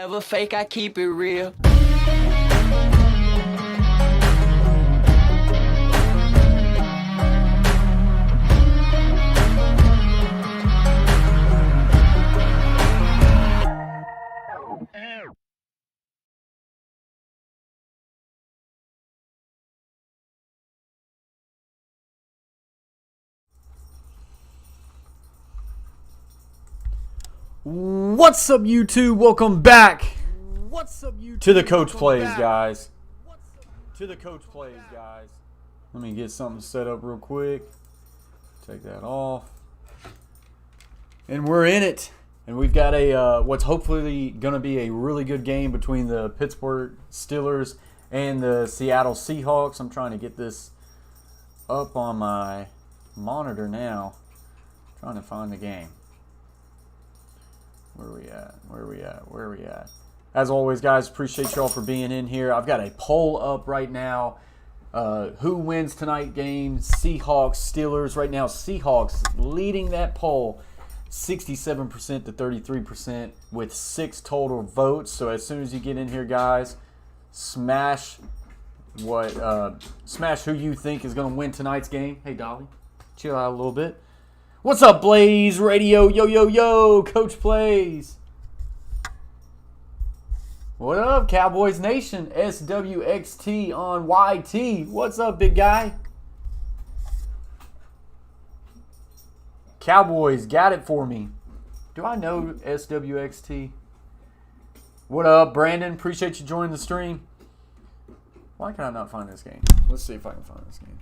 Never fake, I keep it real. What's up, YouTube? Welcome back to the Coach Plays, guys. Let me get something set up real quick. Take that off. And we're in it. And we've got a what's hopefully going to be a really good game between the Pittsburgh Steelers and the Seattle Seahawks. I'm trying to get this up on my monitor now. Trying to find the game. Where are we at? As always, guys, appreciate y'all for being in here. I've got a poll up right now. Who wins tonight game? Seahawks, Steelers. Right now, Seahawks leading that poll 67% to 33% with 6 total votes. So as soon as you get in here, guys, smash who you think is going to win tonight's game. Hey, Dolly, chill out a little bit. What's up, Blaze Radio? Yo, Coach Plays. What up, Cowboys Nation? SWXT on YT. What's up, big guy? Cowboys got it for me. Do I know SWXT? What up, Brandon? Appreciate you joining the stream. Why can I not find this game? Let's see if I can find this game.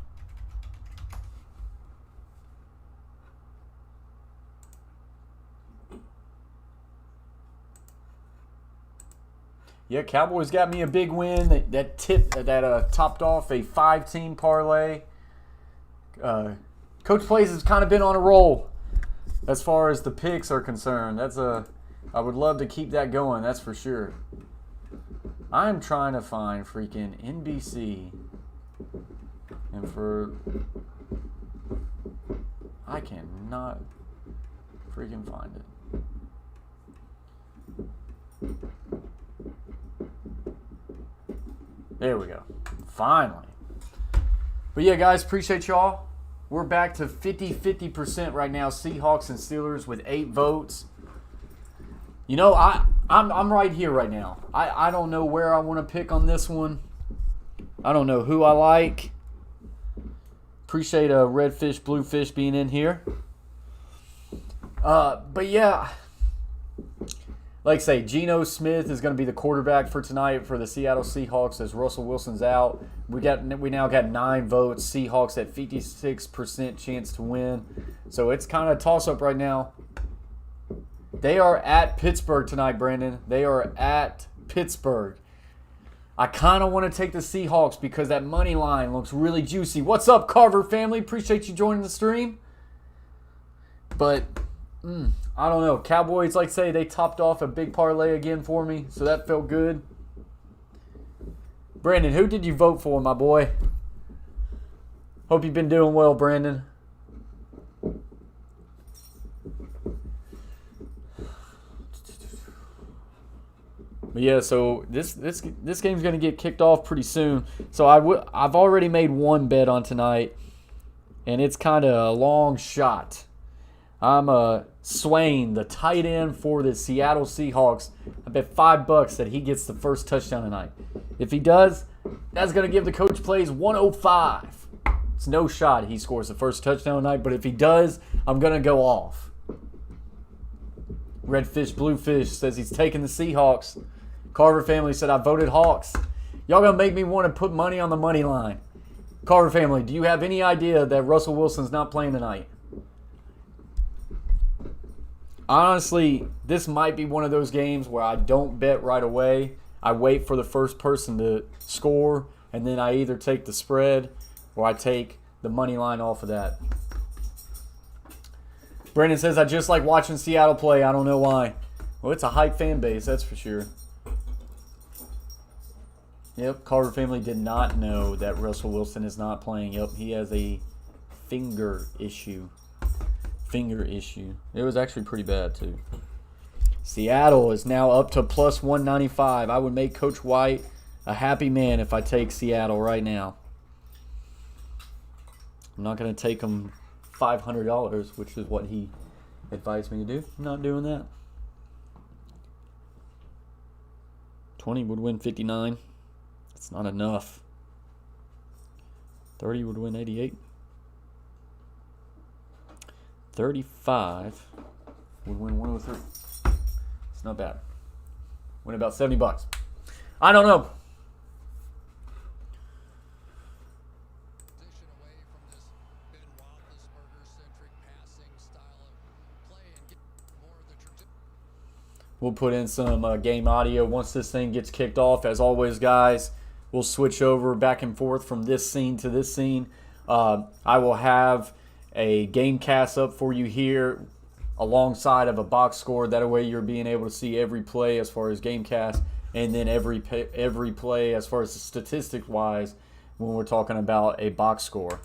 Yeah, Cowboys got me a big win. That topped off a 5-team parlay. Coach Plays has kind of been on a roll as far as the picks are concerned. I would love to keep that going. That's for sure. I'm trying to find freaking NBC, and I cannot freaking find it. There we go. Finally. But yeah, guys, appreciate y'all. We're back to 50% right now. Seahawks and Steelers with 8 votes. You know, I'm right here right now. I don't know where I want to pick on this one. I don't know who I like. Appreciate Red Fish, Blue Fish being in here. But yeah, like I say, Geno Smith is going to be the quarterback for tonight for the Seattle Seahawks as Russell Wilson's out. We now got 9 votes. Seahawks at 56% chance to win. So it's kind of a toss-up right now. They are at Pittsburgh tonight, Brandon. They are at Pittsburgh. I kind of want to take the Seahawks because that money line looks really juicy. What's up, Carver family? Appreciate you joining the stream. But I don't know. Cowboys, like I say, they topped off a big parlay again for me, so that felt good. Brandon, who did you vote for, my boy? Hope you've been doing well, Brandon. But yeah, so this game's going to get kicked off pretty soon. So I've already made one bet on tonight, and it's kind of a long shot. I'm Swain, the tight end for the Seattle Seahawks. I bet $5 that he gets the first touchdown tonight. If he does, that's going to give the Coach Plays 105. It's no shot he scores the first touchdown tonight, but if he does, I'm going to go off. Red Fish, Blue Fish says he's taking the Seahawks. Carver family said I voted Hawks. Y'all going to make me want to put money on the money line. Carver family, do you have any idea that Russell Wilson's not playing tonight? Honestly, this might be one of those games where I don't bet right away. I wait for the first person to score, and then I either take the spread or I take the money line off of that. Brandon says, I just like watching Seattle play. I don't know why. Well, it's a hype fan base, that's for sure. Yep, Carver family did not know that Russell Wilson is not playing. Yep, he has a finger issue. It was actually pretty bad, too. Seattle is now up to plus 195. I would make Coach White a happy man if I take Seattle right now. I'm not going to take him $500, which is what he advised me to do. I'm not doing that. 20 would win 59. It's not enough. 30 would win 88. 35 would win 103. It's not bad. Win about $70. I don't know. We'll put in some game audio once this thing gets kicked off. As always, guys, we'll switch over back and forth from this scene to this scene. I will have a game cast up for you here alongside of a box score. That way you're being able to see every play as far as game cast, and then every play as far as statistic-wise when we're talking about a box score.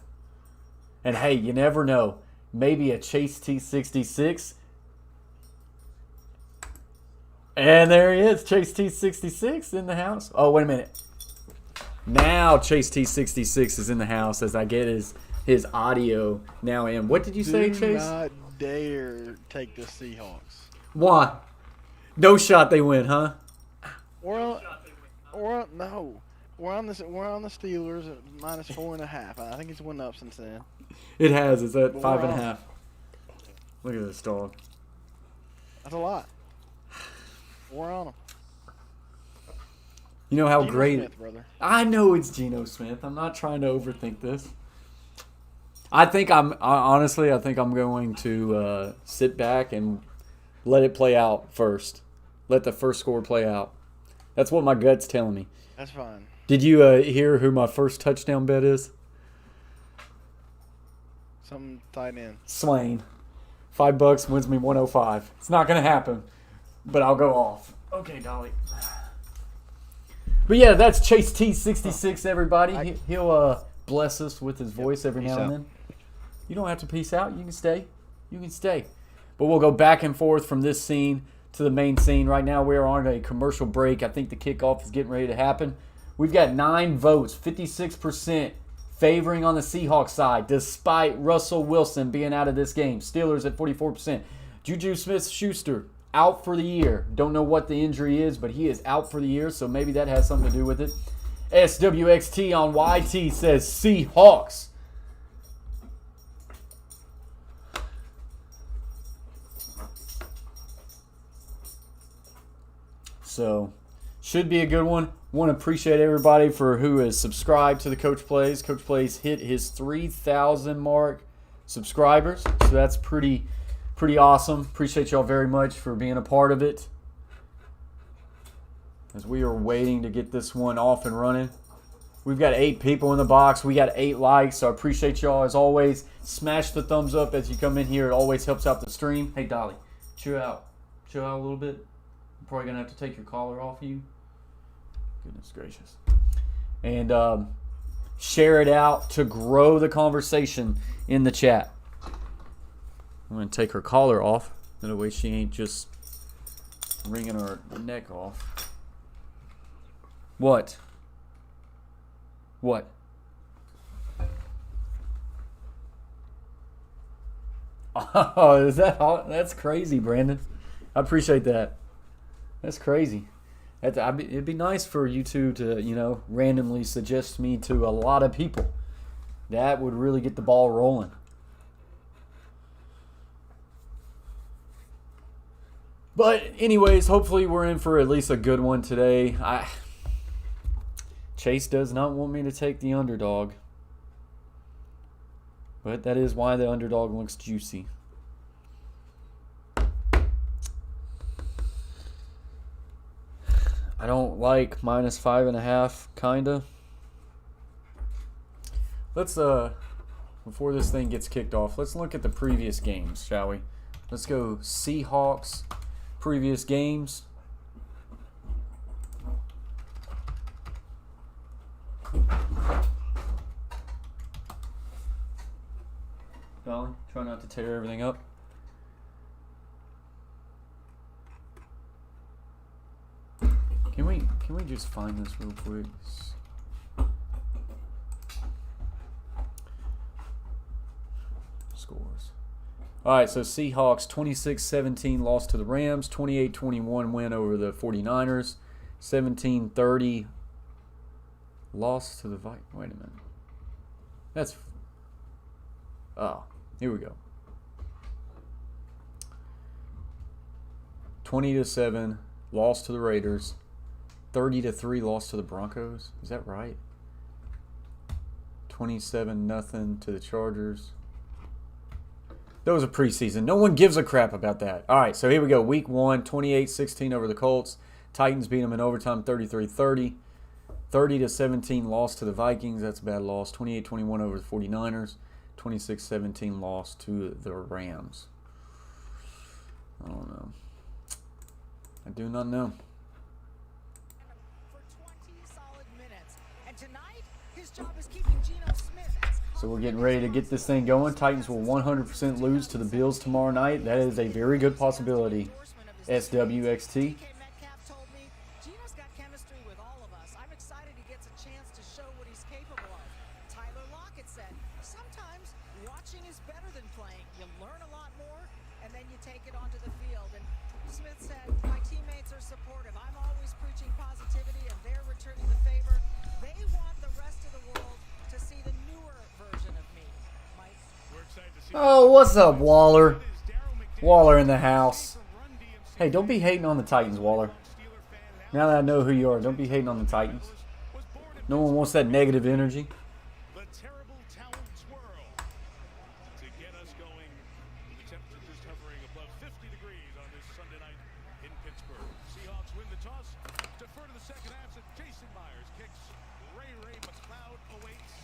And, hey, you never know. Maybe a Chase T66. And there he is, Chase T66 in the house. Oh, wait a minute. Now Chase T66 is in the house as I get his audio now in. What did you say, Chase? Do not dare take the Seahawks. Why? No shot they win, huh? No. We're on the Steelers at minus 4.5. I think it's went up since then. It has. It's at 5.5. Look at this dog. That's a lot. We're on them. You know how Geno great. Smith, brother. I know it's Geno Smith. I'm not trying to overthink this. I think I'm going to sit back and let it play out first. Let the first score play out. That's what my gut's telling me. That's fine. Did you hear who my first touchdown bet is? Some tight end. Swain. $5 wins me 105. It's not going to happen, but I'll go off. Okay, Dolly. But yeah, that's Chase T66, everybody. He'll bless us with his voice every now and then. You don't have to peace out. You can stay. You can stay. But we'll go back and forth from this scene to the main scene. Right now we are on a commercial break. I think the kickoff is getting ready to happen. We've got 9 votes, 56% favoring on the Seahawks side, despite Russell Wilson being out of this game. Steelers at 44%. Juju Smith-Schuster out for the year. Don't know what the injury is, but he is out for the year, so maybe that has something to do with it. SWXT on YT says Seahawks. So, should be a good one. Want to appreciate everybody for who has subscribed to the Coach Plays. Coach Plays hit his 3,000 mark subscribers, so that's pretty awesome. Appreciate y'all very much for being a part of it. As we are waiting to get this one off and running. We've got 8 people in the box. We got 8 likes, so I appreciate y'all as always. Smash the thumbs up as you come in here. It always helps out the stream. Hey, Dolly, chill out. Chill out a little bit. I'm probably going to have to take your collar off you. Goodness gracious. And share it out to grow the conversation in the chat. I'm going to take her collar off. That way she ain't just wringing her neck off. What? What? Oh, is that hot? That's crazy, Brandon. I appreciate that. That's crazy. It'd be nice for you two to, randomly suggest me to a lot of people. That would really get the ball rolling. But anyways, hopefully we're in for at least a good one today. Chase does not want me to take the underdog. But that is why the underdog looks juicy. I don't like minus 5.5, kinda. Let's before this thing gets kicked off, let's look at the previous games, shall we? Let's go Seahawks previous games. Dolly, try not to tear everything up. me just find this real quick. Scores. All right, so Seahawks 26-17 loss to the Rams, 28-21 win over the 49ers, 17-30 loss to the Vikings. Wait a minute. That's here we go. 20-7 loss to the Raiders, 30-3 loss to the Broncos. Is that right? 27-0 to the Chargers. Those are preseason. No one gives a crap about that. All right, so here we go. Week 1, 28-16 over the Colts. Titans beat them in overtime 33-30. 30-17 loss to the Vikings. That's a bad loss. 28-21 over the 49ers. 26-17 loss to the Rams. I don't know. I do not know. So we're getting ready to get this thing going. Titans will 100% lose to the Bills tomorrow night. That is a very good possibility. SWXT. Oh, what's up, Waller? Waller in the house. Hey, don't be hating on the Titans, Waller. Now that I know who you are, don't be hating on the Titans. No one wants that negative energy. The terrible talent swirl to get us going. The temperatures hovering above 50 degrees on this Sunday night in Pittsburgh. Seahawks win the toss. Defer to the second half. So Jason Myers kicks. Ray McLeod awaits.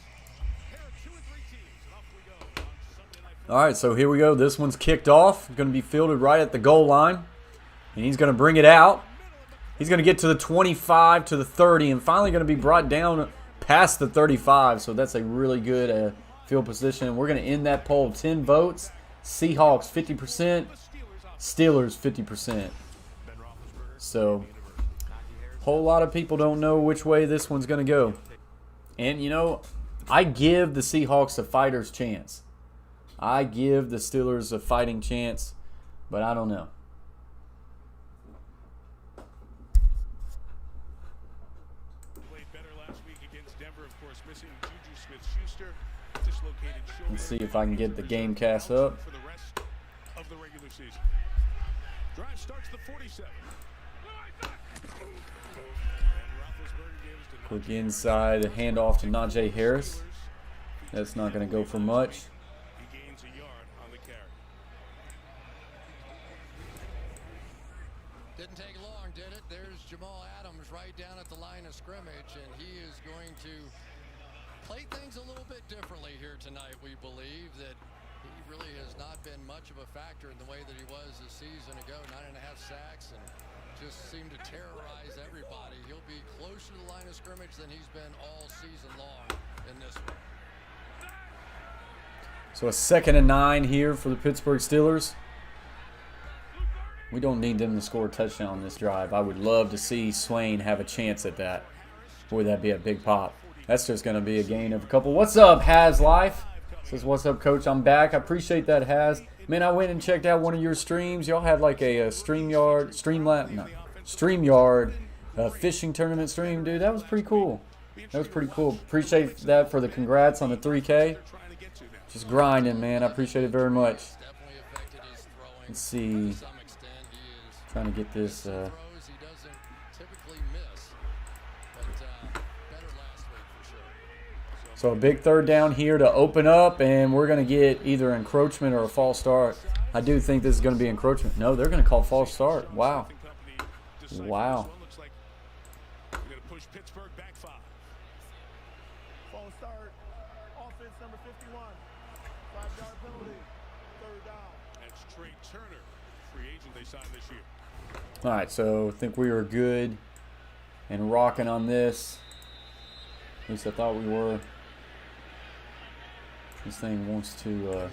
Pair of 2 and 3 teams, and off we go on Sunday night. All right, so here we go. This one's kicked off. Going to be fielded right at the goal line. And he's going to bring it out. He's going to get to the 25, to the 30, and finally going to be brought down past the 35. So that's a really good field position. We're going to end that poll 10 votes. Seahawks 50%, Steelers 50%. So a whole lot of people don't know which way this one's going to go. And, you know, I give the Seahawks a fighter's chance. I give the Steelers a fighting chance, but I don't know. Let's see if I can get the game cast up. For the rest of the regular season. Drive starts the 47. Quick inside handoff to Najee Harris. That's not going to go for much. He gains a yard on the carry. Didn't take long, did it? There's Jamal Adams right down at the line of scrimmage, and he is going to play things a little bit differently here tonight. We believe that he really has not been much of a factor in the way that he was a season ago. 9.5 sacks and just seemed to terrorize everybody. He'll be closer to the line of scrimmage than he's been all season long in this one. So a 2nd and 9 here for the Pittsburgh Steelers. We don't need them to score a touchdown on this drive. I would love to see Swain have a chance at that. Boy, that'd be a big pop. That's just going to be a gain of a couple. What's up, Has Life? Says, what's up, Coach? I'm back. I appreciate that, Has. Man, I went and checked out one of your streams. Y'all had like a StreamYard fishing tournament stream. Dude, that was pretty cool. That was pretty cool. Appreciate that for the congrats on the 3K. Just grinding, man. I appreciate it very much. Let's see. Trying to get this... So a big 3rd down here to open up, and we're going to get either encroachment or a false start. I do think this is going to be encroachment. No, they're going to call false start. Wow. Wow. False start. Offense number 51. 5-yard penalty. 3rd down. That's Trey Turner, free agent they signed this year. All right, so I think we are good and rocking on this. At least I thought we were. This thing wants to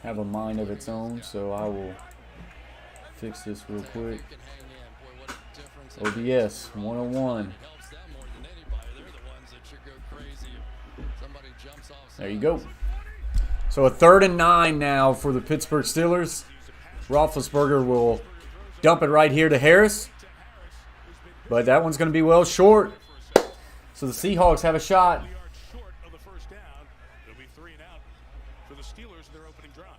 have a mind of its own, so I will fix this real quick. OBS 101. It helps them more than anybody. They're the ones that should go crazy if somebody jumps off. There you go. So a 3rd and 9 now for the Pittsburgh Steelers. Roethlisberger will dump it right here to Harris. But that one's going to be well short. So the Seahawks have a shot. Short of the first down. It'll be 3 and out for the Steelers in their opening drive.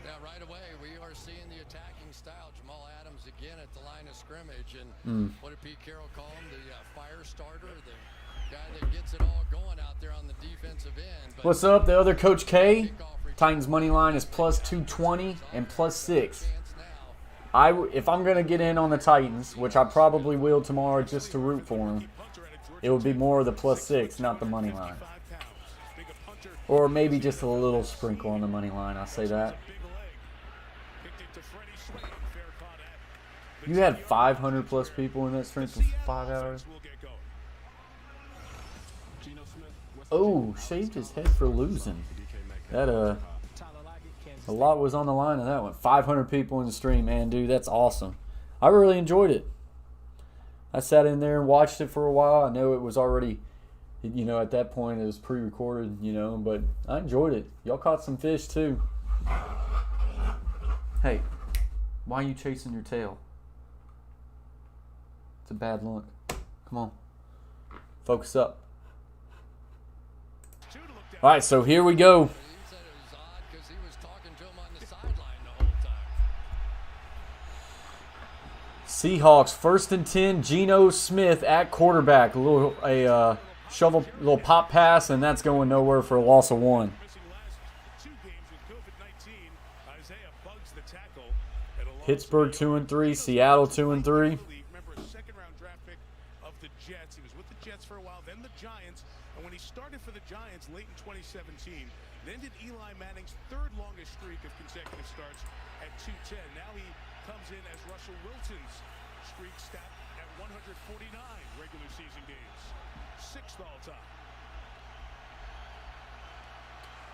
Now, right away, we are seeing the attacking style. Jamal Adams again at the line of scrimmage. And what did Pete Carroll call him? The fire starter, the guy that gets it all going out there on the defensive end. But What's up? The other Coach K. Titans money line is plus 220 and plus 6. If I'm going to get in on the Titans, which I probably will tomorrow just to root for them, it would be more of the plus 6, not the money line. Or maybe just a little sprinkle on the money line. I'll say that. You had 500 plus people in that stream for 5 hours. Oh, shaved his head for losing. That a lot was on the line of that one. 500 people in the stream, man, dude, that's awesome. I really enjoyed it. I sat in there and watched it for a while. I know it was already, at that point it was pre-recorded, but I enjoyed it. Y'all caught some fish too. Hey, why are you chasing your tail? It's a bad look. Come on. Focus up. All right, so here we go. he said it was odd because he was talking to him on the sideline the whole time. Seahawks 1st and 10. Geno Smith at quarterback. A little pop pass, and that's going nowhere for a loss of 1. Pittsburgh 2-3. Seattle 2-3. Remember, a second-round draft pick of the Jets. He was with the Jets for a while, then the Giants. And when he started for the Giants late in 2017, then did Eli Manning's 3rd longest streak of consecutive starts at 210. Now he comes in as Russell Wilson's streak stat at 149 regular season games. 6th all-time.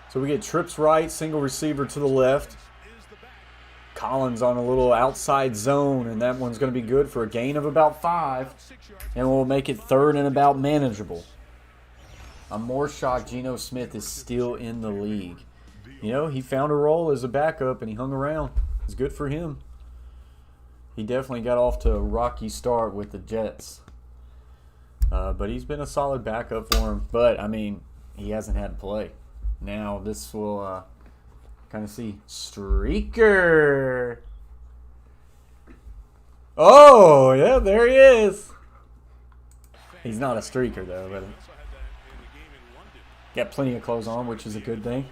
So we get trips right, single receiver to the left. Is the back. Collins on a little outside zone, and that one's going to be good for a gain of about 5. And we'll make it 3rd and about manageable. I'm more shocked Geno Smith is still in the league. He found a role as a backup, and he hung around. It's good for him. He definitely got off to a rocky start with the Jets. But he's been a solid backup for him. But, he hasn't had to play. Now this will kind of see. Streaker. Oh, yeah, there he is. He's not a streaker, though. But got plenty of clothes on, which is a good thing.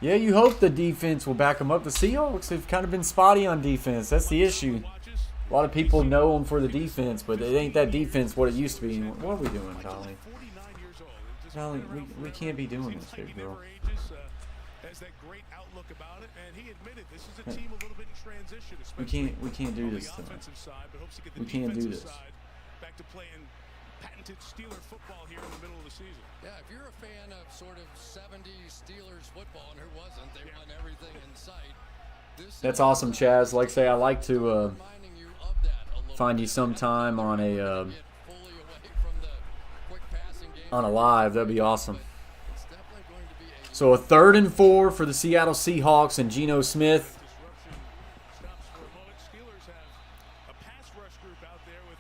Yeah, you hope the defense will back them up. The Seahawks have kind of been spotty on defense. That's the issue. A lot of people know them for the defense, but it ain't that defense what it used to be. What are we doing, Dolly? Dolly, we can't be doing this, big girl. We can't do this tonight. We can't do this. Back to playing patented Steeler football here in the middle of the season. Yeah, if you're a fan of sort of 70s Steelers football, and who wasn't, they won everything in sight. That's awesome, Chaz. Like I say, I like to Reminding you of that a little find you bit. sometime on a Get fully away from the quick passing game. on a live. That'd be awesome. It's definitely going to be a So a 3rd and 4 for the Seattle Seahawks and Geno Smith. Stops for a moment. Steelers have a pass rush group out there with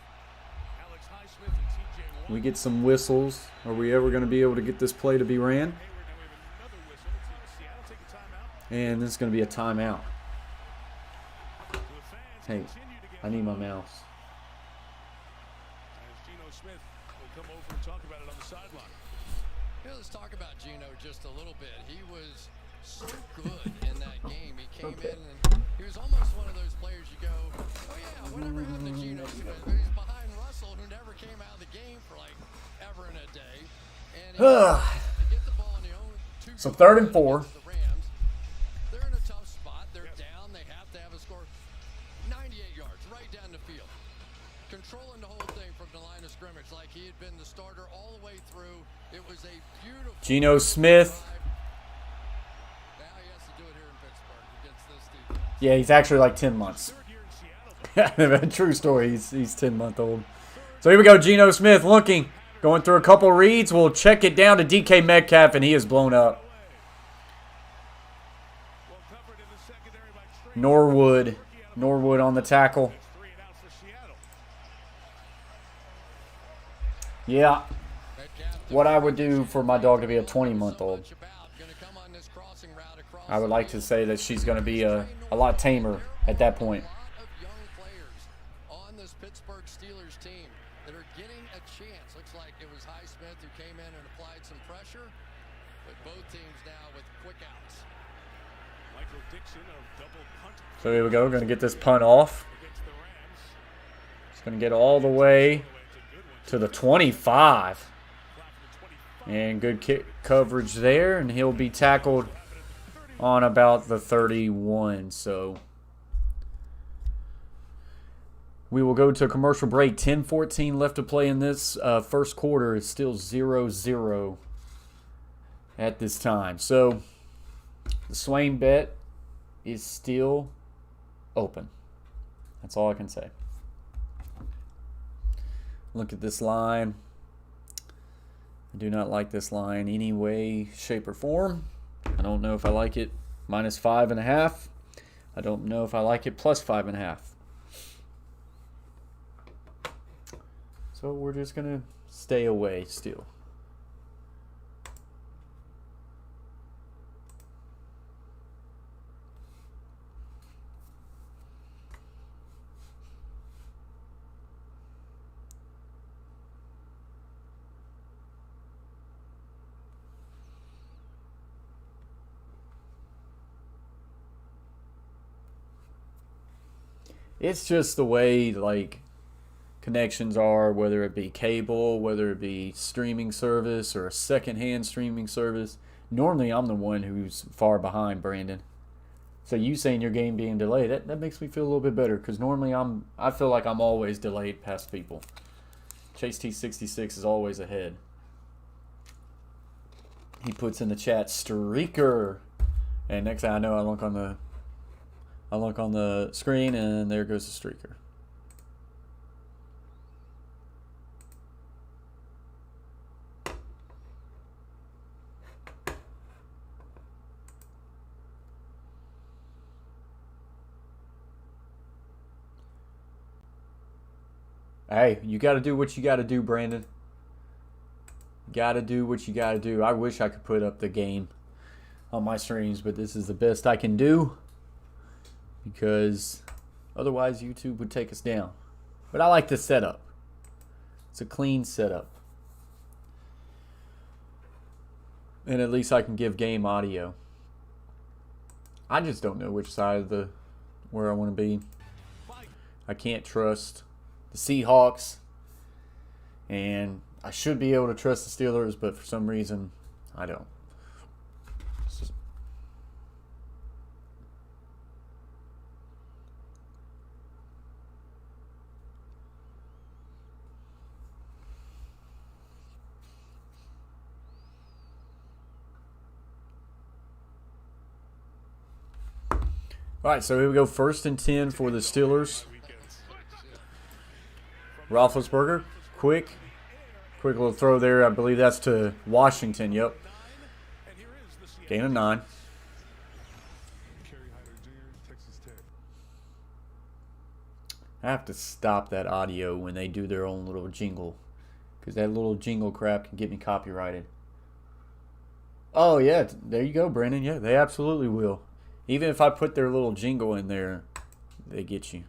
Alex Highsmith and TJ Watt. We get some whistles. Are we ever going to be able to get this play to be ran? Now we have another whistle. Seattle take a timeout. And this is going to be a timeout. The fans Hey, continue to get I need my mouse. as Geno Smith will come over and talk about it on the sideline. Let's talk about Geno just a little bit. He was so good in that game. He came in and he was almost one of those players you go, oh yeah, whatever happened to Geno Smith? But he's behind Russell, who never came out of the game for like ever in a day. And he get the ball in the own 2 So 3rd and 4. The Rams, they're in a tough spot. They're down. They have to have a score. 98 yards, right down the field. Controlling the whole thing from the line of scrimmage like he had been the starter all the way through. It was a beautiful Geno Smith drive. Now he has Yeah, he's actually like 10 months. True story. He's 10-month-old. So here we go. Geno Smith looking. Going through a couple reads. We'll check it down to DK Metcalf, and he is blown up. Norwood on the tackle. Yeah. What I would do for my dog to be a 20-month-old. I would like to say that she's going to be a lot tamer at that point. Young players on this Pittsburgh Steelers team that are getting a chance. Looks like it was Highsmith who came in and applied some pressure, but both teams now with quick outs. Michael Dixon of double punt. So here we go. We're going to get this punt off. It's going to get all the way to the 25. And good kick coverage there, and he'll be tackled on about the 31. So we will go to a commercial break. 10-14 left to play in this first quarter. It's still 0-0 at this time. So the Swain bet is still open. That's all I can say. Look at this line. I do not like this line any way, shape, or form. I don't know if I like it -5.5. I don't know if I like it +5.5. So we're just going to stay away still. It's just the way, like, connections are, whether it be cable, whether it be streaming service or a secondhand streaming service. Normally, I'm the one who's far behind, Brandon. So you saying your game being delayed, that makes me feel a little bit better, because normally I feel like I'm always delayed past people. Chase T66 is always ahead. He puts in the chat, streaker. And next thing I know, I look on the screen, and there goes the streaker. Hey, you got to do what you got to do, Brandon. Got to do what you got to do. I wish I could put up the game on my streams, but this is the best I can do, because otherwise YouTube would take us down. But I like this setup. It's a clean setup. And at least I can give game audio. I just don't know which side of where I want to be. I can't trust the Seahawks, and I should be able to trust the Steelers, but for some reason I don't. All right, so here we go. 1st and 10 for the Steelers. Roethlisberger, quick little throw there. I believe that's to Washington. Yep. Gain of 9. I have to stop that audio when they do their own little jingle, because that little jingle crap can get me copyrighted. Oh, yeah. There you go, Brandon. Yeah, they absolutely will. Even if I put their little jingle in there, they get you.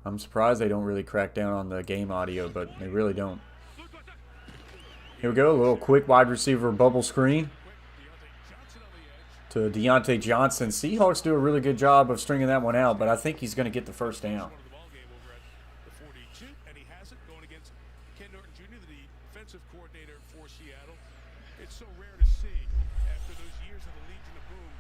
I'm surprised they don't really crack down on the game audio, but they really don't. Here we go. A little quick wide receiver bubble screen to Deontay Johnson. Seahawks do a really good job of stringing that one out, but I think he's going to get the first down. It's so rare to see after those years of the Legion of Boom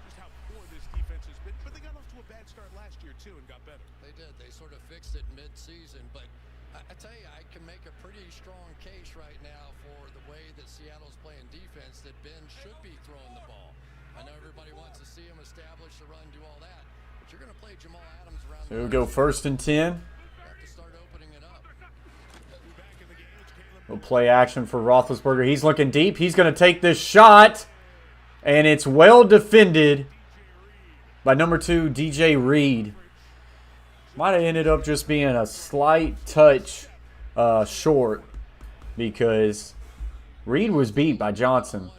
just how poor this defense has been. But they got off to a bad start last year, too, and got better. They did. They sort of fixed it mid-season. But I tell you, I can make a pretty strong case right now for the way that Seattle's playing defense, that Ben should be throwing the ball. I know everybody wants to see him as establish the run, do all that. But you're going to play Jamal Adams around. So we'll go 1st and 10. Have to start opening it up. We'll play action for Roethlisberger. He's looking deep. He's going to take this shot. And it's well defended by number 2, DJ Reed. Might have ended up just being a slight touch short because Reed was beat by Johnson.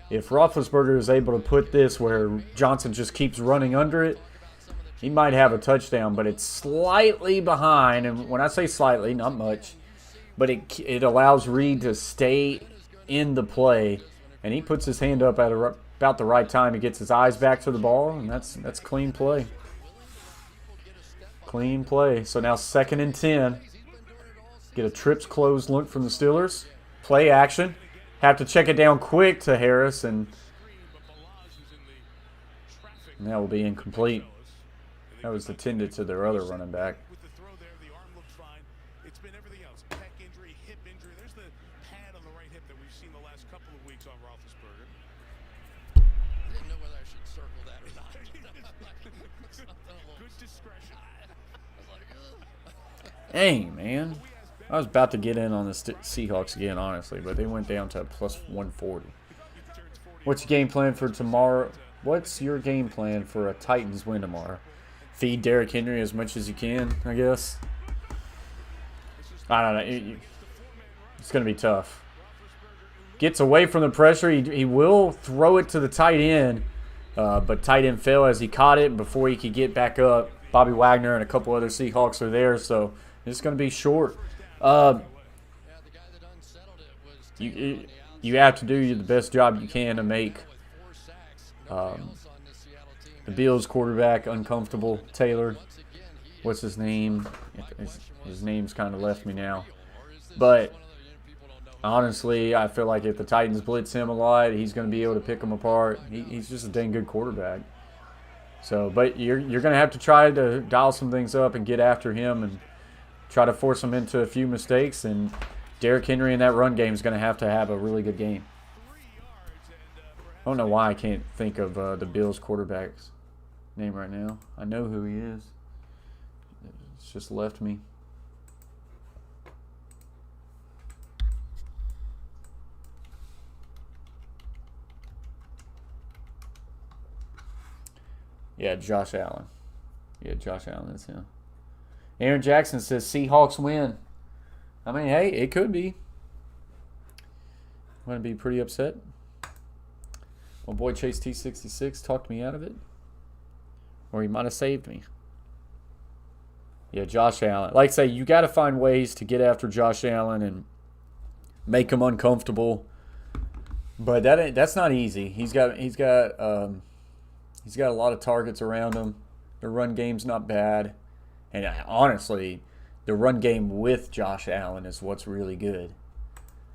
If Roethlisberger is able to put this where Johnson just keeps running under it, he might have a touchdown, but it's slightly behind. And when I say slightly, not much, but it allows Reed to stay in the play. And he puts his hand up at about the right time. He gets his eyes back to the ball, and that's clean play. Clean play. So now 2nd and 10. Get a trips closed look from the Steelers. Play action. Have to check it down quick to Harris, and that will be incomplete. That was intended to their other running back. With the throw there, the arm looked fine. It's been everything else. Pec injury, hip injury. There's the pad on the right hip that we've seen the last couple of weeks on Roethlisberger. I didn't know whether I should circle that or not. Good discretion. Dang, man. I was about to get in on the Seahawks again, honestly, but they went down to plus 140. What's your game plan for tomorrow? What's your game plan for a Titans win tomorrow? Feed Derrick Henry as much as you can, I guess. I don't know. It's going to be tough. Gets away from the pressure. He will throw it to the tight end, but tight end fell as he caught it. And before he could get back up, Bobby Wagner and a couple other Seahawks are there, so it's going to be short. You have to do the best job you can to make the Bills quarterback uncomfortable. Taylor, what's his name? His name's kind of left me now. But honestly, I feel like if the Titans blitz him a lot, he's going to be able to pick them apart. He's just a dang good quarterback. So, but you're going to have to try to dial some things up and get after him and try to force him into a few mistakes. And Derrick Henry in that run game is going to have a really good game. I don't know why I can't think of the Bills quarterback's name right now. I know who he is. It's just left me. Yeah, Josh Allen. Yeah, Josh Allen is him. Aaron Jackson says Seahawks win. I mean, hey, it could be. I'm going to be pretty upset. My boy Chase T66 talked me out of it. Or he might have saved me. Yeah, Josh Allen. Like I say, you got to find ways to get after Josh Allen and make him uncomfortable. But that's not easy. He's got a lot of targets around him. The run game's not bad. And honestly, the run game with Josh Allen is what's really good.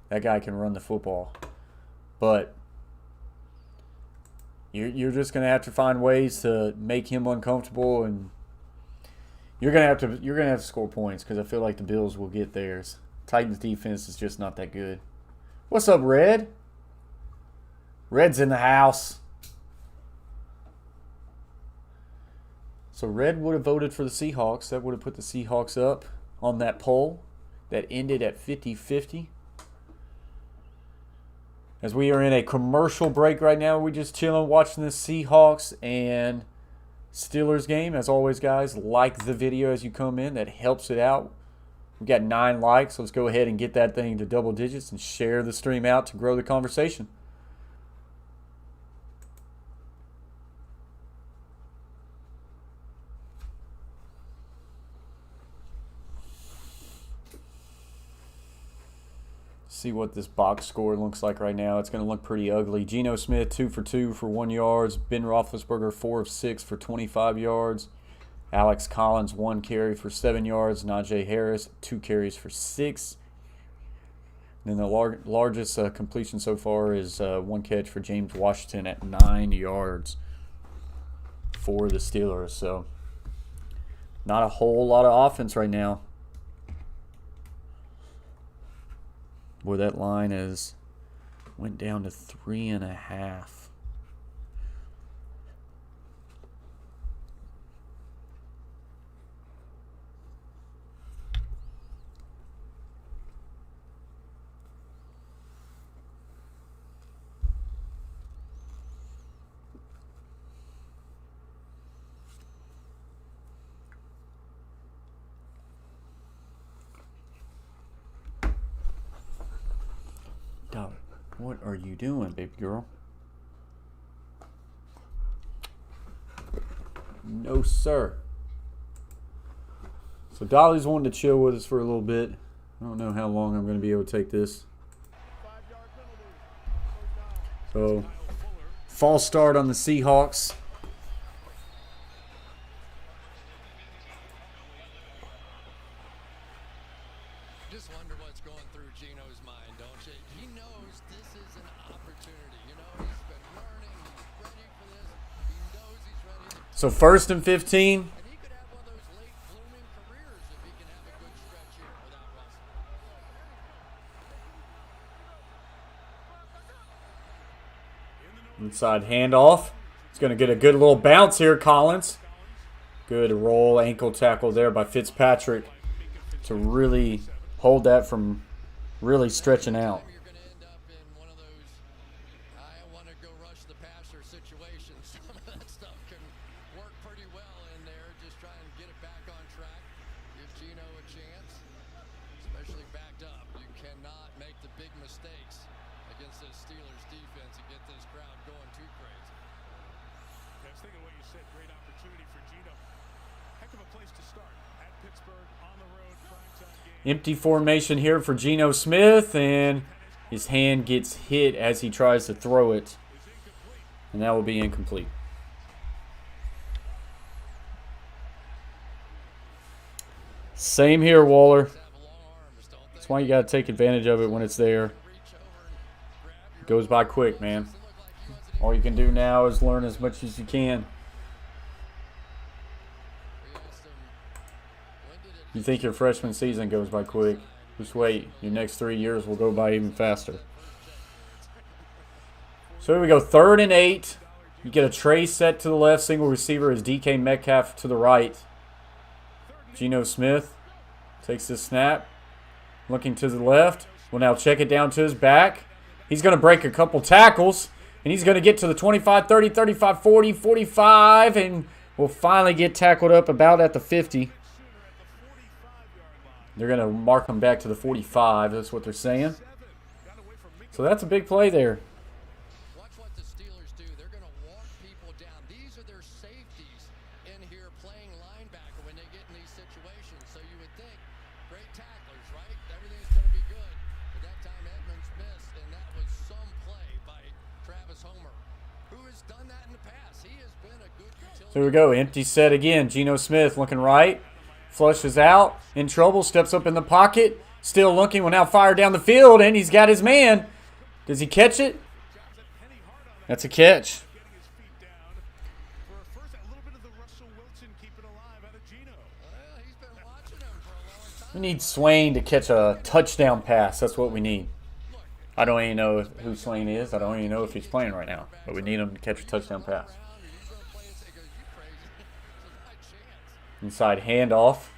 That guy can run the football. But you're just going to have to find ways to make him uncomfortable, and you're going to have to score points because I feel like the Bills will get theirs. Titans defense is just not that good. What's up, Red? Red's in the house. So Red would have voted for the Seahawks. That would have put the Seahawks up on that poll that ended at 50-50. As we are in a commercial break right now, we're just chilling, watching the Seahawks and Steelers game. As always, guys, like the video as you come in. That helps it out. We got 9 likes. Let's go ahead and get that thing to double digits and share the stream out to grow the conversation. See what this box score looks like right now. It's going to look pretty ugly. Geno Smith, 2 for 2 for 1 yard. Ben Roethlisberger, 4 of 6 for 25 yards. Alex Collins, 1 carry for 7 yards. Najee Harris, 2 carries for 6. And then the largest completion so far is 1 catch for James Washington at 9 yards for the Steelers. So not a whole lot of offense right now. Boy, that line went down to 3.5. What are you doing, baby girl? No, sir. So Dolly's wanting to chill with us for a little bit. I don't know how long I'm going to be able to take this. 5-yard penalty. First down. So, false start on the Seahawks. Just wonder what's going through Gino's mind, don't you? He knows this is an opportunity. You know, he's been learning. He's ready for this. He knows he's ready. So, 1st and 15. And he could have one of those late blooming careers if he can have a good stretch here without Russell. Inside handoff. He's going to get a good little bounce here, Collins. Good roll, ankle tackle there by Fitzpatrick to really hold that from really stretching out. You're going to end up in one of those, I want to go rush the passer situations. Some of that stuff can work pretty well in there. Just try and get it back on track. Give Gino a chance, especially backed up. You cannot make the big mistakes against this Steelers defense and get this crowd going too crazy. I was thinking what you said. Great opportunity for Gino. Heck of a place to start. At Pittsburgh, on the road, primetime game. Empty formation here for Geno Smith, and his hand gets hit as he tries to throw it, and that will be incomplete. Same here, Waller. That's why you got to take advantage of it when it's there. It goes by quick, man. All you can do now is learn as much as you can. You think your freshman season goes by quick. Just wait. Your next 3 years will go by even faster. So here we go. 3rd and 8. You get a tray set to the left. Single receiver is DK Metcalf to the right. Geno Smith takes the snap. Looking to the left. Will now check it down to his back. He's going to break a couple tackles. And he's going to get to the 25, 30, 35, 40, 45. And will finally get tackled up about at the 50. They're going to mark him back to the 45. That's what they're saying. So that's a big play there. Watch what the Steelers do. They're going to walk people down. These are their safeties in here playing linebacker when they get in these situations. So you would think, great tacklers, right? Everything's going to be good. But that time Edmonds missed, and that was some play by Travis Homer, who has done that in the past. He has been a good utility. So here we go. Empty set again. Geno Smith looking right. Flushes out. In trouble. Steps up in the pocket. Still looking. Will now fire down the field. And he's got his man. Does he catch it? That's a catch. We need Swain to catch a touchdown pass. That's what we need. I don't even know who Swain is. I don't even know if he's playing right now. But we need him to catch a touchdown pass. Inside handoff.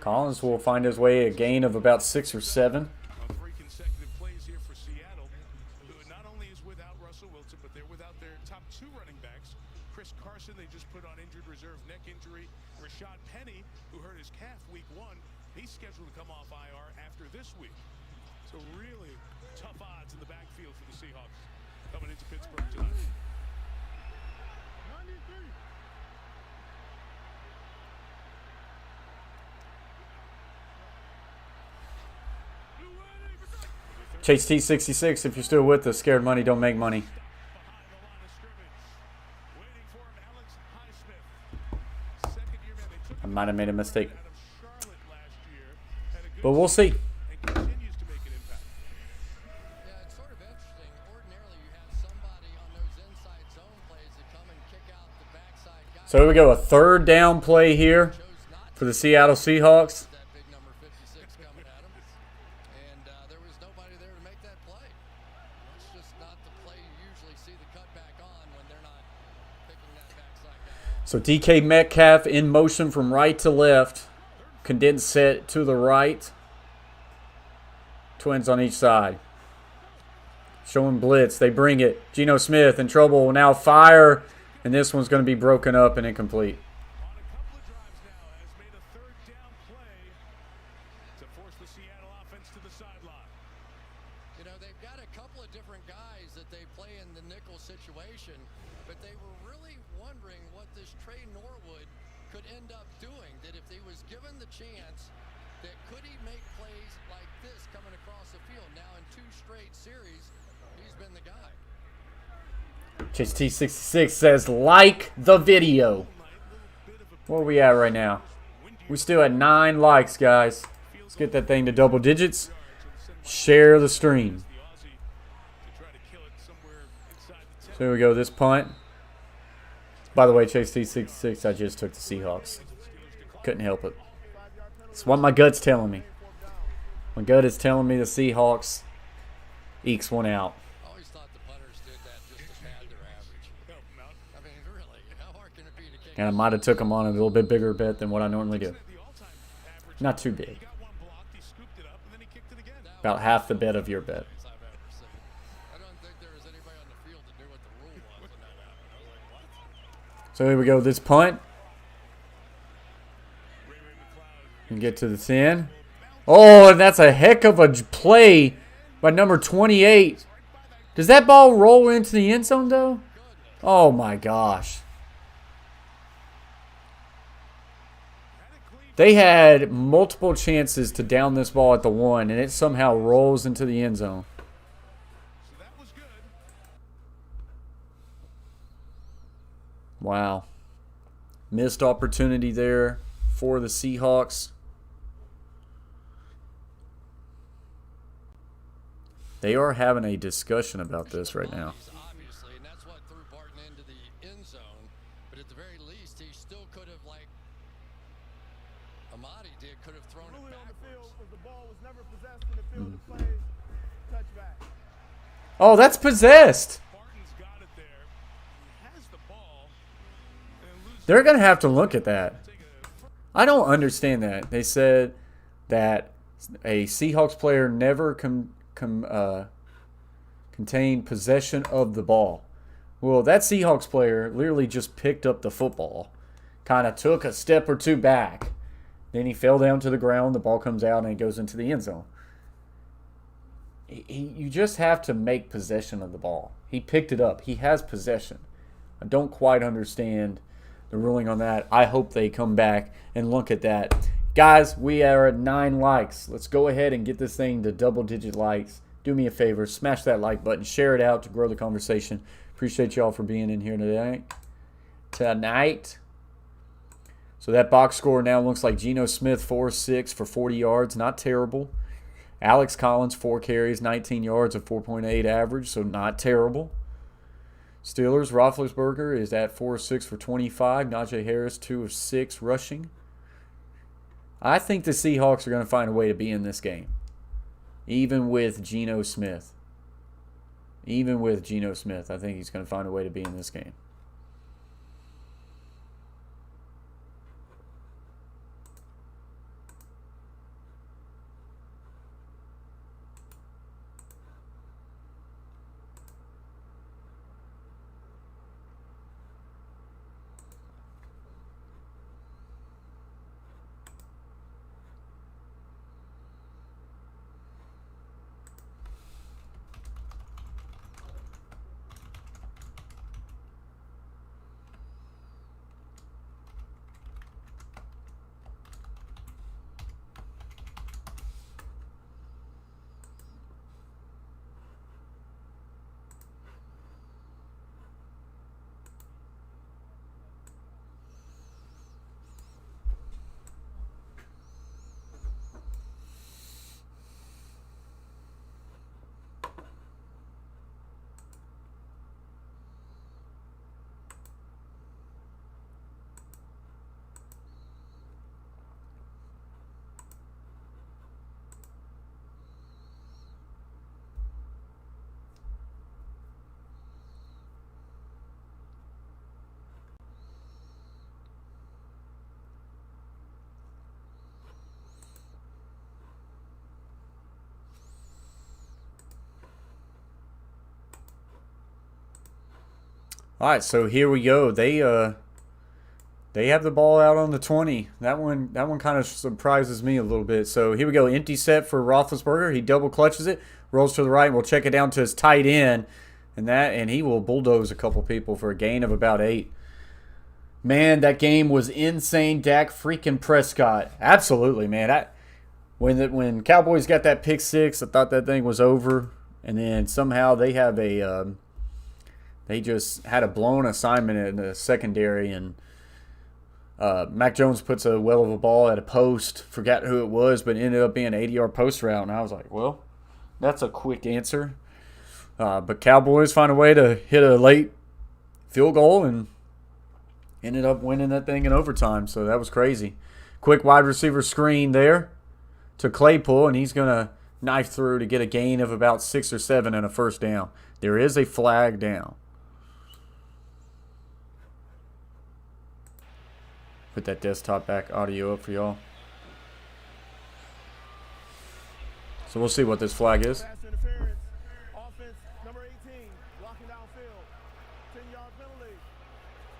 Collins will find his way a gain of about 6 or 7. 3 consecutive plays here for Seattle, who not only is without Russell Wilson, but they're without their top 2 running backs. Chris Carson, they just put on injured reserve neck injury. Rashad Penny, who hurt his calf week 1, he's scheduled to come off IR after this week. So really tough odds in the backfield for the Seahawks coming into Pittsburgh tonight. 93. Chase T66, if you're still with us, scared money don't make money. I might have made a mistake. But we'll see. Yeah, it's sort of interesting. Ordinarily, you have somebody on those inside zone plays that come and kick out the backside guy. So here we go. A 3rd down play here for the Seattle Seahawks. That big number 56 coming at him. And there was nobody there to make that play. It's just not the play you usually see the cutback on when they're not picking that backside guy off. So DK Metcalf in motion from right to left. Condensed set to the right. Twins on each side. Showing blitz. They bring it. Geno Smith in trouble. Will now fire. And this one's going to be broken up and incomplete. On a couple of drives now, has made a 3rd down play to force the Seattle offense to the sideline. You know, would end up doing, that if he was given the chance, that could he make plays like this coming across the field? Now in 2 straight series, he's been the guy. Chase T66 says, like the video. Where are we at right now? We're still at 9 likes, guys. Let's get that thing to double digits. Share the stream. So here we go, this punt. By the way, Chase T66, I just took the Seahawks. Couldn't help it. It's what my gut's telling me. My gut is telling me the Seahawks ekes one out. I always thought the punters did that just to pad their average. I mean, really, how hard can it be to kick? And I might have took them on a little bit bigger bet than what I normally do. Not too big. About half the bet of your bet. I don't think there was anybody on the field that knew what the rule was when that happened. I was like, what? So here we go, this punt. And get to the 10. Oh, and that's a heck of a play by number 28. Does that ball roll into the end zone, though? Oh, my gosh. They had multiple chances to down this ball at the 1, and it somehow rolls into the end zone. Wow. Missed opportunity there for the Seahawks. They are having a discussion about this right now. Obviously, and that's what threw Barton into the end zone. But at the very least, he still could have, like Amadi did, could have thrown Rule it on the field backwards. was the ball was never possessed in the field of play. Touchback. Oh, that's possessed. Barton's got it there. He has the ball. And loses They're going to have to look at that. I don't understand that. They said that a Seahawks player never contained possession of the ball. Well, that Seahawks player literally just picked up the football, kind of took a step or two back. Then he fell down to the ground. The ball comes out and it goes into the end zone. You just have to make possession of the ball. He picked it up. He has possession. I don't quite understand the ruling on that. I hope they come back and look at that. Guys, we are at 9 likes. Let's go ahead and get this thing to double-digit likes. Do me a favor. Smash that like button. Share it out to grow the conversation. Appreciate y'all for being in here tonight. So that box score now looks like Geno Smith 4-6 for 40 yards. Not terrible. Alex Collins 4 carries, 19 yards, a 4.8 average. So not terrible. Steelers, Roethlisberger is at 4-6 for 25. Najee Harris 2 of 6 rushing. I think the Seahawks are going to find a way to be in this game. Even with Geno Smith. I think he's going to find a way to be in this game. All right, so here we go. They have the ball out on the 20. That one kind of surprises me a little bit. So here we go. Empty set for Roethlisberger. He double clutches it, rolls to the right, and we'll check it down to his tight end, and he will bulldoze a couple people for a gain of about 8. Man, that game was insane. Dak freaking Prescott. Absolutely, man. When Cowboys got that pick six, I thought that thing was over. And then somehow they have they just had a blown assignment in the secondary, and Mac Jones puts a well of a ball at a post. Forgot who it was, but it ended up being an 80-yard post route. And I was like, well, that's a quick answer. But Cowboys find a way to hit a late field goal and ended up winning that thing in overtime. So that was crazy. Quick wide receiver screen there to Claypool, and he's going to knife through to get a gain of about 6 or 7 and a first down. There is a flag down. Put that desktop back audio up for y'all. So we'll see what this flag is. Pass interference. Offense number 18, blocking downfield. 10-yard penalty.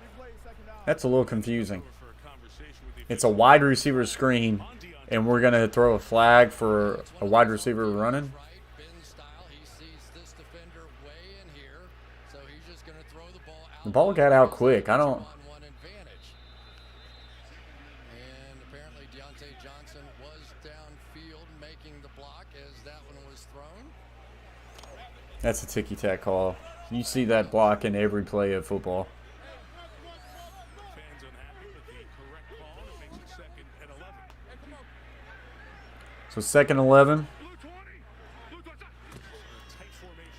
Replay, second down. That's a little confusing. It's a wide receiver screen, and we're going to throw a flag for a wide receiver running. The ball got out quick. I don't. And apparently Deontay Johnson was downfield making the block as that one was thrown. That's a ticky-tack call. You see that block in every play of football. Fans unhappy with the correct call. It makes it second and 11. So second 11.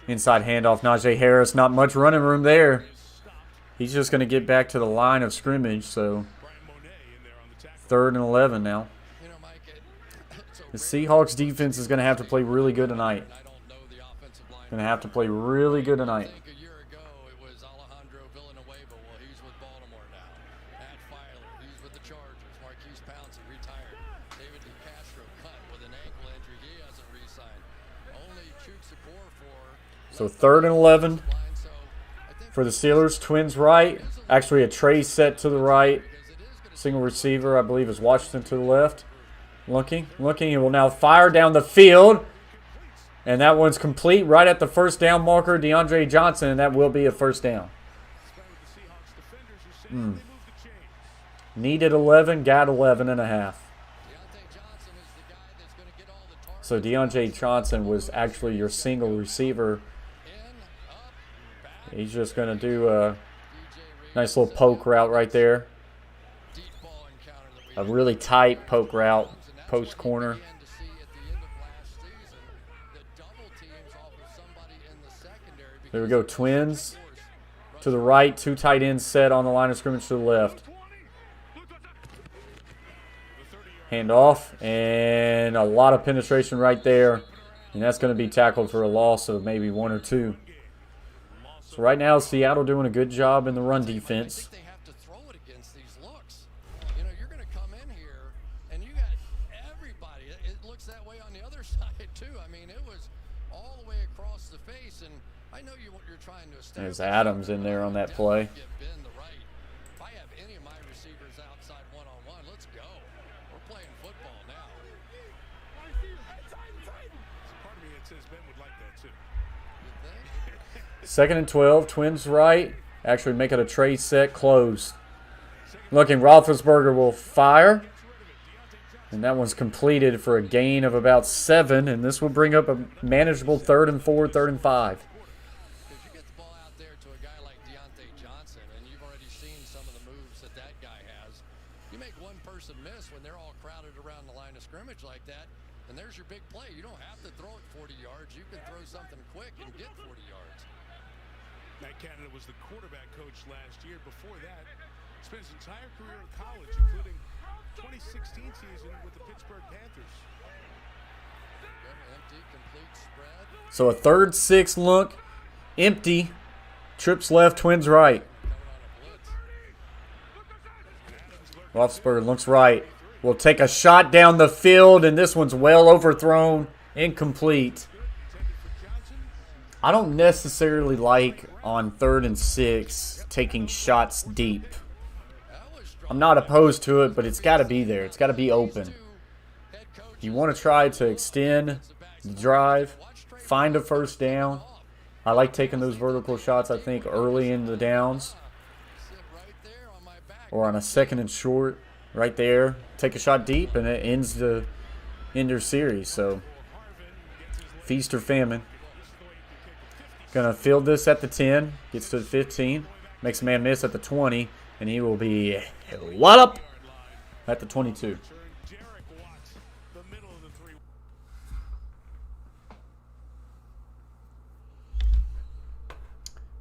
Inside handoff, Najee Harris. Not much running room there. He's just going to get back to the line of scrimmage. So third and 11 now. The Seahawks defense is going to have to play really good tonight. Going to have to play really good tonight. A year ago it was Alejandro Villanueva. Well, he's with Baltimore now. Matt Filer, he's with the Chargers. Marquise Pouncey retired. David DeCastro cut with an ankle injury. He hasn't re-signed. Only Chukwuemeka So third and 11 for the Steelers. Twins right. Actually a tray set to the right. Single receiver, I believe, is Washington to the left. Looking. He will now fire down the field. And that one's complete right at the first down marker, DeAndre Johnson, and that will be a first down. Needed 11, got 11 and a half. So DeAndre Johnson was actually your single receiver. He's just going to do a nice little poke route right there. A really tight poke route, post corner. There we go, Twins to the right, 2 tight ends set on the line of scrimmage to the left. Hand off, and a lot of penetration right there. And that's going to be tackled for a loss of maybe 1 or 2. So right now, Seattle doing a good job in the run defense. They have to throw it against these looks. You know, you're going to come in here, and you got everybody. It looks that way on the other side, too. I mean, it was all the way across the face, and I know you're trying to establish. There's Adams in there on that play. If I have any of my receivers outside one-on-one, let's go. We're playing football now. Part of me that says Ben would like that too. You think? Second and 12, Twins right. Actually make it a tray set, closed. Looking, Roethlisberger will fire. And that one's completed for a gain of about 7. And this will bring up a manageable 3rd and 4, 3rd and 5. If you get the ball out there to a guy like Deontay Johnson, and you've already seen some of the moves that guy has, you make one person miss when they're all crowded around the line of scrimmage like that, and there's your big play. You don't have to throw it 40 yards. You can throw something quick and get 40 yards. Matt Canada was the quarterback coach last year. Before that, spent his entire career in college, including 2016 season with the Pittsburgh Panthers. Empty, complete spread. So a 3rd 6 look. Empty. Trips left, Twins right. Roethlisberger looks right. Will take a shot down the field, and this one's well overthrown. Incomplete. I don't necessarily like on 3rd and 6 taking shots deep. I'm not opposed to it, but it's got to be there. It's got to be open. You want to try to extend the drive, find a first down. I like taking those vertical shots, I think, early in the downs. or on a 2nd and short right there, take a shot deep, and it ends the Ender series. So feast or famine. Gonna field this at the 10, gets to the 15, makes a man miss at the 20, and he will be what up at the 22.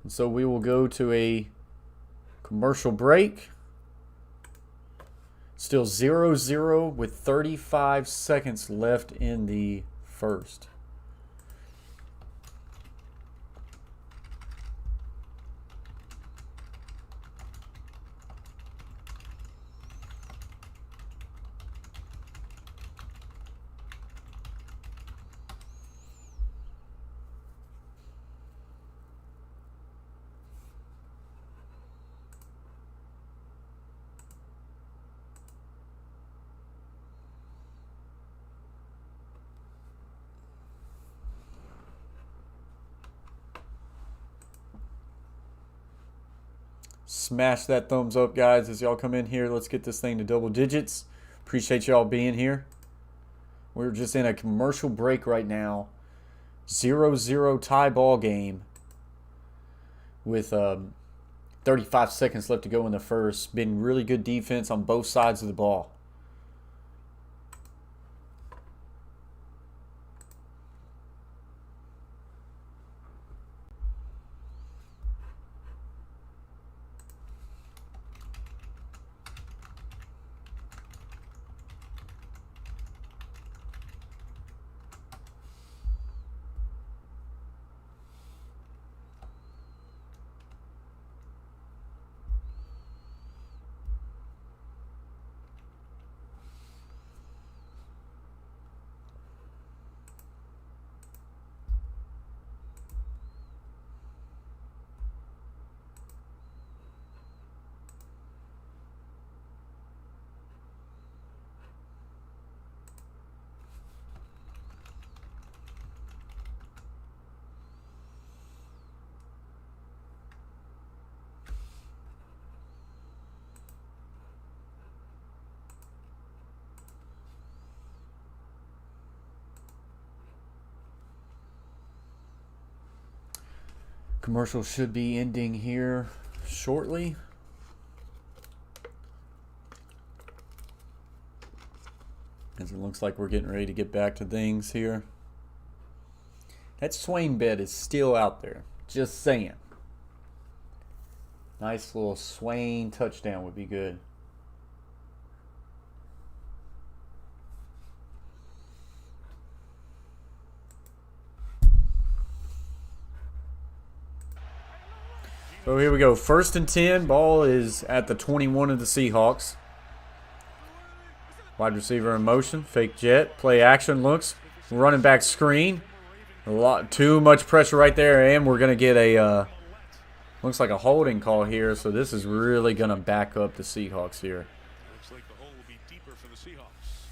And so we will go to a commercial break. Still 0-0 with 35 seconds left in the first. Smash that thumbs up, guys, as y'all come in here. Let's get this thing to double digits. Appreciate y'all being here. We're just in a commercial break right now. 0-0 tie ball game with 35 seconds left to go in the first. Been really good defense on both sides of the ball. Commercial should be ending here shortly. As it looks like we're getting ready to get back to things here. That Swain bet is still out there. Just saying. Nice little Swain touchdown would be good. So here we go. 1st and 10. Ball is at the 21 of the Seahawks. Wide receiver in motion. Fake jet. Play action. Looks. Running back screen. Too much pressure right there. And we're going to get a, looks like a holding call here. So this is really going to back up the Seahawks here. Looks like the hole will be deeper for the Seahawks.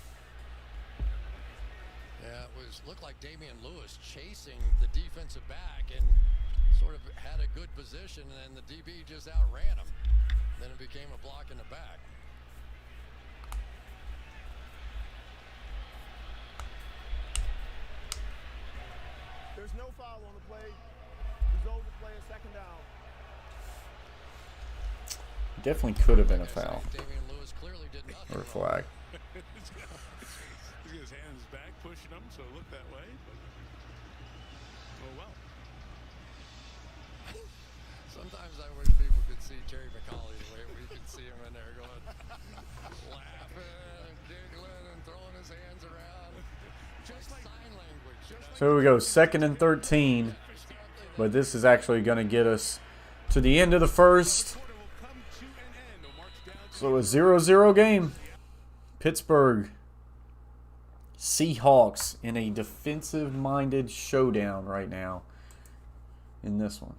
Yeah, looked like Damian Lewis chasing the defensive back and sort of had a good position, and the DB just outran him. Then it became a block in the back. There's no foul on the play. Result of the play is 2nd down. Definitely could have been a foul. Damian Lewis clearly did nothing Or a flag. He's got his hands back, pushing him, so it looked that way. But, oh, well. Sometimes I wish people could see Terry McCauley the way we can see him in there going, laughing and giggling and throwing his hands around. Just sign language. So here we go. 2nd and 13. But this is actually going to get us to the end of the first. So a 0-0 game. Pittsburgh Seahawks in a defensive-minded showdown right now in this one.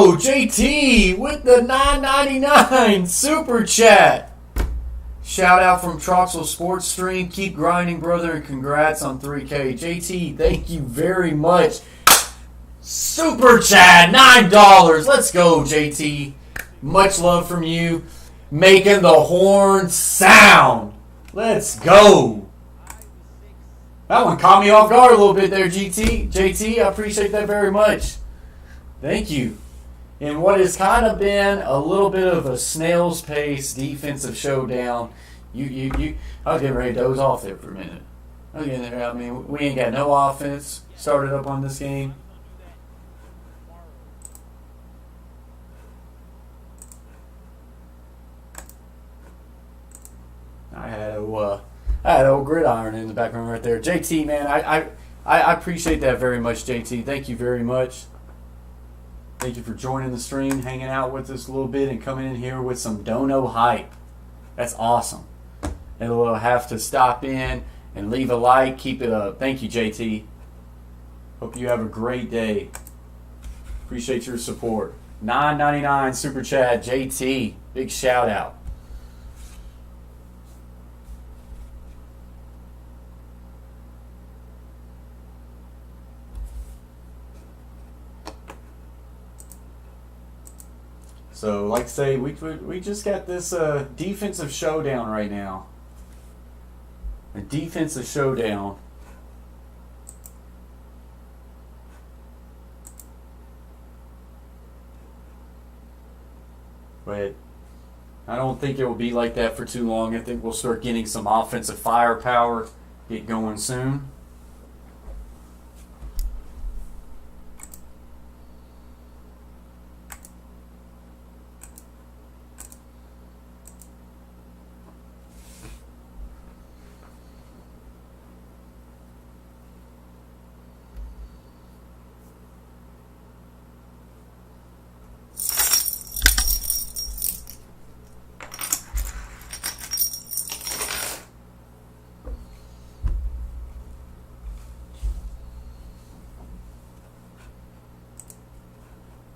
go, JT with the $9.99 super chat. Shout out from Troxel Sports Stream. Keep grinding, brother, and congrats on 3K. JT, thank you very much. Super chat, $9. Let's go, JT. Much love from you. Making the horn sound. Let's go. That one caught me off guard a little bit there, JT, I appreciate that very much. Thank you. In what has kind of been a little bit of a snail's pace defensive showdown, I was getting ready to doze off there for a minute. We ain't got no offense started up on this game. I had old gridiron in the background right there. JT, man, I appreciate that very much, JT. Thank you very much. Thank you for joining the stream, hanging out with us a little bit, and coming in here with some dono hype. That's awesome. And we'll have to stop in and leave a like. Keep it up. Thank you, JT. Hope you have a great day. Appreciate your support. $9.99 super chat, JT. Big shout out. So, like I say, we just got this defensive showdown right now. A defensive showdown. But I don't think it will be like that for too long. I think we'll start getting some offensive firepower get going soon.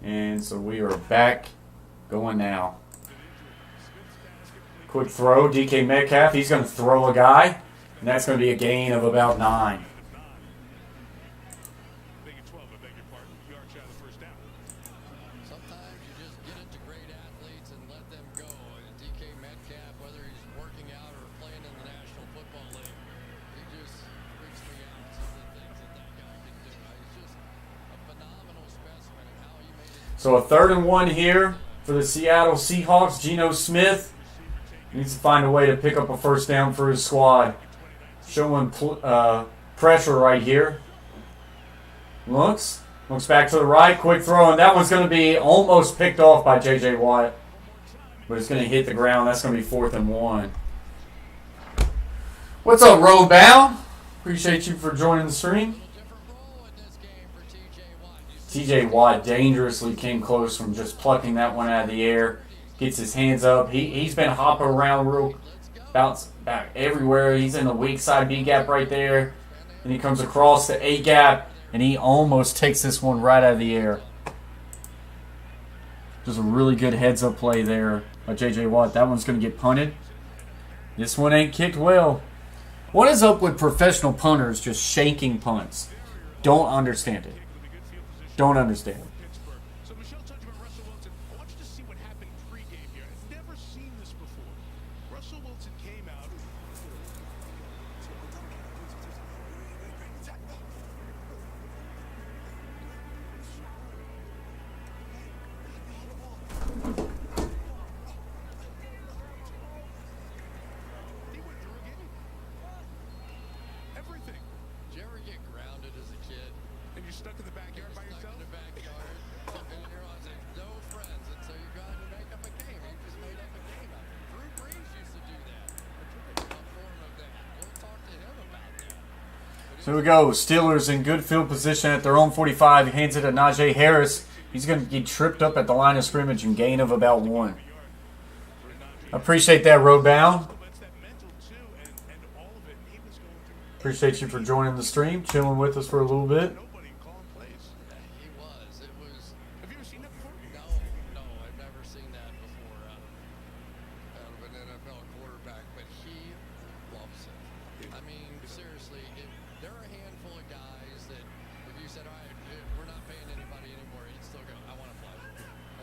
And so we are back going now. Quick throw, DK Metcalf. He's going to throw a guy, and that's going to be a gain of about 9. Sometimes you just get it to great athletes and let them go. And DK Metcalf, whether he's working out or playing in the National Football League, he just freaks me out, some of the things that guy can do. He's just a phenomenal specimen and how he made it. So a 3rd and 1 here for the Seattle Seahawks. Geno Smith needs to find a way to pick up a first down for his squad. Showing pressure right here. Looks back to the right. Quick throw, and that one's going to be almost picked off by J.J. Watt. But it's going to hit the ground. That's going to be 4th and 1. What's up, Road Bound? Appreciate you for joining the stream. T.J. Watt dangerously came close from just plucking that one out of the air. Gets his hands up. He's been hopping around bounce back everywhere. He's in the weak side B gap right there. And he comes across the A gap, and he almost takes this one right out of the air. Just a really good heads-up play there by J.J. Watt. That one's going to get punted. This one ain't kicked well. What is up with professional punters just shaking punts? Don't understand it. Don't understand. So Michelle touched about Russell Wilson. I want you to see what happened pre-game here. I've never seen this before. Russell Wilson came out. He went through a game. Everything. Did you ever get grounded as a kid? And you're stuck in the backyard by yourself? In the backyard, and you're on no friends, and so you go out and make up a game. You just made up a game out of it. Drew Brees used to do that. A form of that. We'll talk to him about that. So we go. Steelers in good field position at their own 45. He hands it to Najee Harris. He's going to get tripped up at the line of scrimmage and gain of about 1. Appreciate that, Road Bound. Appreciate you for joining the stream, chilling with us for a little bit. He was. It was. Have you ever seen that before? No, said, all right, we're not paying anybody anymore. He'd still go, I want to play.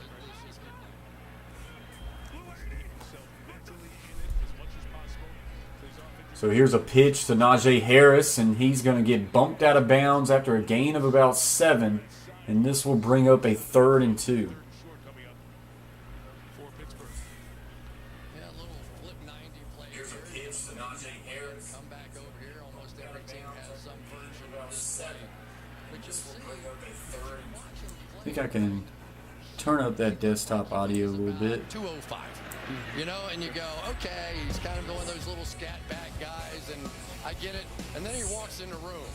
Let's just keep playing. So mentally in it as much as possible. His offensive So here's a pitch to Najee Harris, and he's going to get bumped out of bounds after a gain of about 7. And this will bring up a 3rd and 2. short coming up for Pittsburgh. Yeah, a little flip 90 play. Here's a pitch to Najee Harris. Come back over here. Almost every team has some version of this play. But you'll see. I think I can turn up that desktop audio a little bit. 205. You know, and you go, okay, he's kind of going those little scat back guys, and I get it. And then he walks in the room.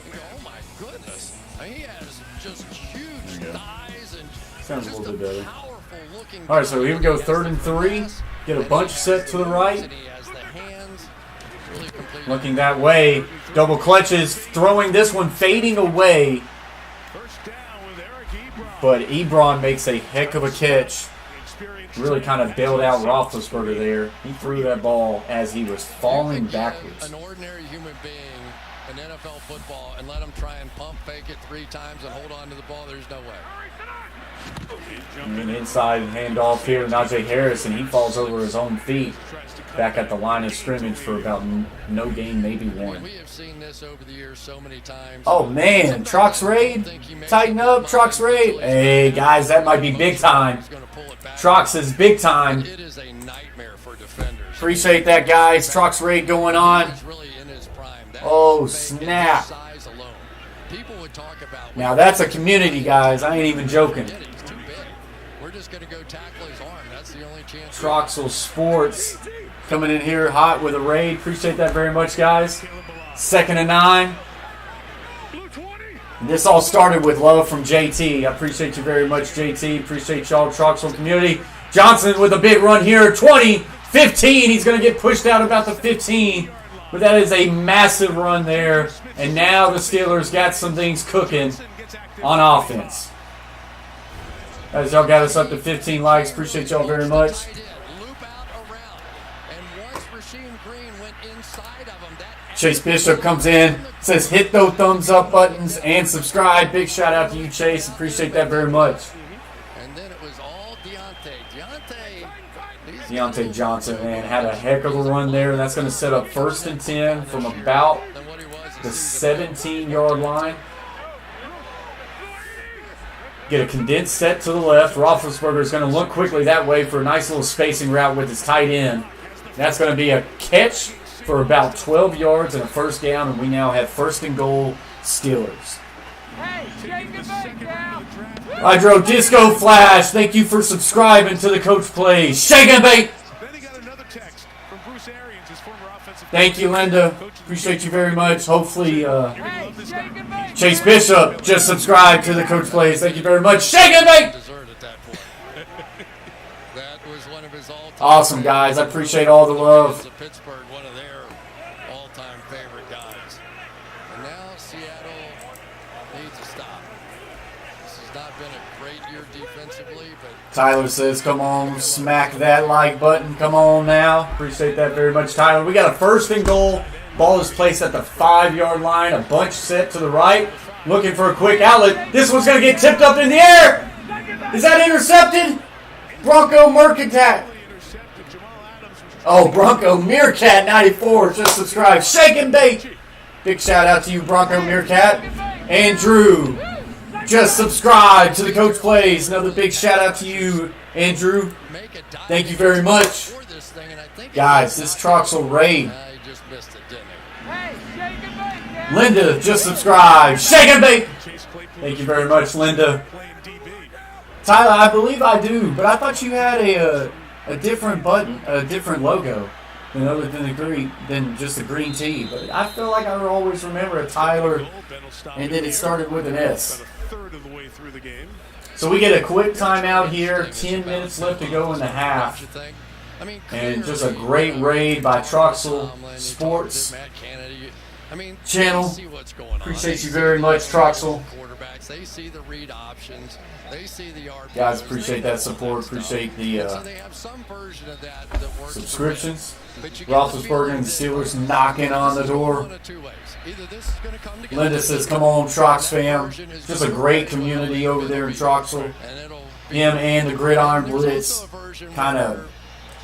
You go, oh my goodness. I mean, he has just huge thighs and Sounds a just little bit better. powerful looking. All right, so here we go, 3rd and 3. Get a bunch set to the right. He has the hands. Really complete. Looking that way. Double clutches. Throwing this one, fading away. First down with Eric Ebron. But Ebron makes a heck of a catch. Experienced Really kind of bailed out Roethlisberger there. He threw that ball as he was falling backwards. An ordinary human being in NFL football and let him try and pump fake it 3 times and hold on to the ball. There's no way. And an inside handoff here to Najee Harris, and he falls over his own feet back at the line of scrimmage for about no gain, maybe 1. We have seen this over the years so many times. Oh, man. Trox Raid. Tighten up, Trox Raid. Hey, guys, that might be big time. Trox is big time. It is a nightmare for defenders. Appreciate that, guys. Trox Raid going on. He's really in his prime. That Oh, fake snap. size alone. People would talk about Now, that's a community, guys. I ain't even joking. He's too big. We're just going to go tackle his arm. That's the only chance. Troxel Sports coming in here hot with a raid. Appreciate that very much, guys. 2nd and 9. And this all started with love from JT. I appreciate you very much, JT. Appreciate y'all, Troxel community. Johnson with a big run here. 20, 15. He's going to get pushed out about the 15. But that is a massive run there. And now the Steelers got some things cooking on offense. As y'all got us up to 15 likes. Appreciate y'all very much. Loop out around. And once Rasheem Green went inside of him, that Chase Bishop comes in, says hit those thumbs up buttons and subscribe. Big shout out to you, Chase. Appreciate that very much. and then it was all Deontay. Deontay Johnson, man, had a heck of a run there. That's going to set up 1st and 10 from about Than what he was the 17-yard line. Get a condensed set to the left. Roethlisberger is going to look quickly that way for a nice little spacing route with his tight end. That's going to be a catch for about 12 yards and a 1st down, and we now have 1st and goal Steelers. Hydro Disco Flash, thank you for subscribing to the Coach Plays. Shake and bake! Then he got another text from Bruce Arians, his former offensive Thank you, Linda. Appreciate you very much. Hopefully, Chase Bishop just subscribed to the Coach Plays. Thank you very much. Shake and bake! dessert at that point. That was one of his all-time. Awesome, guys. I appreciate all the love. Pittsburgh, one of their all-time favorite guys. And now Seattle needs to stop. This has not been a great year defensively, but Tyler says, come on, smack that like button. Come on now. Appreciate that very much, Tyler. We got a 1st and goal. Ball is placed at the 5-yard line. A bunch set to the right. Looking for a quick outlet. This one's going to get tipped up in the air. Is that intercepted? Bronco Mercatat. Oh, Bronco Meerkat 94 just subscribed. Shake and bake. Big shout out to you, Bronco Meerkat. Andrew just subscribed to the Coach Plays. Another big shout out to you, Andrew. make a dive Thank you very much. for this thing, and I think Guys, this Troxel raid. he just missed it, didn't he? Linda just subscribed. Shake and bake. Thank you very much, Linda. playing DB. Tyler, I believe I do, but I thought you had a different button, a different logo than just a green tee. But I feel like I always remember a Tyler, and then it started with an S. About a third of the way through the game. So we get a quick timeout here. 10 minutes left to go in the Don't you half. think? I mean, And just a clearly, great raid by Troxel Tomlin, you talk Sports. to Matt Kennedy. I mean, channel. they see what's going on. Appreciate They you see very the much, individual Troxel. quarterbacks. They see the read options. They see the RPOs. Guys, appreciate They know that support. all that stuff. Appreciate the And so they have some version of that works. subscriptions. But you get the Roethlisberger feeling and the that Steelers knocking on the this is door. one of two ways. Either this is going to come together. Linda says, come on, Trox fam. Just a great community over there in Troxel. And it'll be- Him and the Gridiron There's Blitz also a version kind where of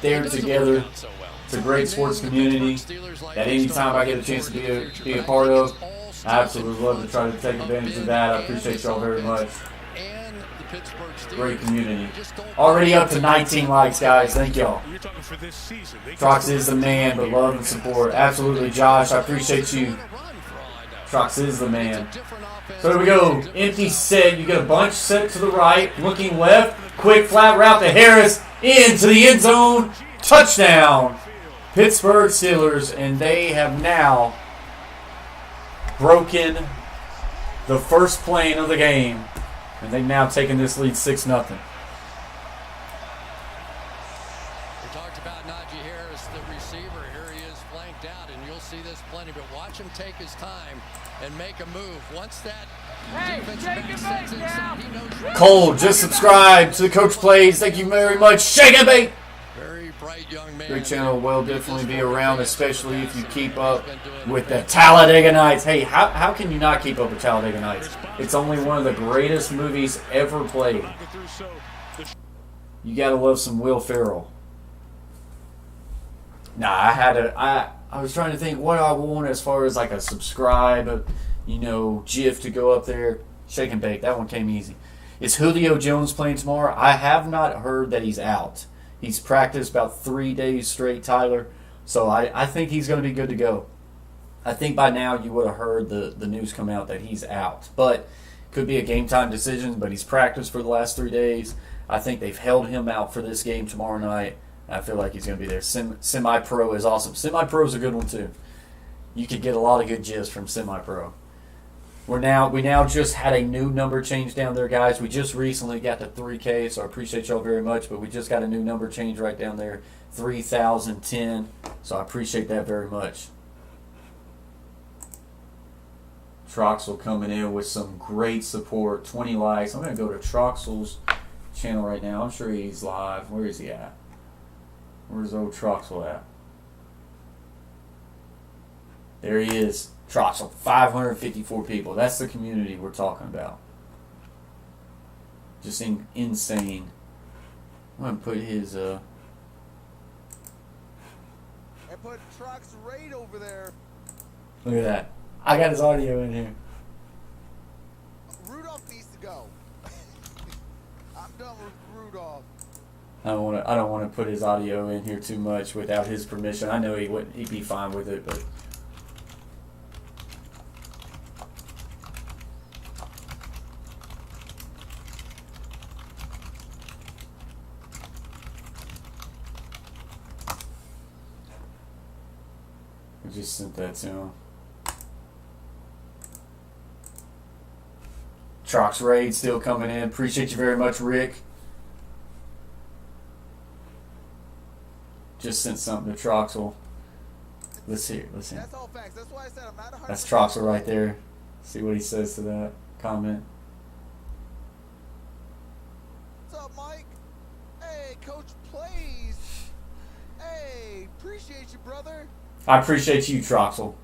there it doesn't together. work out so well. It's a great sports community that anytime I get a chance to be a part of, I absolutely love to try to take advantage of that. I appreciate y'all very much. And the Pittsburgh Steelers Great community. just don't- Already up to 19 likes, guys. Thank y'all. You're talking for this season. They Trox is the man, but love and support. Absolutely, Josh. I appreciate you. Run for all I know. Trox is the man. Different offense. So here we go. Empty set. You get a bunch set to the right. Looking left. Quick flat route to Harris. Into the end zone. Touchdown. Pittsburgh Steelers. And they have now broken the first plane of the game. And they've now taken this lead 6-0. We talked about Najee Harris, the receiver. Here he is flanked out, and you'll see this plenty. But watch him take his time and make a move. Once that defensive back sets inside, he knows. Cole, just subscribe to the Coach Plays. Thank you very much. Shake it, bait. Very bright young man. Great channel will definitely be around, especially if you keep up with the Talladega Nights. Hey, how can you not keep up with Talladega Nights? It's only one of the greatest movies ever played. You gotta love some Will Ferrell. Nah, I was trying to think what I want as far as like a subscribe, GIF to go up there. Shake and bake. That one came easy. Is Julio Jones playing tomorrow? I have not heard that he's out. He's practiced about 3 days straight, Tyler. So I think he's going to be good to go. I think by now you would have heard the news come out that he's out. But could be a game time decision, but he's practiced for the last 3 days. I think they've held him out for this game tomorrow night. I feel like he's going to be there. Semi-Pro is awesome. Semi-Pro is a good one too. You could get a lot of good gifs from Semi-Pro. We now just had a new number change down there, guys. We just recently got to 3K, so I appreciate y'all very much. But we just got a new number change right down there, 3,010. So I appreciate that very much. Troxel coming in with some great support, 20 likes. I'm going to go to Troxel's channel right now. I'm sure he's live. Where is he at? Where's old Troxel at? There he is. Troxel, 554 people. That's the community we're talking about. Just insane. I'm going to put his... And put Trox right over there. Look at that. I got his audio in here. Rudolph needs to go. I'm done with Rudolph. I don't want to put his audio in here too much without his permission. I know he'd be fine with it, but... I just sent that to him. Trox Raid still coming in. Appreciate you very much, Rick. Just sent something to Troxel. Let's hear. That's all facts. That's why I said I'm not 100%. That's Troxel right there. See what he says to that comment. What's up, Mike? Hey, Coach Plays. Hey, appreciate you, brother. I appreciate you, Troxel.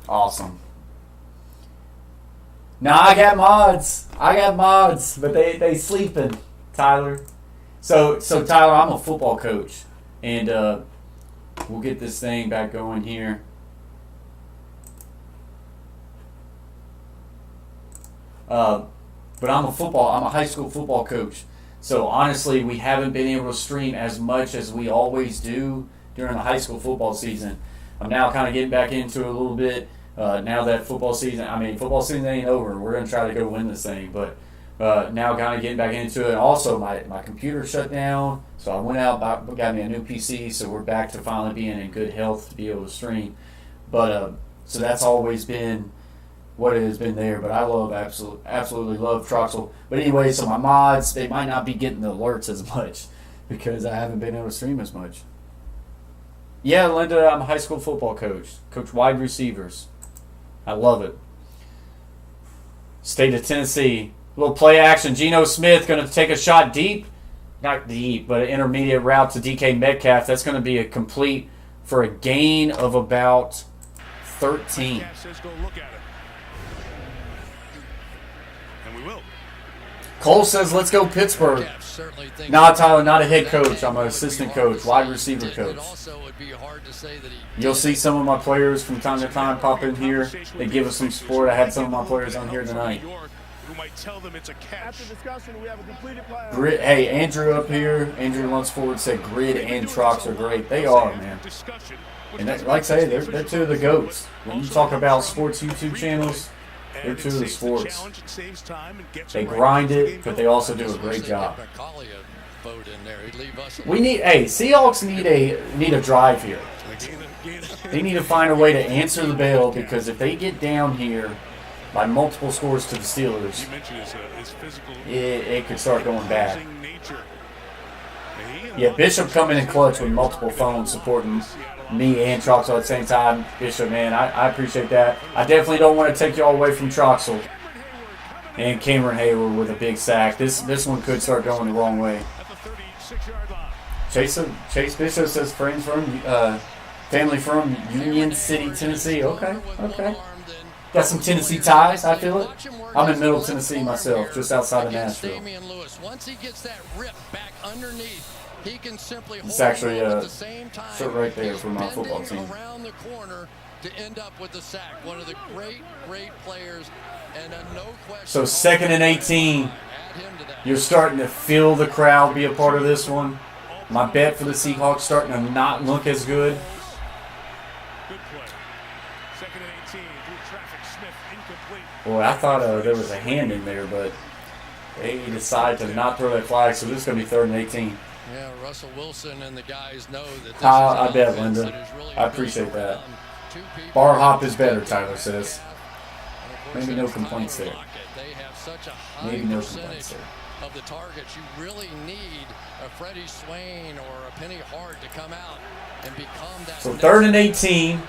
Awesome. Now I got mods, but they sleeping, Tyler. So Tyler, I'm a football coach, and we'll get this thing back going here. But I'm a high school football coach. So honestly, we haven't been able to stream as much as we always do during the high school football season. I'm now kind of getting back into it a little bit. Now that football season ain't over. We're going to try to go win this thing. But now kind of getting back into it. Also, my computer shut down, so I went out, got me a new PC, so we're back to finally being in good health to be able to stream. But so that's always been what it has been there. But I love absolutely love Troxel. But anyway, so my mods, they might not be getting the alerts as much because I haven't been able to stream as much. Yeah, Linda, I'm a high school football coach. Coach wide receivers. I love it. State of Tennessee. Little play action. Geno Smith going to take a shot deep. Not deep, but an intermediate route to DK Metcalf. That's going to be a complete for a gain of about 13. Says go look at it. And we will. Cole says, let's go Pittsburgh. Nah, Tyler, not a head coach. I'm an assistant coach, wide receiver coach. You'll see some of my players from time to time pop in here. They give us some support. I had some of my players on here tonight. After discussion, we have a completed plan. Grid, hey, Andrew up here, Andrew Lunsford said Grid and Trox are great. They are, man. And that, like I say, they're two of the GOATs. When you talk about sports YouTube channels, they're two of the sports. They grind it, but they also do a great job. We need, Seahawks need a drive here. They need to find a way to answer the bell, because if they get down here by multiple scores to the Steelers, it could start going bad. Yeah, Bishop coming in clutch with multiple phones supporting me and Troxel at the same time. Bishop, man, I appreciate that. I definitely don't want to take y'all away from Troxel. And Cameron Hayward with a big sack. This one could start going the wrong way. Chase Bishop says friends from family from Union City, Tennessee. Okay. Got some Tennessee ties, I feel it. I'm in Middle Tennessee myself, just outside of Nashville. It's actually a shirt right there for my football team. So 2nd and 18. You're starting to feel the crowd be a part of this one. My bet for the Seahawks starting to not look as good. Boy, I thought there was a hand in there, but they decided to not throw that flag, so this is going to be 3rd and 18. Yeah, Russell Wilson and the guys know that. I bet, Linda. I appreciate that. Bar hop is better, Tyler says. Maybe no complaints there. Maybe no complaints there. Of the targets, you really need a Freddie Swain or a Penny Hart to come out and become that. So 3rd and 18.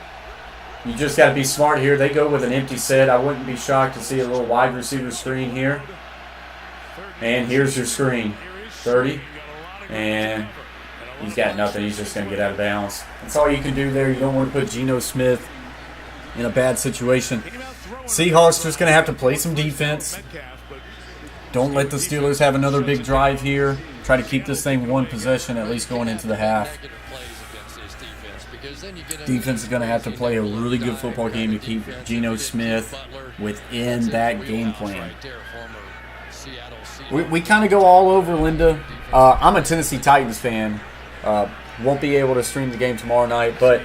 You just got to be smart here. They go with an empty set. I wouldn't be shocked to see a little wide receiver screen here. And here's your screen. 30. And he's got nothing. He's just going to get out of bounds. That's all you can do there. You don't want to put Geno Smith in a bad situation. Seahawks just going to have to play some defense. Don't let the Steelers have another big drive here. Try to keep this thing one possession, at least going into the half. Defense is going to have to play a really good football game to keep Geno Smith within that game plan. We kind of go all over, Linda. I'm a Tennessee Titans fan. Won't be able to stream the game tomorrow night, but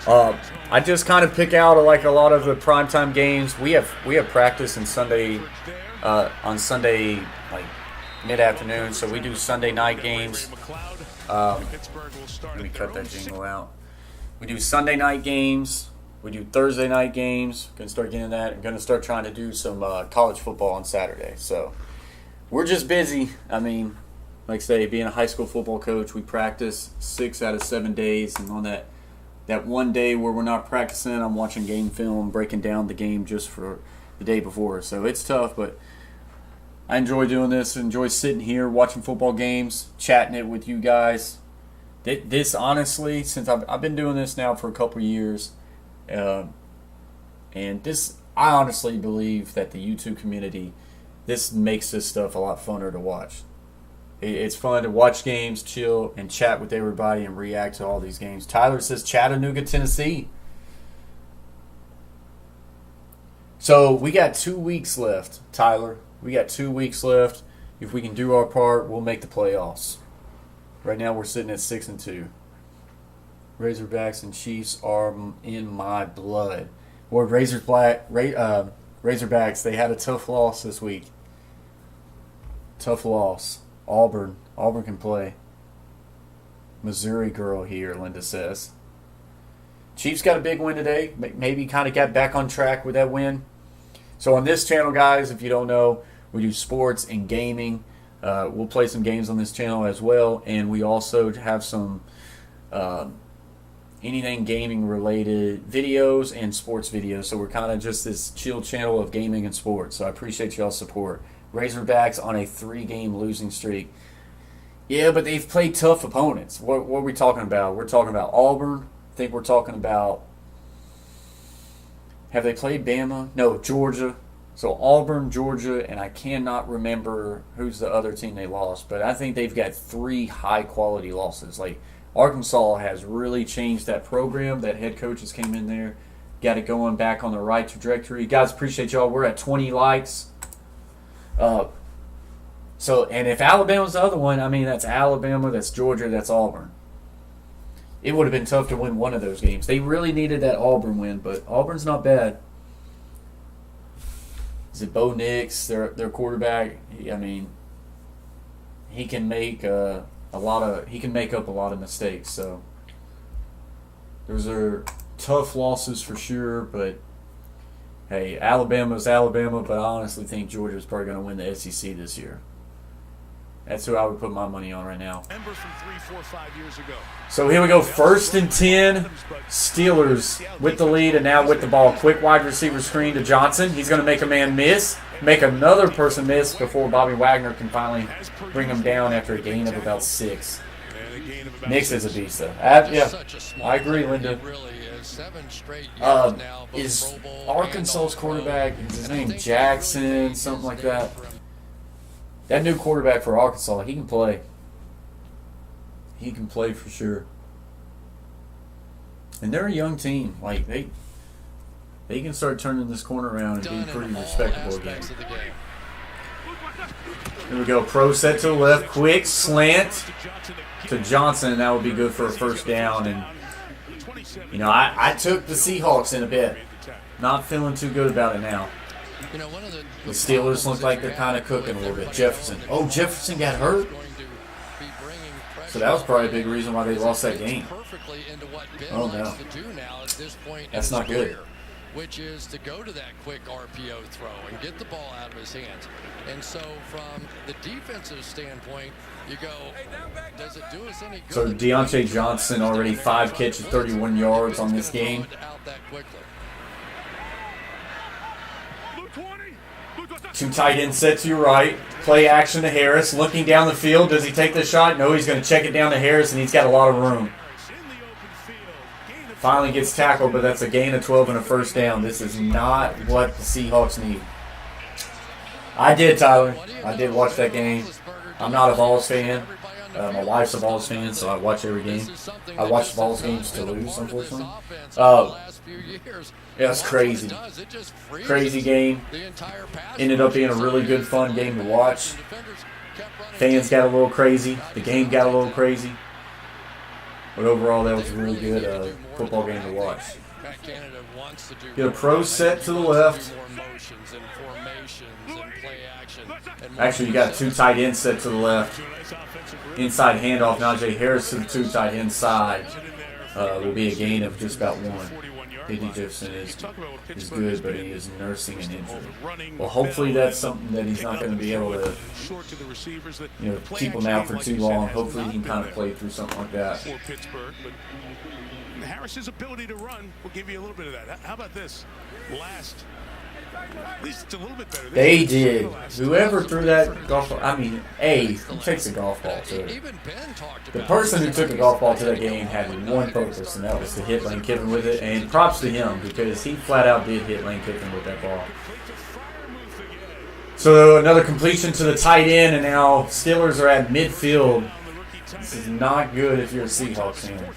I just kind of pick out like a lot of the primetime games. We have practice on Sunday like mid-afternoon, so we do Sunday night games. Let me cut that jingle out. We do Sunday night games. We do Thursday night games. Going to start getting that. I'm going to start trying to do some college football on Saturday. So we're just busy. I mean, like I say, being a high school football coach, we practice 6 out of 7 days. And on that one day where we're not practicing, I'm watching game film, breaking down the game just for the day before. So it's tough, but I enjoy doing this. I enjoy sitting here, watching football games, chatting it with you guys. This honestly, since I've been doing this now for a couple years, and this, I honestly believe that the YouTube community, this makes this stuff a lot funner to watch. It's fun to watch games, chill, and chat with everybody and react to all these games. Tyler says Chattanooga, Tennessee. So we got 2 weeks left, Tyler. We got 2 weeks left. If we can do our part, we'll make the playoffs. Right now we're sitting at 6-2. Razorbacks and Chiefs are in my blood. Boy, Razorbacks, they had a tough loss this week. Tough loss. Auburn. Auburn can play. Missouri girl here, Linda says. Chiefs got a big win today. Maybe kind of got back on track with that win. So on this channel, guys, if you don't know, we do sports and gaming. We'll play some games on this channel as well. And we also have some anything gaming related videos and sports videos. So we're kind of just this chill channel of gaming and sports. So I appreciate y'all's support. Razorbacks on a 3-game losing streak. Yeah, but they've played tough opponents. What are we talking about? We're talking about Auburn. I think we're talking about... Have they played Bama? No, Georgia. So Auburn, Georgia, and I cannot remember who's the other team they lost. But I think they've got 3 high-quality losses. Like, Arkansas has really changed that program. That head coaches came in there, got it going back on the right trajectory. Guys, appreciate y'all. We're at 20 likes. And if Alabama's the other one, I mean, that's Alabama, that's Georgia, that's Auburn. It would have been tough to win one of those games. They really needed that Auburn win, but Auburn's not bad. Is it Bo Nix, their quarterback? I mean, he can make up a lot of mistakes. So those are tough losses for sure, but hey, Alabama's Alabama, but I honestly think Georgia's probably going to win the SEC this year. That's who I would put my money on right now. From 3, 4, 5 years ago. So here we go. 1st and 10. Steelers with the lead and now with the ball. Quick wide receiver screen to Johnson. He's going to make a man miss. Make another person miss before Bobby Wagner can finally bring him down after a gain of about 6. Nix is a beast, though. Yeah, I agree, Linda. Is Arkansas's quarterback, is his name Jackson, something like that? That new quarterback for Arkansas, he can play. He can play for sure. And they're a young team. Like, they can start turning this corner around and be pretty respectable again. Here we go. Pro set to the left. Quick slant to Johnson, and that would be good for a 1st down. And, you know, I took the Seahawks in a bit. Not feeling too good about it now. The Steelers look like they're kind of cooking a little bit. Jefferson. Oh, Jefferson got hurt? So that was probably a big reason why they lost that game. Oh, no. That's not good. Which is to go to that quick RPO throw and get the ball out of his hands. And so from the defensive standpoint, you go, does it do us any good? So Deontay Johnson already 5 catches, 31 yards on this game. 2 tight end set to your right. Play action to Harris. Looking down the field. Does he take the shot? No, he's going to check it down to Harris, and he's got a lot of room. Finally gets tackled, but that's a gain of 12 and a 1st down. This is not what the Seahawks need. I did, Tyler. I did watch that game. I'm not a Vols fan. My wife's a Vols fan, so I watch every game. I watch Vols games to lose, unfortunately. Yeah, it's crazy. Crazy game. Ended up being a really good, fun game to watch. Fans got a little crazy. The game got a little crazy. But overall, that was a really good football game to watch. Get a pro set to the left. Actually, you got 2 tight ends set to the left. Inside handoff, Najee Harris to the 2 tight end side. Will be a gain of just about 1. J.D. Jefferson is good, but he is nursing an injury. Well, hopefully that's something that he's not going to be able to, keep him out for too long. Hopefully he can kind of play through something like that. Harris's ability to run will give you a little bit of that. How about this? At least it's a little bit better. They did. Whoever threw that golf ball, who takes a golf ball to it? The person who took a golf ball to that game had one focus, and that was to hit Lane Kiffin with it. And props to him, because he flat out did hit Lane Kiffin with that ball. So another completion to the tight end, and now Steelers are at midfield. This is not good if you're a Seahawks fan.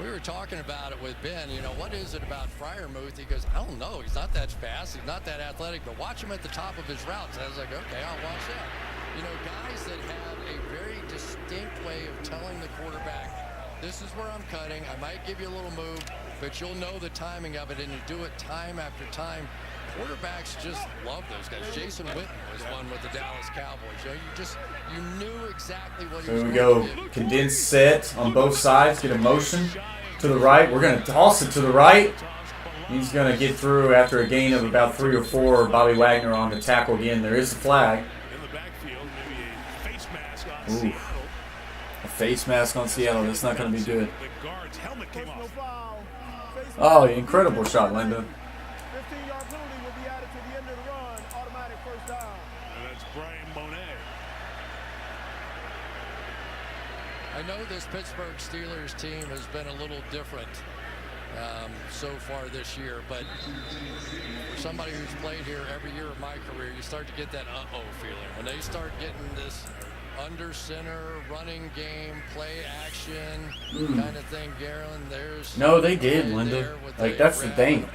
We were talking about it with Ben. What is it about Freiermuth? He goes, I don't know. He's not that fast. He's not that athletic. But watch him at the top of his routes. I was like, okay, I'll watch that. Guys that have a very distinct way of telling the quarterback, this is where I'm cutting. I might give you a little move, but you'll know the timing of it, and you do it time after time. quarterbacks just love those guys. Jason Witten was one with the Dallas Cowboys. You knew exactly what he was There we going go. to give. Condensed set on both sides. Get a motion to the right. We're going to toss it to the right. He's going to get through after a gain of about 3 or 4. Bobby Wagner on the tackle again. There is a flag. In the backfield, maybe a face mask on Ooh. Seattle. A face mask on Seattle. That's not going to be good. The guard's helmet came Personal off. foul. Face Oh, mask. incredible shot, Linda. 15-yard penalty will be added to the end of the run. Automatic first down. And that's Brian Monet. I know this Pittsburgh Steelers team has been a little different so far this year, but for somebody who's played here every year of my career, you start to get that uh-oh feeling. When they start getting this under center, running game, play action kind of thing, Garland, there's... No, they did, Linda. Like, that's the thing.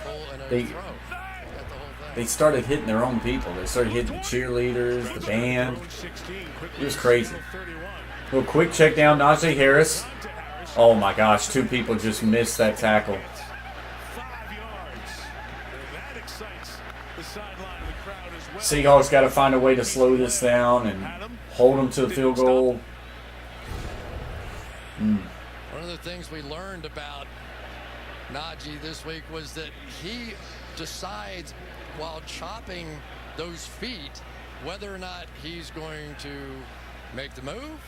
They started hitting their own people. They started hitting the cheerleaders, the band. It was crazy. Little quick check down, Najee Harris. Oh my gosh, 2 people just missed that tackle. 5 yards. That excites the sideline of the crowd as well. Seahawks got to find a way to slow this down and hold them to the field goal. One of the things we learned about Najee this week was that he decides while chopping those feet whether or not he's going to make the move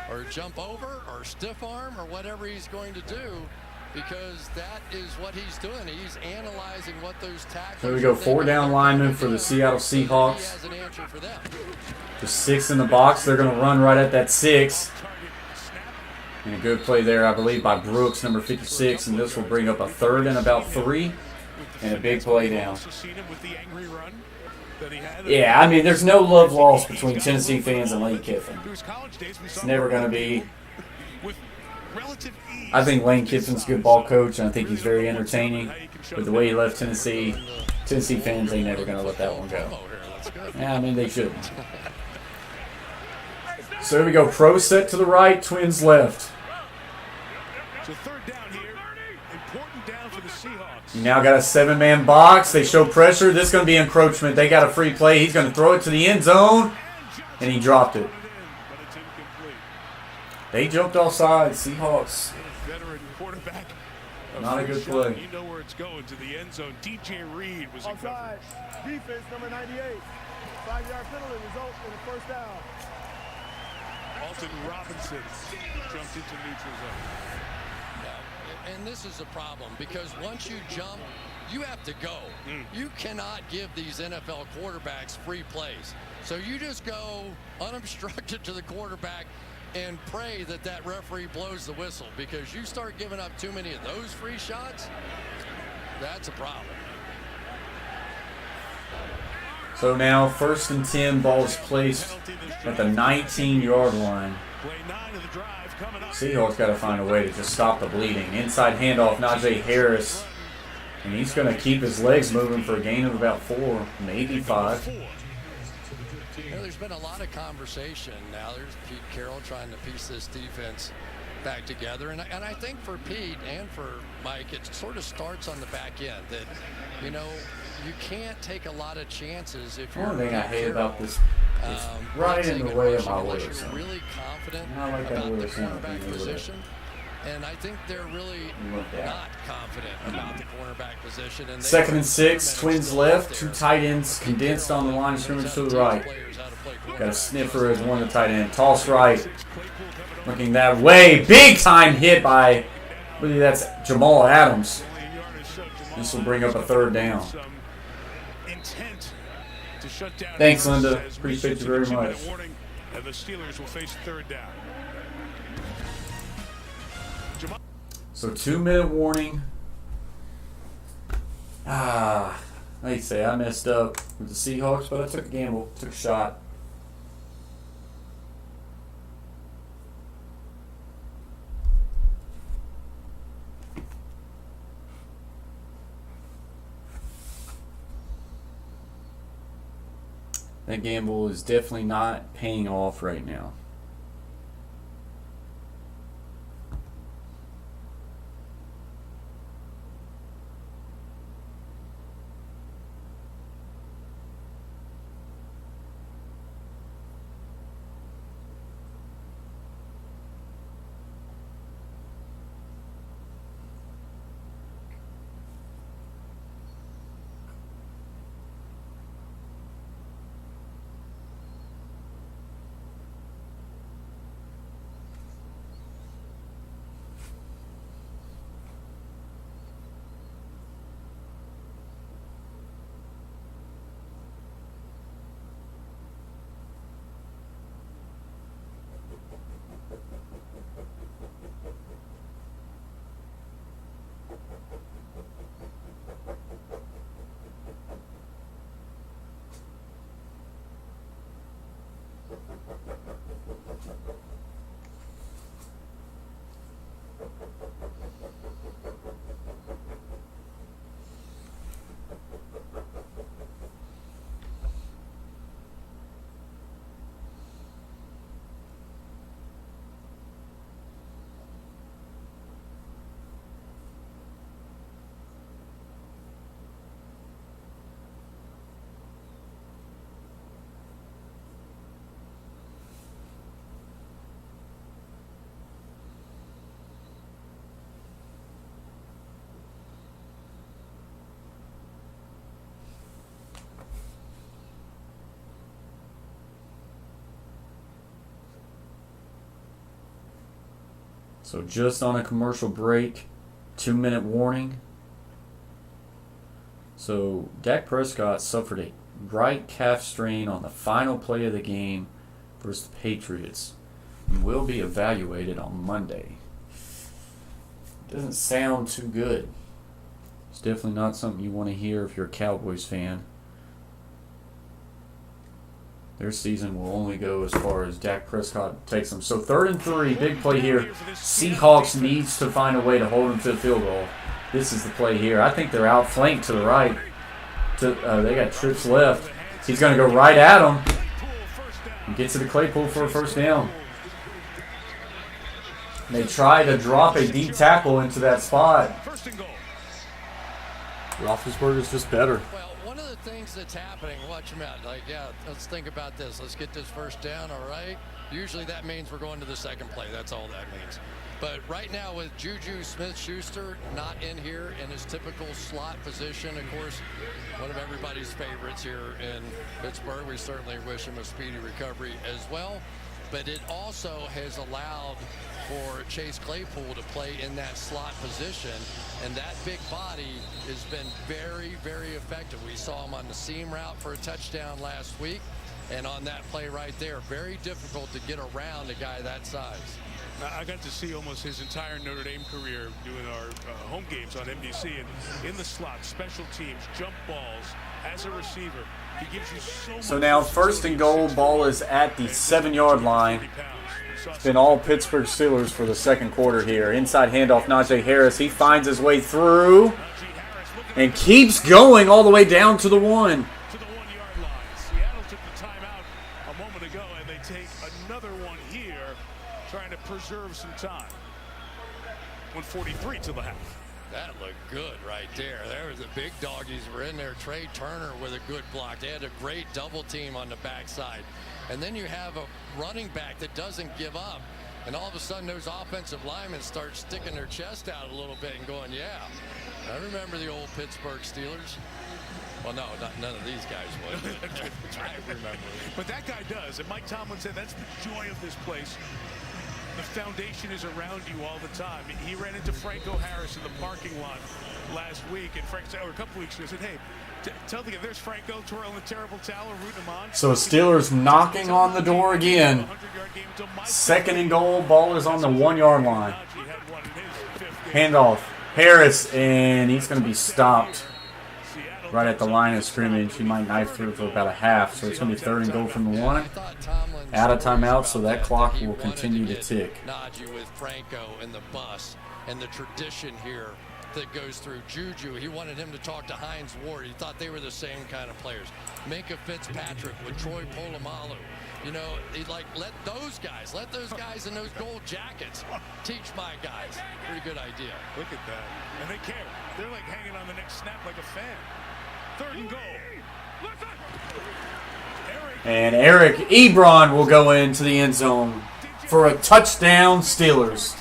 or jump over or stiff arm or whatever he's going to do, because that is what he's doing. He's analyzing what those tackles. There we go, 4 down linemen for the Seattle He Seahawks. has an answer for them. Just 6 in the box. They're going to run right at that 6. And a good play there, I believe, by Brooks, number 56. And this will bring up a 3rd and about 3. And a big play down. Yeah, I mean, there's no love lost between Tennessee fans and Lane Kiffin. It's never going to be. I think Lane Kiffin's a good ball coach, and I think he's very entertaining. But the way he left Tennessee fans ain't never going to let that one go. Yeah, I mean, they shouldn't. So here we go. Pro set to the right, Twins left. So 3rd down here. Important down for the Seahawks. You now got a 7-man box. They show pressure. This is going to be encroachment. They got a free play. He's going to throw it to the end zone, and he dropped it. But it's incomplete. They jumped offside. Seahawks. Veteran quarterback. Not a good play. You know where it's going, to the end zone. DJ Reed was in Offside. coverage. Defense number 98. 5-yard penalty result in a first down. Alton Robinson jumped into neutral zone. And this is a problem, because once you jump, you have to go. You cannot give these NFL quarterbacks free plays. So you just go unobstructed to the quarterback and pray that that referee blows the whistle, because you start giving up too many of those free shots, that's a problem. So now 1st and 10, ball is placed at the 19-yard line. Play 9 of the drive coming up. Seahawks got to find a way to just stop the bleeding. Inside handoff, Najee Harris. And he's going to keep his legs moving for a gain of about 4, maybe 5. You know, there's been a lot of conversation now. There's Pete Carroll trying to piece this defense back together. And I think for Pete and for Mike, it sort of starts on the back end. That, you know, you can't take a lot of chances if you're. One thing I hate Carroll. about this, it's right in the way of my Willis. You're really confident I like that about the Willis thing. cornerback position. And I think they're really not confident about the cornerback position. And 2nd and 6, Twins left. 2 tight ends condensed on the line of scrimmage to the right. Got a sniffer as one of the tight end. Toss right. Looking that way. Big time hit by, I believe that's Jamal Adams. This will bring up a 3rd down. Thanks, Linda. Appreciate you very much. And the Steelers will face 3rd down. So 2-minute warning. Like you say, I messed up with the Seahawks, but I took a gamble, took a shot. That gamble is definitely not paying off right now. So just on a commercial break, 2-minute warning. So Dak Prescott suffered a right calf strain on the final play of the game versus the Patriots and will be evaluated on Monday. Doesn't sound too good. It's definitely not something you want to hear if you're a Cowboys fan. Their season will only go as far as Dak Prescott takes them. So 3rd and 3, big play here. Seahawks needs to find a way to hold them to the field goal. This is the play here. I think they're outflanked to the right. They got trips left. He's going to go right at him. He gets to the Claypool for a first down. They try to drop a deep tackle into that spot. Roethlisberger's just better. Well, one of the things that's happening, watch him out. Like, yeah, let's think about this. Let's get this first down, all right? Usually that means we're going to the second play. That's all that means. But right now with Juju Smith-Schuster not in here in his typical slot position, of course, one of everybody's favorites here in Pittsburgh. We certainly wish him a speedy recovery as well. But it also has allowed for Chase Claypool to play in that slot position, and that big body has been very, very effective. We saw him on the seam route for a touchdown last week, and on that play right there, very difficult to get around a guy that size. I got to see almost his entire Notre Dame career doing our home games on NBC, and in the slot, special teams, jump balls, as a receiver, he gives you so much. So now 1st and goal, ball is at the 7-yard line. It's been all Pittsburgh Steelers for the second quarter here. Inside handoff, Najee Harris. He finds his way through and keeps going all the way down to the 1. To the 1-yard line. Seattle took the timeout a moment ago, and they take another one here, trying to preserve some time. 1:43 to the half. That looked good right there. There was the big doggies were in there. Trey Turner with a good block. They had a great double team on the backside. And then you have a running back that doesn't give up. And all of a sudden those offensive linemen start sticking their chest out a little bit and going, yeah. I remember the old Pittsburgh Steelers. Well, no, none of these guys would. I remember. But that guy does. And Mike Tomlin said that's the joy of this place. The foundation is around you all the time. He ran into Franco Harris in the parking lot last week, and Frank said, or a couple weeks ago, said, "Hey, tell the guy there's Franco twirling a terrible towel, rooting him on." So Steelers knocking on the door again. 2nd and goal, ball is on the 1-yard line. Handoff, Harris, and he's going to be stopped right at the line of scrimmage. He might knife through for about a half, so it's going to be 3rd and goal from the 1. Out of timeout, so that clock will continue to tick. Najee with Franco and the bus and the tradition here that goes through Juju. He wanted him to talk to Hines Ward. He thought they were the same kind of players. Minka Fitzpatrick with Troy Polamalu. You know, he'd like, let those guys in those gold jackets teach my guys. Pretty good idea. Look at that. And they care. They're like hanging on the next snap like a fan. 3rd and goal. And Eric Ebron will go into the end zone for a touchdown, Steelers.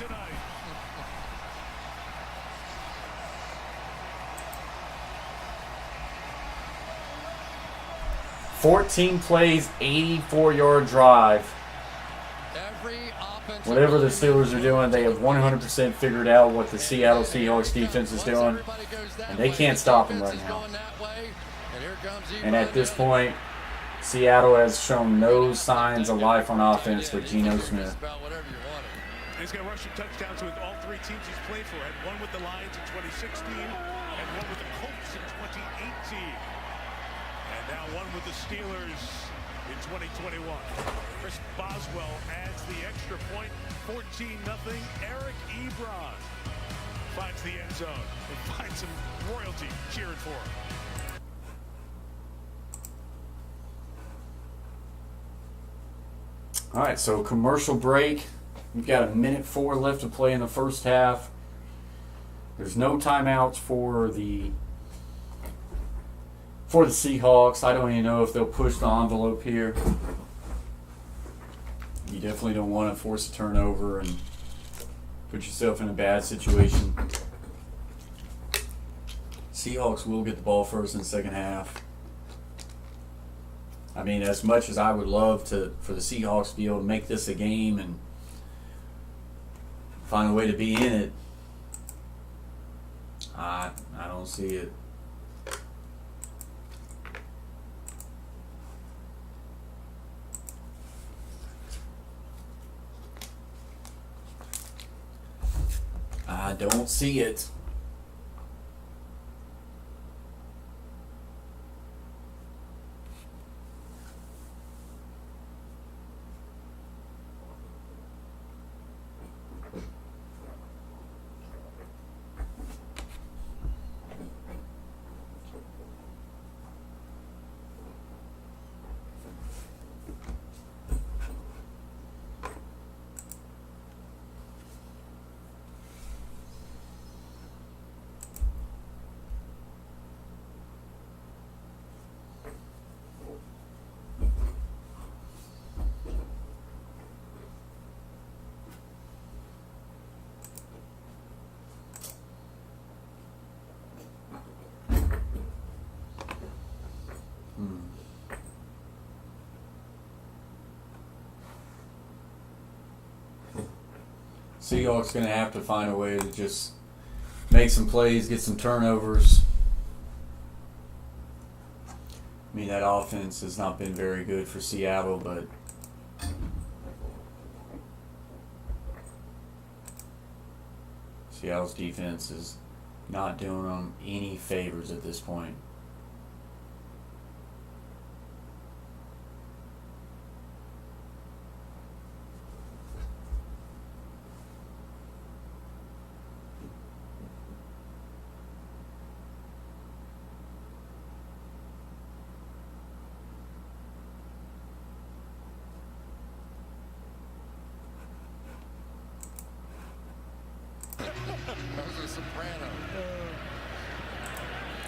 $14 plays, 84-yard drive. Whatever the Steelers are doing, they have 100% figured out what the Seattle Seahawks defense is doing, and they can't stop them right now. And at this point, Seattle has shown no signs of life on offense with Geno Smith. He's got rushing touchdowns with all 3 teams he's played for. Had one with the Lions in 2016, and one with the Colts in 2018. And now one with the Steelers in 2021. Chris Boswell adds the extra point, 14-0. Eric Ebron finds the end zone and finds some royalty cheering for him. All right, so commercial break. We've got 1:04 left to play in the first half. There's no timeouts for the Seahawks. I don't even know if they'll push the envelope here. You definitely don't want to force a turnover and put yourself in a bad situation. Seahawks will get the ball first in the second half. I mean, as much as I would love for the Seahawks to be able to make this a game and find a way to be in it, I don't see it. I don't see it. Seahawks going to have to find a way to just make some plays, get some turnovers. I mean, that offense has not been very good for Seattle, but Seattle's defense is not doing them any favors at this point.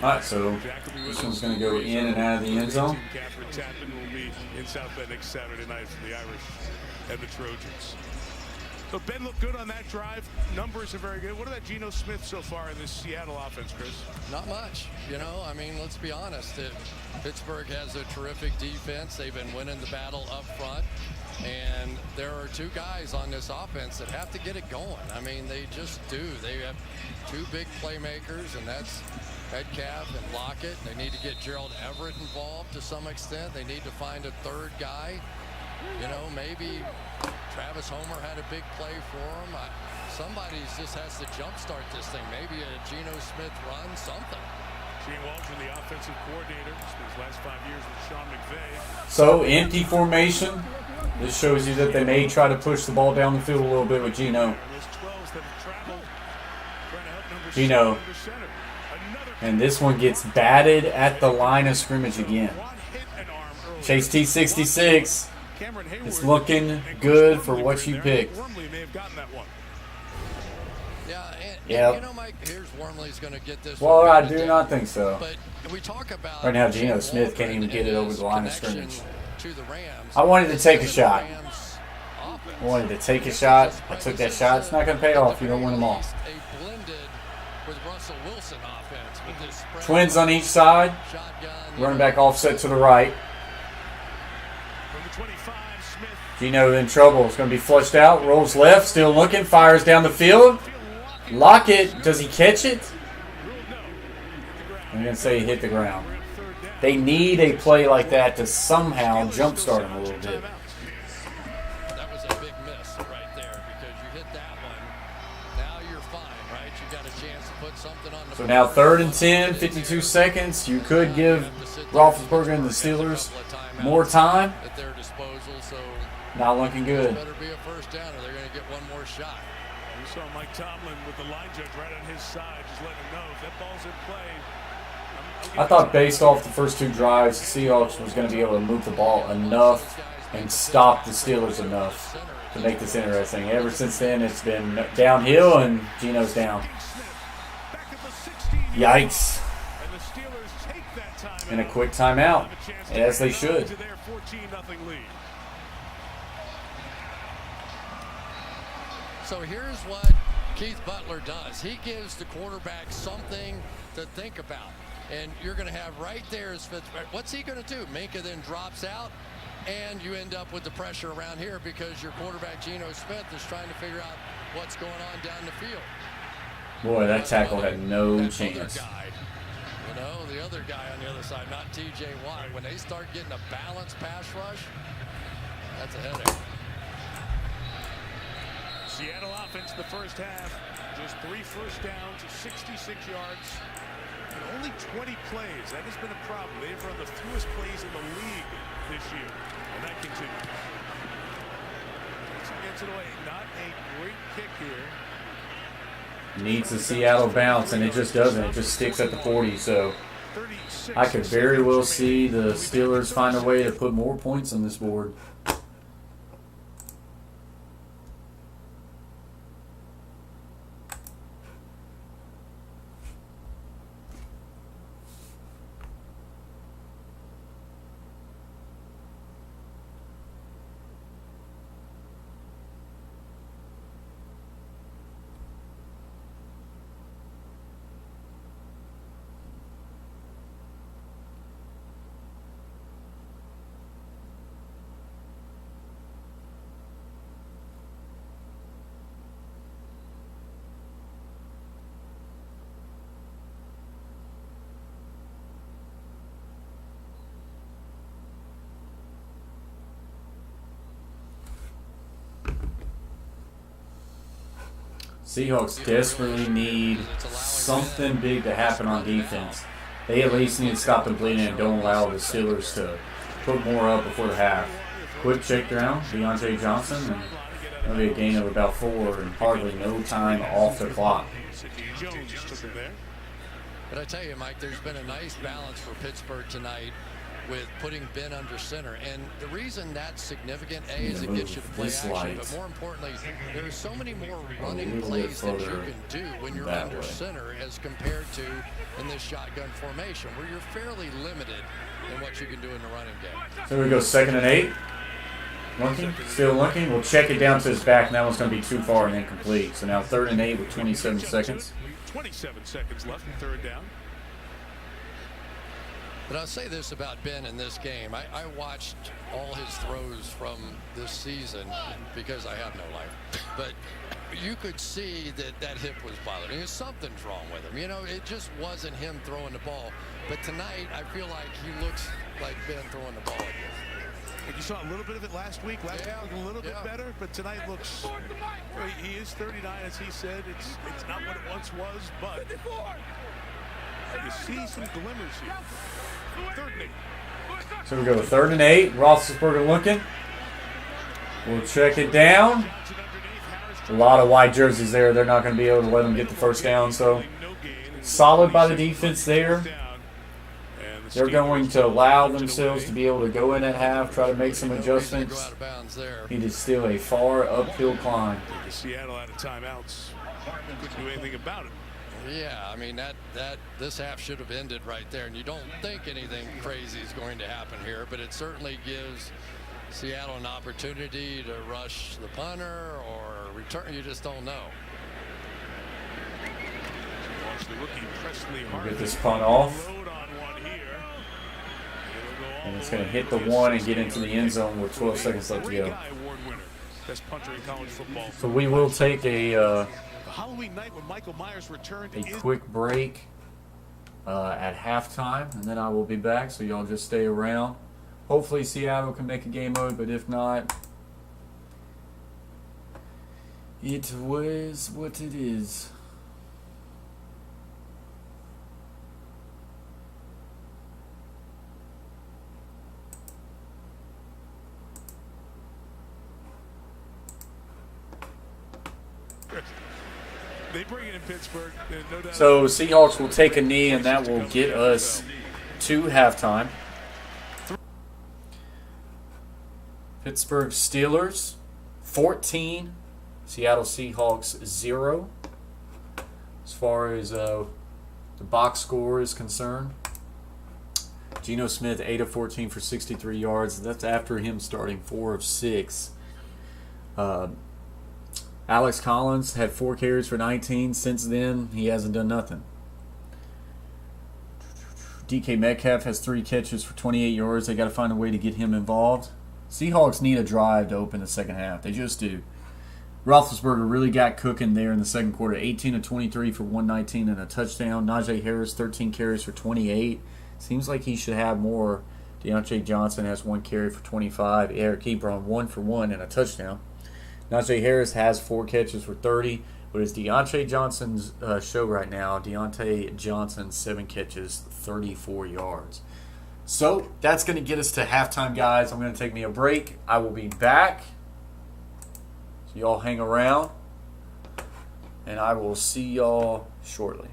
All right, so this one's going to go in and out of the end zone. Catherine Tappan will be in South Bend next Saturday night for the Irish and the Trojans. So Ben looked good on that drive. Numbers are very good. What about Geno Smith so far in this Seattle offense, Chris? Not much. You know, I mean, let's be honest. Pittsburgh has a terrific defense. They've been winning the battle up front. And there are two guys on this offense that have to get it going. I mean, they just do. They have two big playmakers, and that's Metcalf and Lockett. They need to get Gerald Everett involved to some extent. They need to find a third guy. You know, maybe Travis Homer had a big play for him. Somebody just has to jumpstart this thing. Maybe a Geno Smith run, something. Gene Waldron, the offensive coordinator, spent his last 5 years with Sean McVay. So, empty formation. This shows you that they may try to push the ball down the field a little bit with Geno. Geno. And this one gets batted at the line of scrimmage again. Chase T66. It's looking good for what you picked. Yeah, you know, Mike, here's Wormley's going to get this. Well, I do not think so. But we talk about right now, Geno Smith can't even get it over the line of scrimmage. To the Rams. I wanted to take a shot. I wanted to take a shot. I took that shot. It's not going to pay off. You don't win them all. Twins on each side. Running back offset to the right. Geno in trouble. It's going to be flushed out. Rolls left. Still looking. Fires down the field. Lockett. Does he catch it? I'm going to say he hit the ground. They need a play like that to somehow jumpstart him a little bit. That was a big miss right there because you hit that one. Now you're fine, right? You got a chance to put something on the So now 3rd and 10, 52 seconds. You could give Roethlisberger and the Steelers timeouts More time. at their disposal. So Not looking good. better be a first down, or they're going to get one more shot. We saw Mike Tomlin with the line judge right on his side, just letting him know if that ball's in play. I thought based off the first 2 drives, the Seahawks was going to be able to move the ball enough and stop the Steelers enough to make this interesting. Ever since then, it's been downhill, and Geno's down. Yikes. And the Steelers take that time And a quick timeout, as they should. to their 14-0 lead. So here's what Keith Butler does. He gives the quarterback something to think about. And you're going to have right there is Fitzpatrick. What's he going to do? Minka then drops out, and you end up with the pressure around here because your quarterback, Geno Smith, is trying to figure out what's going on down the field. Boy, that tackle had no That chance. other guy, the other guy on the other side, not T.J. Watt. When they start getting a balanced pass rush, that's a headache. Seattle offense the first half, just 3 first downs, 66 yards, and only 20 plays. That has been a problem. They've run the fewest plays in the league this year, and that continues. Gets it away. Not a great kick here. Needs the Seattle bounce, and it just doesn't. It just sticks at the 40, so I could very well see the Steelers find a way to put more points on this board. Seahawks desperately need something big to happen on defense. They at least need to stop the bleeding and don't allow the Steelers to put more up before the half. Quick check down, Deontay Johnson, and that'll be a gain of about 4 and hardly no time off the clock. Jones took him there. But I tell you, Mike, there's been a nice balance for Pittsburgh tonight with putting Ben under center. And the reason that's significant, A, is it gets you to play action, but more importantly, there are so many more running plays that you can do when you're under center as compared to in this shotgun formation, where you're fairly limited in what you can do in the running game. So we go 2nd and 8. Lunking, still Lunking. We'll check it down to his back, and that one's going to be too far and incomplete. So now 3rd and 8 with 27 seconds. 27 seconds left in 3rd down. But I'll say this about Ben in this game. I watched all his throws from this season because I have no life. But you could see that hip was bothering him. Something's wrong with him. You know, it just wasn't him throwing the ball. But tonight, I feel like he looks like Ben throwing the ball again. Like you saw a little bit of it last week. Last week looked a little bit better, but tonight looks. He is 39, as he said. It's not what it once was, but you see some glimmers here. 3rd and 8. So we go 3rd and 8. Roethlisberger looking. We'll check it down. A lot of white jerseys there. They're not going to be able to let them get the first down. So solid by the defense there. They're going to allow themselves to be able to go in at half, try to make some adjustments. It is still a far uphill climb. Seattle out of timeouts. Couldn't do anything about it. Yeah, I mean, this half should have ended right there. And you don't think anything crazy is going to happen here, but it certainly gives Seattle an opportunity to rush the punter or return. You just don't know. Watch the rookie Presley We'll Harvin get this punt off. load on one here. And it's going to hit the 1 and get into the end zone with 12 seconds left to go. Award winner, best punter in college football. So we will take a Halloween night when Michael Myers returned. quick break at halftime, and then I will be back, so y'all just stay around. Hopefully Seattle can make a game of it, but if not, it was what it is. They bring it in Pittsburgh, no doubt. So Seahawks will take a knee, and that will get us to halftime. Pittsburgh Steelers 14, Seattle Seahawks 0. As far as the box score is concerned, Geno Smith 8 of 14 for 63 yards. That's after him starting 4 of 6. Alex Collins had 4 carries for 19. Since then, he hasn't done nothing. DK Metcalf has 3 catches for 28 yards. They got to find a way to get him involved. Seahawks need a drive to open the second half. They just do. Roethlisberger really got cooking there in the second quarter. 18 of 23 for 119 and a touchdown. Najee Harris, 13 carries for 28. Seems like he should have more. Deontay Johnson has 1 carry for 25. Eric Ebron 1 for 1 and a touchdown. Najee Harris has 4 catches for 30. But it's Deontay Johnson's show right now. Deontay Johnson, 7 catches, 34 yards. So that's going to get us to halftime, guys. I'm going to take me a break. I will be back. So y'all hang around. And I will see y'all shortly.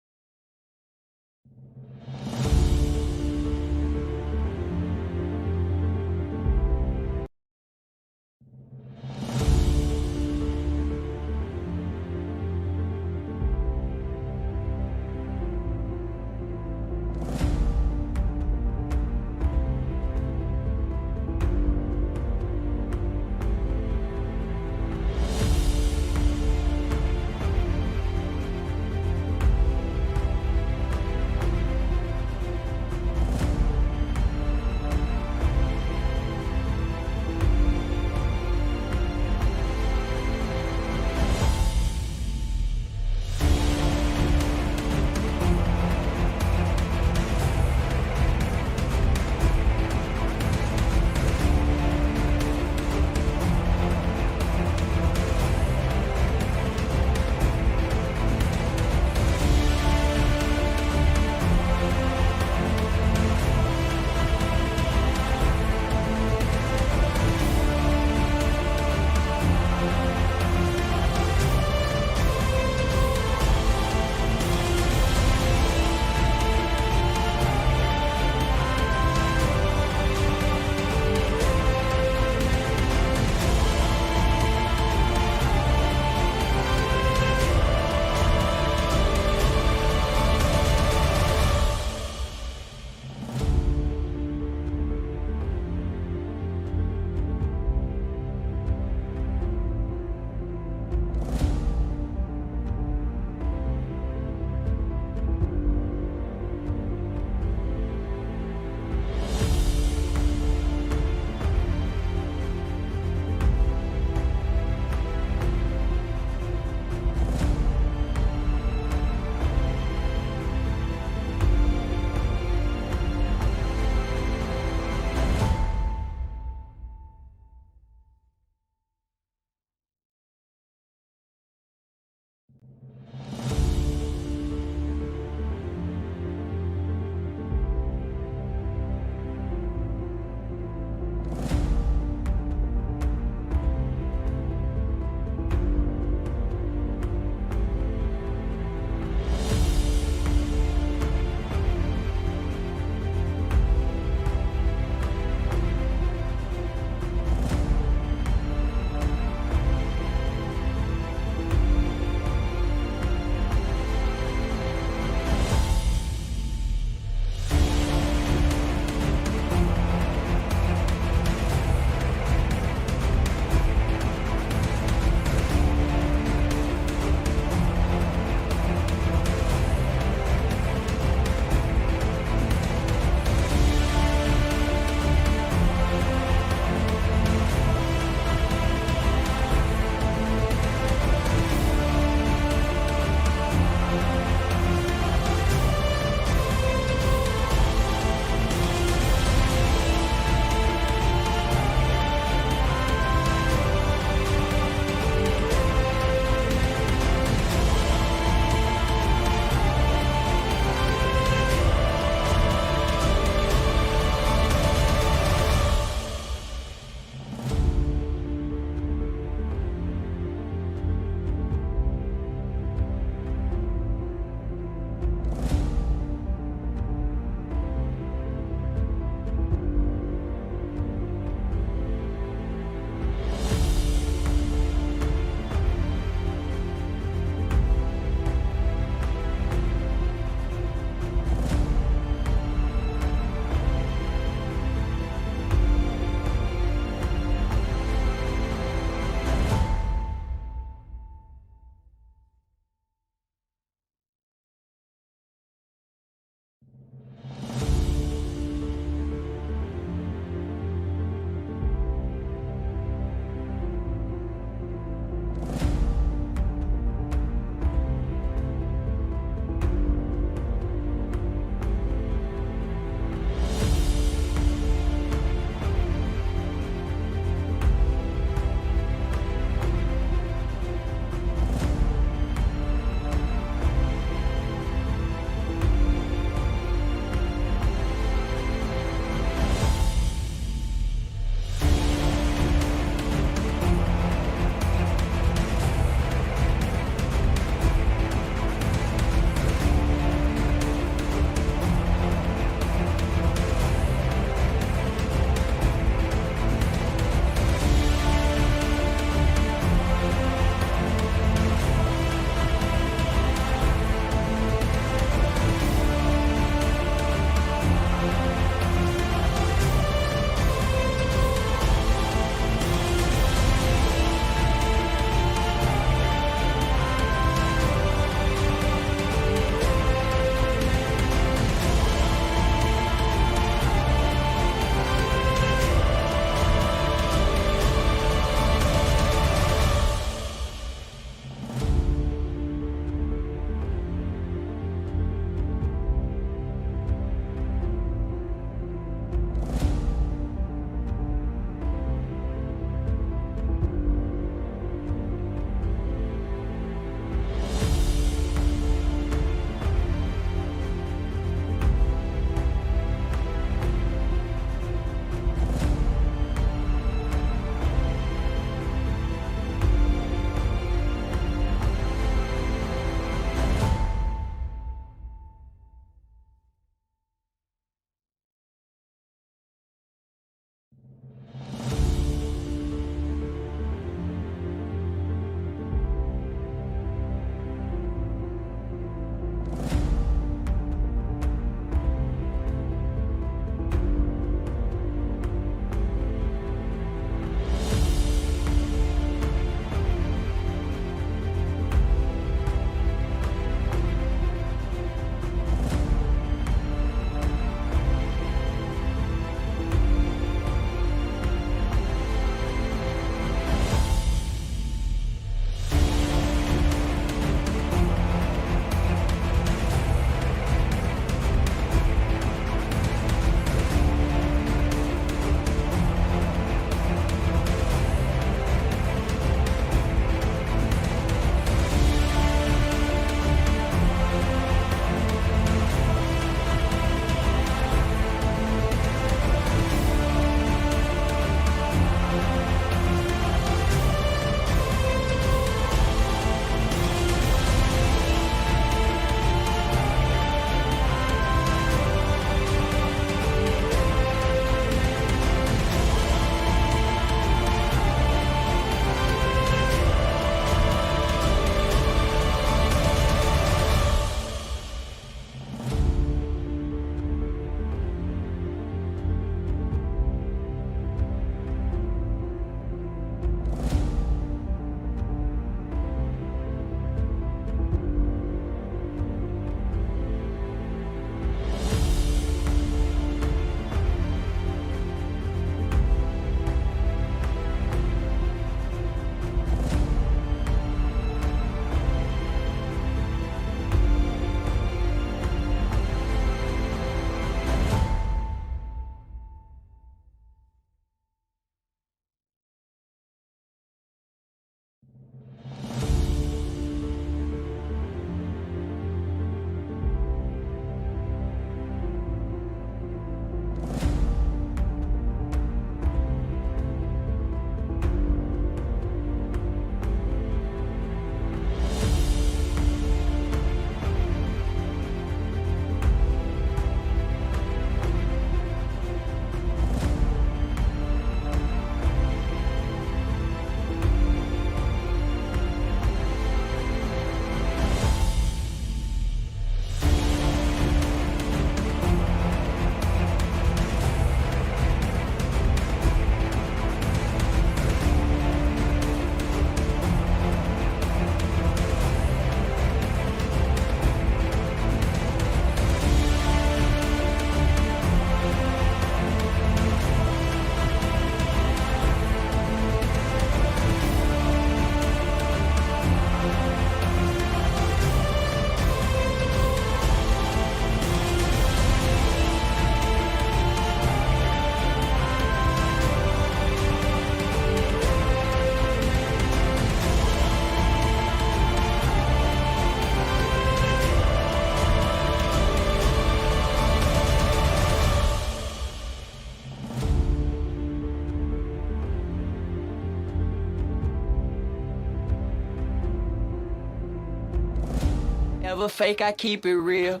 never fake, I keep it real.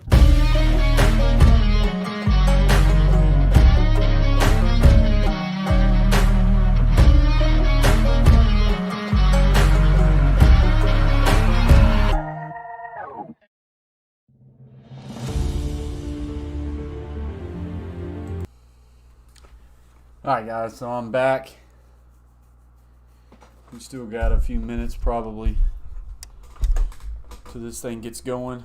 Alright guys, so I'm back. We still got a few minutes probably till this thing gets going.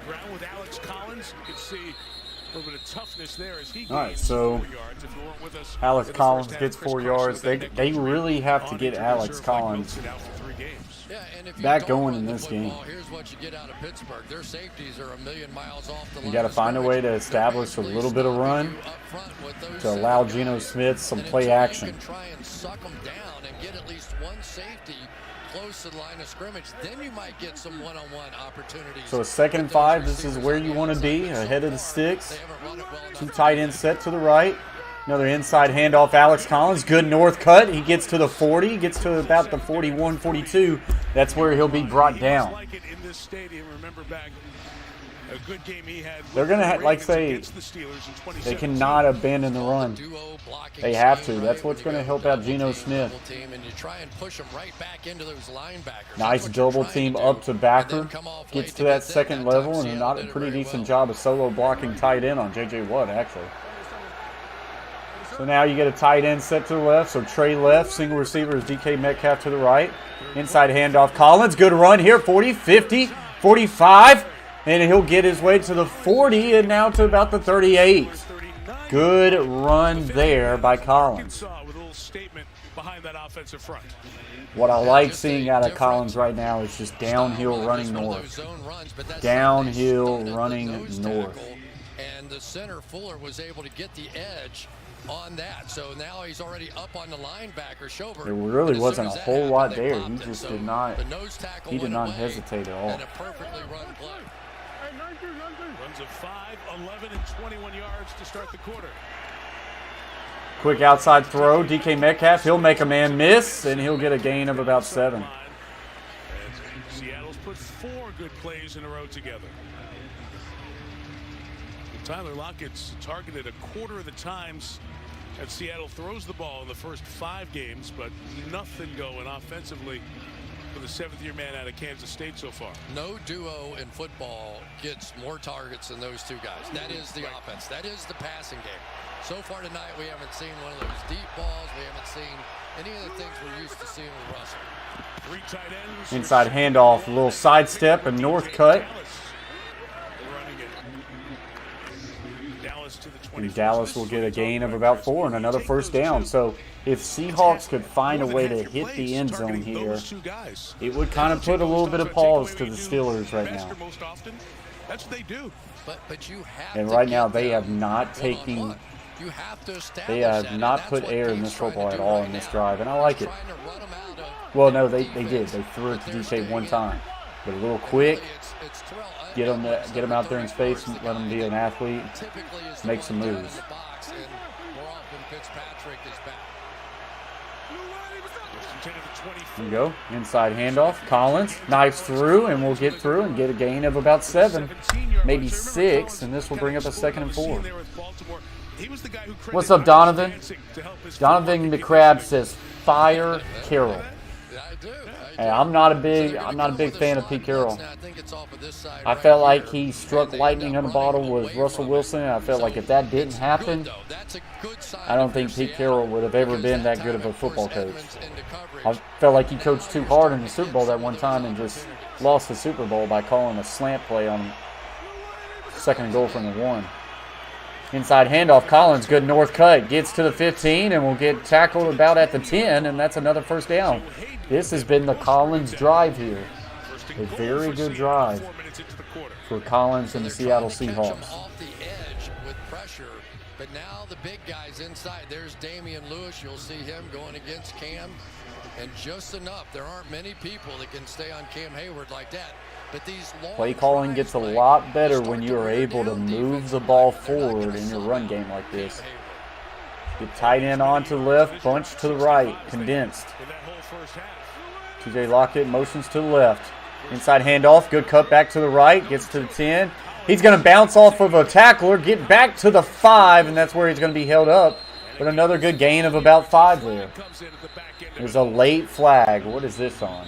Ground with Alex Collins. You can see a little bit of toughness there as he All right, gains so 4 yards. If you weren't with us Alex in the Collins first half, gets Chris 4 Carson yards. with that They really have to on get injured Alex reserve like Collins Wilson out for 3 games. Yeah, and if you back don't going run in the this football, game. here's what you get out of Pittsburgh. Their safeties are a million miles off the line. You got to of find a way to scrimmage. establish a They're little bit of basically run stopping you up front with those to allow 7 Geno guys. Smith some And play until you action. can try and suck them down and get at least one safety close to the line of scrimmage, then you might get some one-on-one opportunities. So a 2nd and 5, this is where you want to be, ahead of the sticks. Two tight ends set to the right. Another inside handoff, Alex Collins. Good north cut. He gets to the 40, gets to about the 41, 42. That's where he'll be brought down. They're going to, like say, they cannot abandon the run. They have to. That's what's going to help out Geno Smith. Nice double team up to backer. Gets to that second level, and not a pretty decent job of solo blocking tight end on J.J. Watt, actually. So now you get a tight end set to the left. So Trey left. Single receiver is DK Metcalf to the right. Inside handoff, Collins. Good run here. 40, 50, 45. And he'll get his way to the 40 and now to about the 38. Good run there by Collins. What I like seeing out of Collins right now is just downhill running north. Downhill running north. And the center, Fuller, was able to get the edge on that. So now he's already up on the linebacker, Schobert. There really wasn't a whole lot there. He just did not, he did not hesitate at all. And a perfectly run play. Runs of 5, 11, and 21 yards to start the quarter. Quick outside throw, DK Metcalf. He'll make a man miss, and he'll get a gain of about 7. Seattle's put 4 good plays in a row together. Tyler Lockett's targeted a quarter of the times that Seattle throws the ball in the first 5 games, but nothing going offensively for the 7th-year man out of Kansas State so far. No duo in football gets more targets than those two guys. That is the offense. That is the passing game. So far tonight, we haven't seen one of those deep balls. We haven't seen any of the things we're used to seeing with Russell. 3 tight ends. Inside handoff, a little sidestep and north cut. And Dallas will get a gain of about 4 and another first down. So if Seahawks could find a way to hit the end zone here, it would kind of put a little bit of pause to the Steelers right now. That's what they do. But you have and right now they have not taken, they have not put air in this football at all in this drive, and I like it. Well, no, they did. They threw it to DK one time, but a little quick. Get him out there in space, and let him be an athlete, make some moves. There you go. Inside handoff. Collins knives through, and we'll get through and get a gain of about 7, maybe 6, and this will bring up a 2nd and 4. What's up, Donovan? Donovan McCrabb says, "Fire Carroll." Hey, I'm not a big fan of Pete Carroll. I felt like he struck lightning in a bottle with Russell Wilson, and I felt like if that didn't happen, I don't think Pete Carroll would have ever been that good of a football coach. I felt like he coached too hard in the Super Bowl that one time and just lost the Super Bowl by calling a slant play on 2nd and goal from the 1. Inside handoff, Collins, good north cut, gets to the 15 and will get tackled about at the 10, and that's another first down. This has been the Collins drive here. A very good drive for Collins and the Seattle Seahawks. Off the edge with pressure, but now the big guys inside. There's Damian Lewis. You'll see him going against Cam, and just enough. There aren't many people that can stay on Cam Hayward like that. But these play calling gets a lot better when you are able to move the ball forward in your run game like this. Get tight end on to the left, bunch to the right, condensed. TJ Lockett motions to the left. Inside handoff, good cut back to the right, gets to the 10. He's going to bounce off of a tackler, get back to the 5, and that's where he's going to be held up. But another good gain of about 5 there. There's a late flag. What is this on?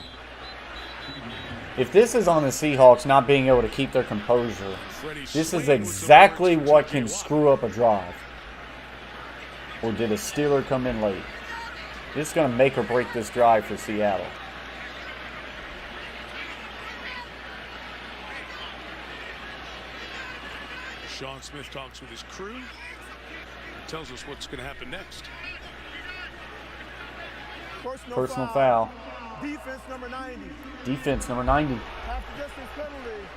If this is on the Seahawks not being able to keep their composure, this is exactly what can screw up a drive. Or did a Steeler come in late? This is going to make or break this drive for Seattle. Sean Smith talks with his crew. Tells us what's going to happen next. Personal foul. Defense number 90. Defense number 90. Half the distance penalty.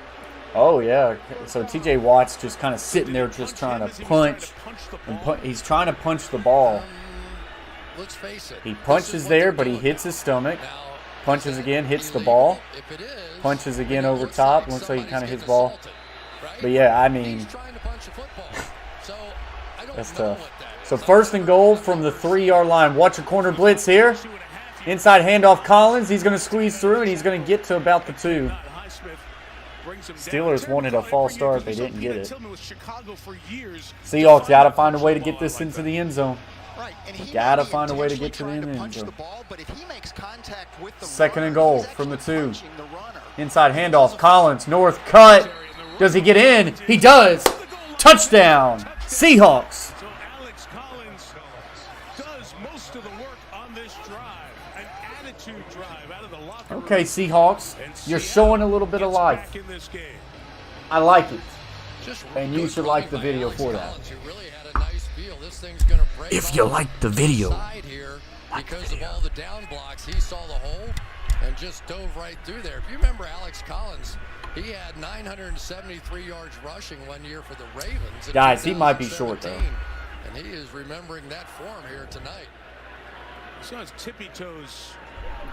Oh, yeah. So T.J. Watt's just kind of sitting there just trying to punch. He's trying to punch the ball. Let's face it. He punches there, but he hits his stomach. Punches again, hits the ball. If it is, Punches again then it over looks top. like Looks like he kind of somebody's hits ball. getting assaulted, right? But yeah, I mean, He's trying to punch a football. So I don't that's know tough. what that So is. first and goal from the 3-yard line. Watch a corner blitz here. Inside handoff Collins. He's going to squeeze through, and he's going to get to about the 2. Steelers wanted a false start. They didn't get it. Seahawks got to find a way to get this into the end zone. Right, and he Got to may be find a way to get to the intentionally end trying to zone. punch the ball, but if he makes contact with the Second and runner, goal he's from the actually 2. punching the runner. Inside handoff Collins. North cut. Does he get in? He does. Touchdown. Seahawks. So Alex Collins does most of the work on this drive. An attitude drive out of the locker room. Okay, Seahawks. You're showing a little bit of Gets life. back in this game. I like it. Just And you good should like the running by video Alex for that. Collins, who really had a nice feel. This thing's gonna break If you off like the video, side here because of all the down blocks. He saw the hole and just dove right through there. If you remember Alex Collins, he had 973 yards rushing one year for the Ravens. in Guys, he might be short, though. 2017, and he is remembering that form here tonight. You saw his tippy toes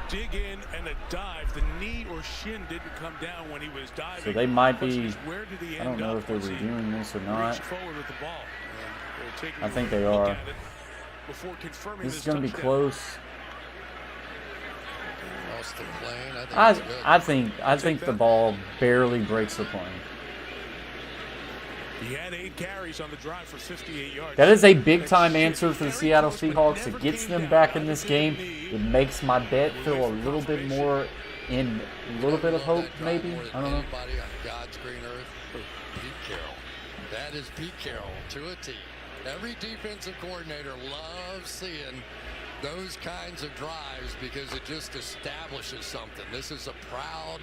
dig in and a dive. The knee or shin didn't come down when he was diving. So they might Question be, is, where did he I don't end know up if they're once he reviewing this or not. reached forward with the ball? And they're taking I think a they look are. at it before confirming This is going to be touchdown. close. Lost the plane. I think the ball barely breaks the plane. He had 8 carries on the drive for 58 yards. That is a big-time answer for the Seattle Seahawks. It gets them back in this game. It makes my bet feel a little bit more in a little bit of hope, maybe. I don't know. Anybody on God's green earth? Pete Carroll. That is Pete Carroll to a T. Every defensive coordinator loves seeing those kinds of drives because it just establishes something. This is a proud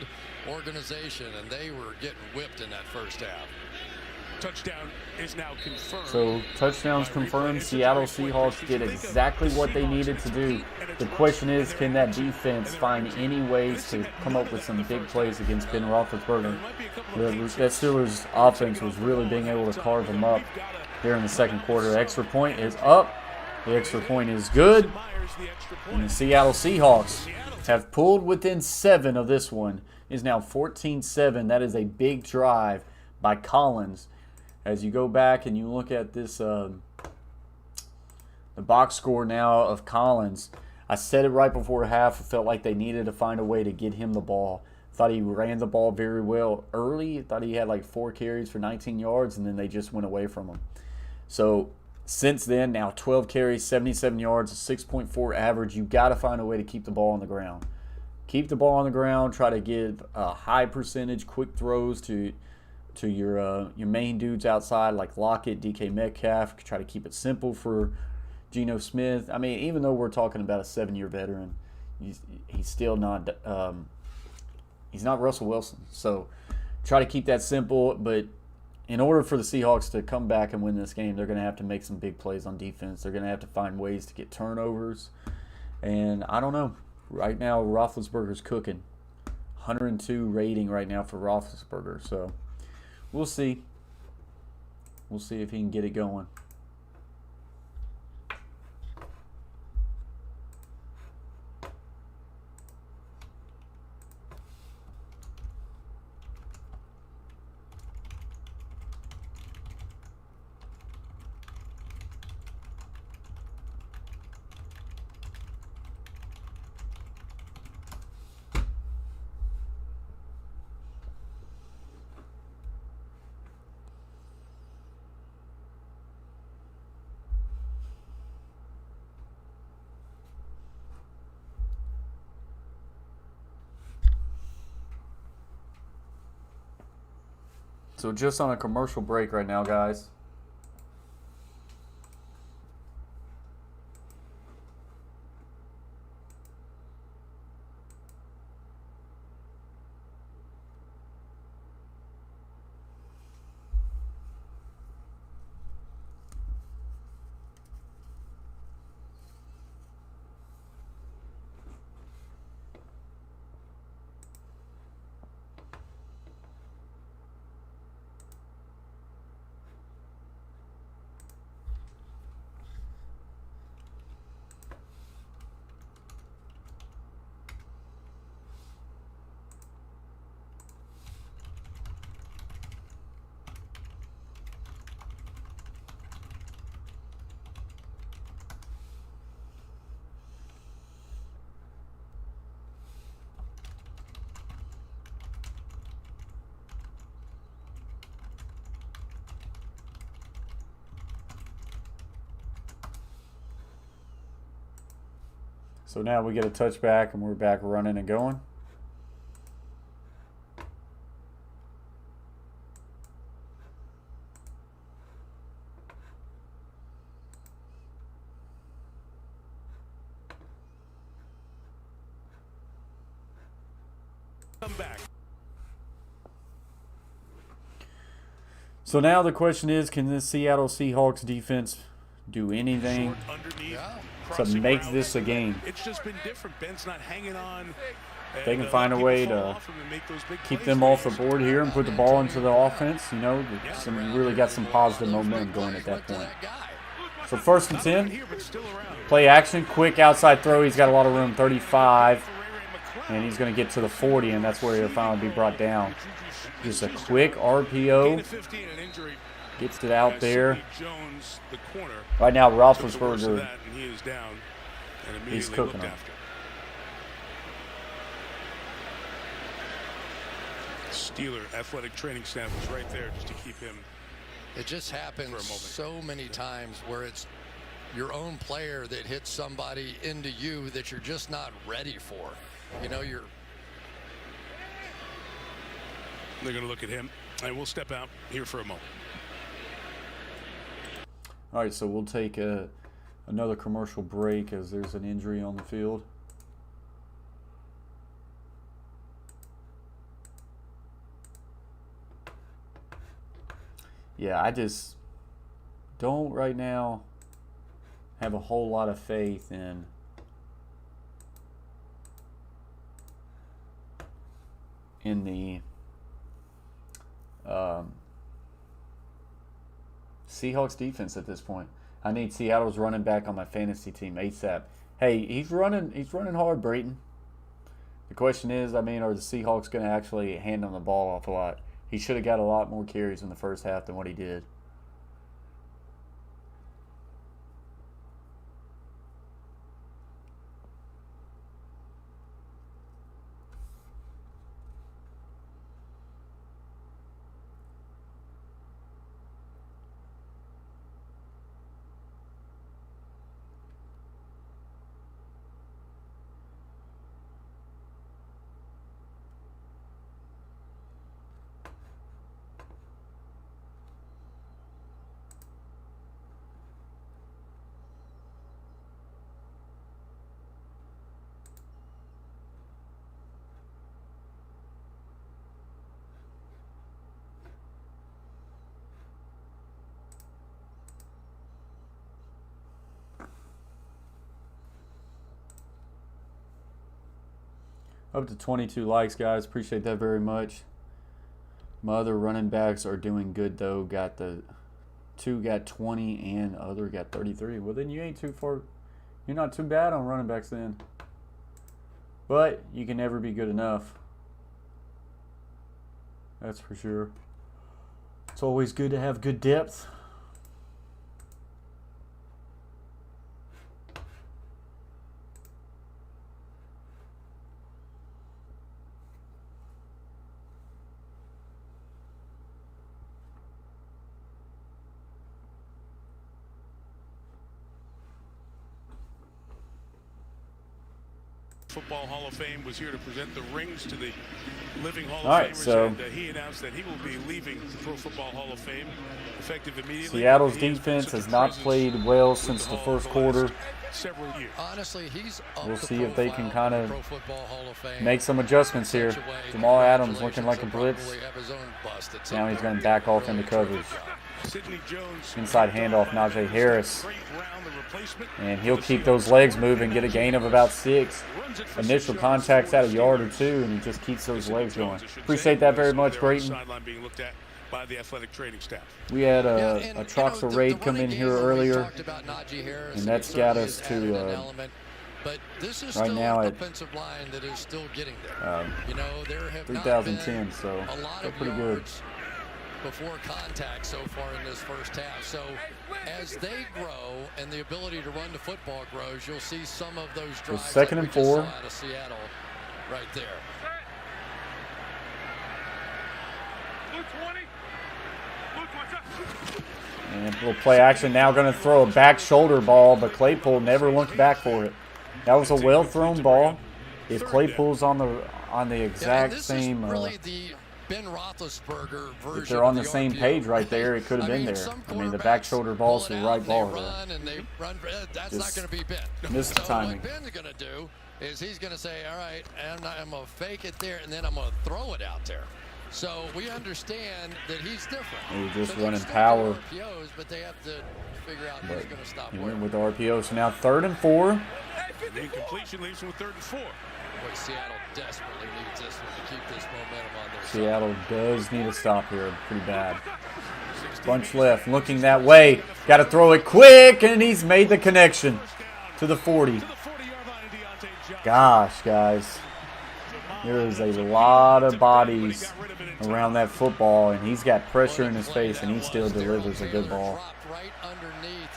organization, and they were getting whipped in that first half. Touchdown is now confirmed. So touchdowns confirmed. Seattle Seahawks did exactly what they needed to do. The question is, can that defense find any ways to come up with some big plays against Ben Roethlisberger? That Steelers offense was really being able to carve them up there in the second quarter. The extra point is up. The extra point is good. And the Seattle Seahawks have pulled within 7 of this one. It is now 14-7. That is a big drive by Collins. As you go back and you look at this, the box score now of Collins, I said it right before half. I felt like they needed to find a way to get him the ball. Thought he ran the ball very well early. Thought he had like 4 carries for 19 yards, and then they just went away from him. So since then, now 12 carries, 77 yards, a 6.4 average. You got to find a way to keep the ball on the ground. Keep the ball on the ground. Try to give a high percentage, quick throws to your main dudes outside like Lockett, DK Metcalf. Try to keep it simple for Geno Smith. I mean, even though we're talking about a 7-year veteran, he's still not he's not Russell Wilson. So try to keep that simple. But in order for the Seahawks to come back and win this game, they're going to have to make some big plays on defense. They're going to have to find ways to get turnovers. And I don't know. Right now, Roethlisberger's cooking. 102 rating right now for Roethlisberger. So we'll see. We'll see if he can get it going. So just on a commercial break right now, guys. So now we get a touchback, and we're back running and going. Come back. So now the question is, can this Seattle Seahawks defense do anything Short underneath, to crossing make route. this a game? It's just been different. Ben's not hanging on. They can find a way to keep them off the board here and put the ball into the offense. You know, really got some positive momentum going at that point. So 1st and 10. Play action, quick outside throw. He's got a lot of room, 35. And he's going to get to the 40, and that's where he'll finally be brought down. Just a quick RPO. Gets it out there. Right now, Roethlisberger, he's cooking them. Steeler athletic training staff was right there just to keep him. It just happens so many times where it's your own player that hits somebody into you that you're just not ready for. You know, They're going to look at him, and we'll step out here for a moment. All right, so we'll take another commercial break as there's an injury on the field. Yeah, I just don't right now have a whole lot of faith in the Seahawks defense at this point. I need Seattle's running back on my fantasy team ASAP. Hey, he's running hard, Brayton. The question is, I mean, are the Seahawks going to actually hand him the ball off a lot? He should have got a lot more carries in the first half than what he did. Up to 22 likes, guys. Appreciate that very much. My other running backs are doing good, though. Got the 2 got 20 and other got 33. Well, then you ain't too far. You're not too bad on running backs then. But you can never be good enough. That's for sure. It's always good to have good depth. Football Hall of Fame was here to present the rings to the living Hall All of right, Famers, so and he announced that he will be leaving the Pro Football Hall of Fame effective immediately. Seattle's defense has not played well since the first quarter. Several years. honestly, he's up We'll the see if they profile can kind of the of Pro Football Hall of Fame make some adjustments here. in such a way. Jamal Adams looking like a blitz. Probably have his own bust at some Now he's point. going to back off into coverage. Sidney Jones, Inside handoff, Najee Harris. great round, the replacement. And he'll keep those legs moving, get a gain of about 6. Initial contact's at a yard or 2, and he just keeps those legs going. Appreciate that very much, Brayton. Sideline being looked at by the athletic training staff. We had Yeah, a and, Troxel the raid come running in game, here we earlier. talked about Najee Harris, And that's he got certainly us has to, added an element, but this is right still now an at, offensive line that is still getting there. You know, there have not 3010, been so a lot they're of pretty good. yards before contact so far in this first half. So as they grow and the ability to run the football grows, you'll see some of those drives second like and we just 4. saw out of Seattle right there. And we'll play action now. Going to throw a back shoulder ball, but Claypool never looked back for it. That was a well-thrown ball. If Claypool's on the exact this same, is really the Ben Roethlisberger version. if they're on the of same RPO, page right there, it could have been there. some I mean, the back shoulder ball's the pull it right out, ball they there. run and they run. That's not Just going to be Ben. missed the So timing. what Ben's going to do is he's going to say, all right, I'm going to fake it there, and then I'm going to throw it out there. So we understand that he's different. He's just So they running still power. do RPOs, but they have to figure out But who's going to stop he where. went with the RPO. So now 3rd and 4. The incompletion leaves him with 3rd and 4. Boy, Seattle desperately needs this one to keep this momentum on their side. Seattle does need a stop here pretty bad. Bunch left, looking that way. Got to throw it quick, and he's made the connection to the 40. Gosh, guys. There is a lot of bodies around that football, and he's got pressure in his face, and he still delivers a good ball. Right underneath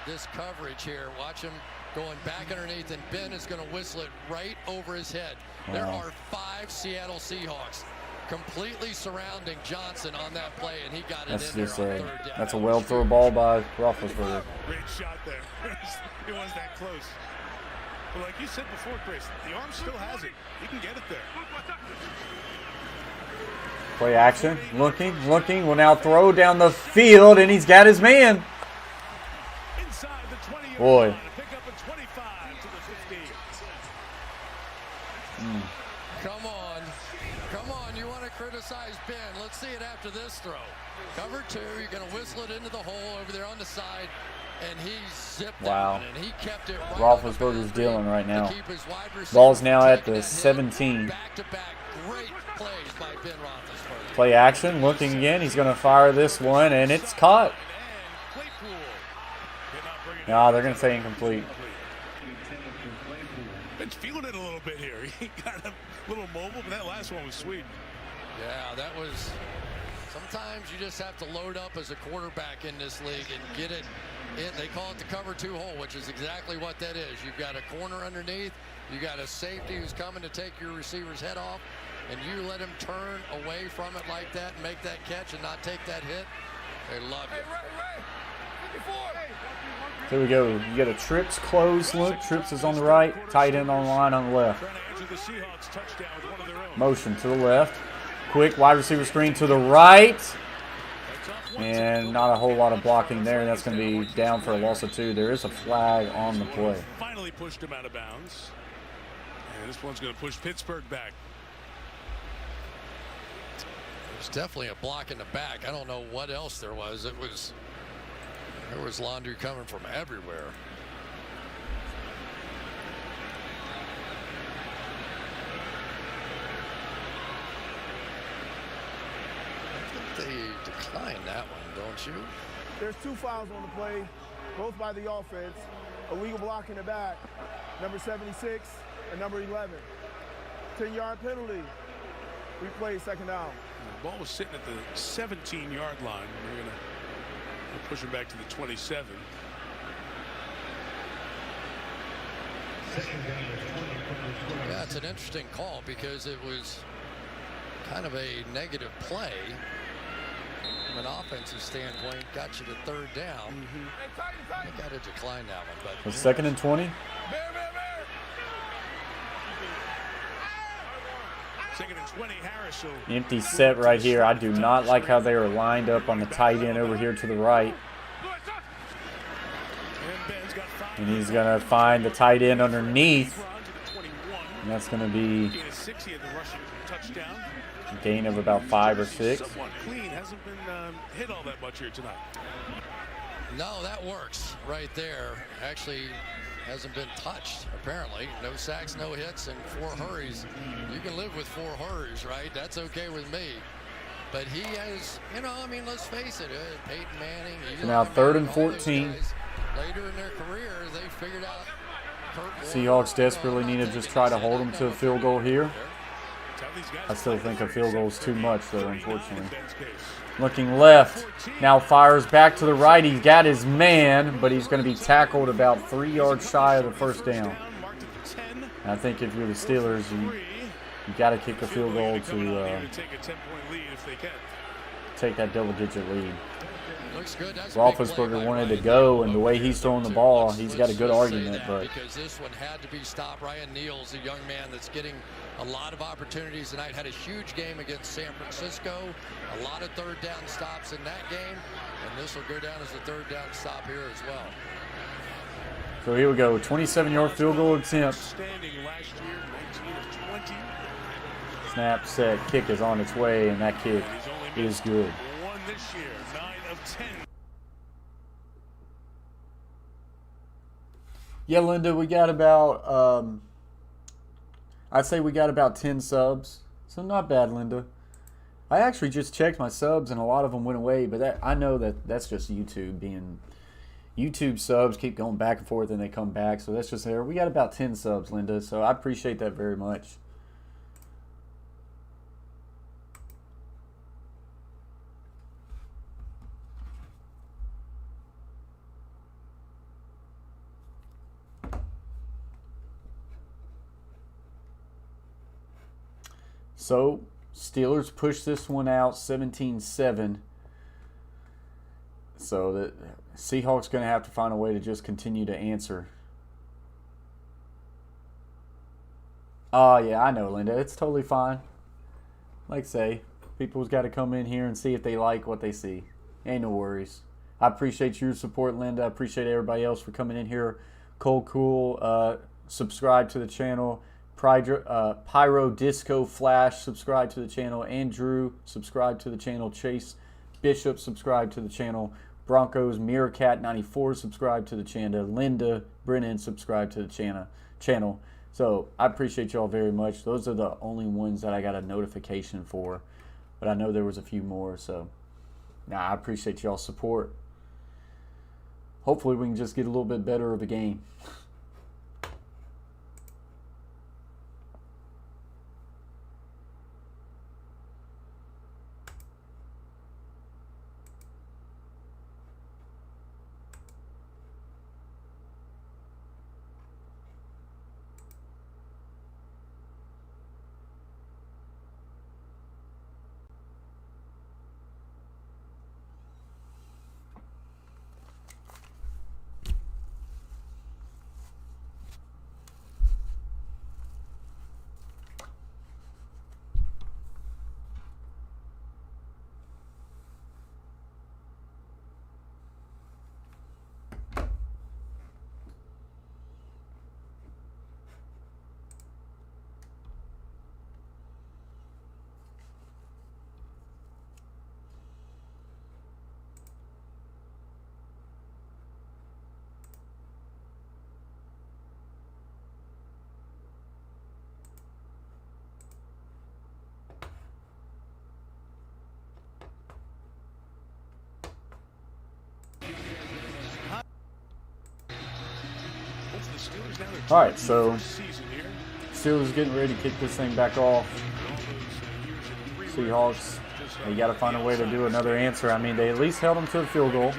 this coverage here. Watch him going back underneath, and Ben is going to whistle it right over his head. There Wow. are 5 Seattle Seahawks completely surrounding Johnson on that play, and he got it That's in just there on a 3rd down. that's a well-thrown ball by Roethlisberger. Great shot there. It was that close. But like you said before, Chris, the arm still has it. He can get it there. Play action, looking, will now throw down the field, and he's got his man. Inside the 20-yard Boy. line, pick up a 25 to the 50. Come on, you want to criticize Ben. Let's see it after this throw. Cover 2, you're going to whistle it into the hole over there on the side, and he zipped Wow. down, and he kept it right Roethlisberger's on the boundary dealing right now. to keep his wide receiver Ball's now at taking the that hit. 17. Back-to-back great plays by Ben Roethlisberger. Play action, looking again. He's going to fire this one, and it's caught. And Claypool did not bring it No, they're going to say incomplete. Ben's feeling it a little bit here. He got a little mobile, but that last one was sweet. Yeah, that was. Sometimes you just have to load up as a quarterback in this league and get it in. They call it the cover 2 hole, which is exactly what that is. You've got a corner underneath. You got a safety who's coming to take your receiver's head off, and you let him turn away from it like that and make that catch and not take that hit. They love you. Here we go. You get a Trips close look. Trips is on the right. Tight end on the line on the left. Trying to answer the Seahawks touchdown with one of their own. Motion to the left. Quick wide receiver screen to the right. And not a whole lot of blocking there. That's going to be down for a loss of 2. There is a flag on the play. Finally pushed him out of bounds. And this one's going to push Pittsburgh back. There's definitely a block in the back. I don't know what else there was. There was laundry coming from everywhere. I think they declined that one, don't you? There's 2 fouls on the play, both by the offense. Illegal block in the back, number 76 and number 11. 10-yard penalty. Replay, 2nd down. The ball was sitting at the 17-yard line. We're going to push him back to the 27. Yeah, it's an interesting call because it was kind of a negative play. From an offensive standpoint, got you to 3rd down. I got to decline that one. But It's 2nd and 20. 2nd and 20, Harris. Empty set right here. I do not like how they are lined up on the tight end over here to the right. And he's going to find the tight end underneath. And that's going to be a gain of about 5 or 6. Somewhat clean, hasn't been hit all that much here tonight. no, that works right there. Actually, hasn't been touched, apparently. No sacks, no hits, and 4 hurries. You can live with 4 hurries, right? That's okay with me. But he has, I mean, let's face it, Peyton Manning. Now 3rd and 14. Later in their career, they figured out Seahawks desperately need to just try to hold them to a field goal here. I still think a field goal is too much, though, unfortunately. Looking left. Now fires back to the right. He's got his man, but he's going to be tackled about 3 yards shy of the 1st down. And I think if you're the Steelers, you got to kick a field goal to take that double-digit lead. Looks good. That's a big play Roethlisberger by wanted to Ryan go, Neal. and the way he's throwing the Let's ball, he's got a good just say argument. that But because this one had to be stopped. Ryan Neal's a young man that's getting a lot of opportunities tonight. Had a huge game against San Francisco. A lot of third down stops in that game, and this will go down as a third down stop here as well. so here we go, 27-yard field goal attempt. Standing last year, 19 of 20. Snap, set, kick is on its way, and that kick is good. One this year, 9 of 10. Yeah, Linda, we got about, I'd say we got about 10 subs. So not bad, Linda. I actually just checked my subs, and a lot of them went away, but I know that's just YouTube being... YouTube subs keep going back and forth, and they come back, so that's just there. We got about 10 subs, Linda, so I appreciate that very much. So, Steelers push this one out 17-7. So, the Seahawks going to have to find a way to just continue to answer. Oh, yeah, I know, Linda. It's totally fine. Like I say, people's got to come in here and see if they like what they see. Ain't no worries. I appreciate your support, Linda. I appreciate everybody else for coming in here. Cold Cool, subscribe to the channel. Pyro Disco Flash, subscribe to the channel. Andrew, subscribe to the channel. Chase Bishop, subscribe to the channel. Broncos Meerkat 94, subscribe to the channel. Linda Brennan, subscribe to the channel. So I appreciate y'all very much. Those are the only ones that I got a notification for, but I know there was a few more. So I appreciate y'all's support. Hopefully we can just get a little bit better of a game. All right, so Steelers getting ready to kick this thing back off. Seahawks, they got to find a way to do another answer. I mean, they at least held them to the field goal.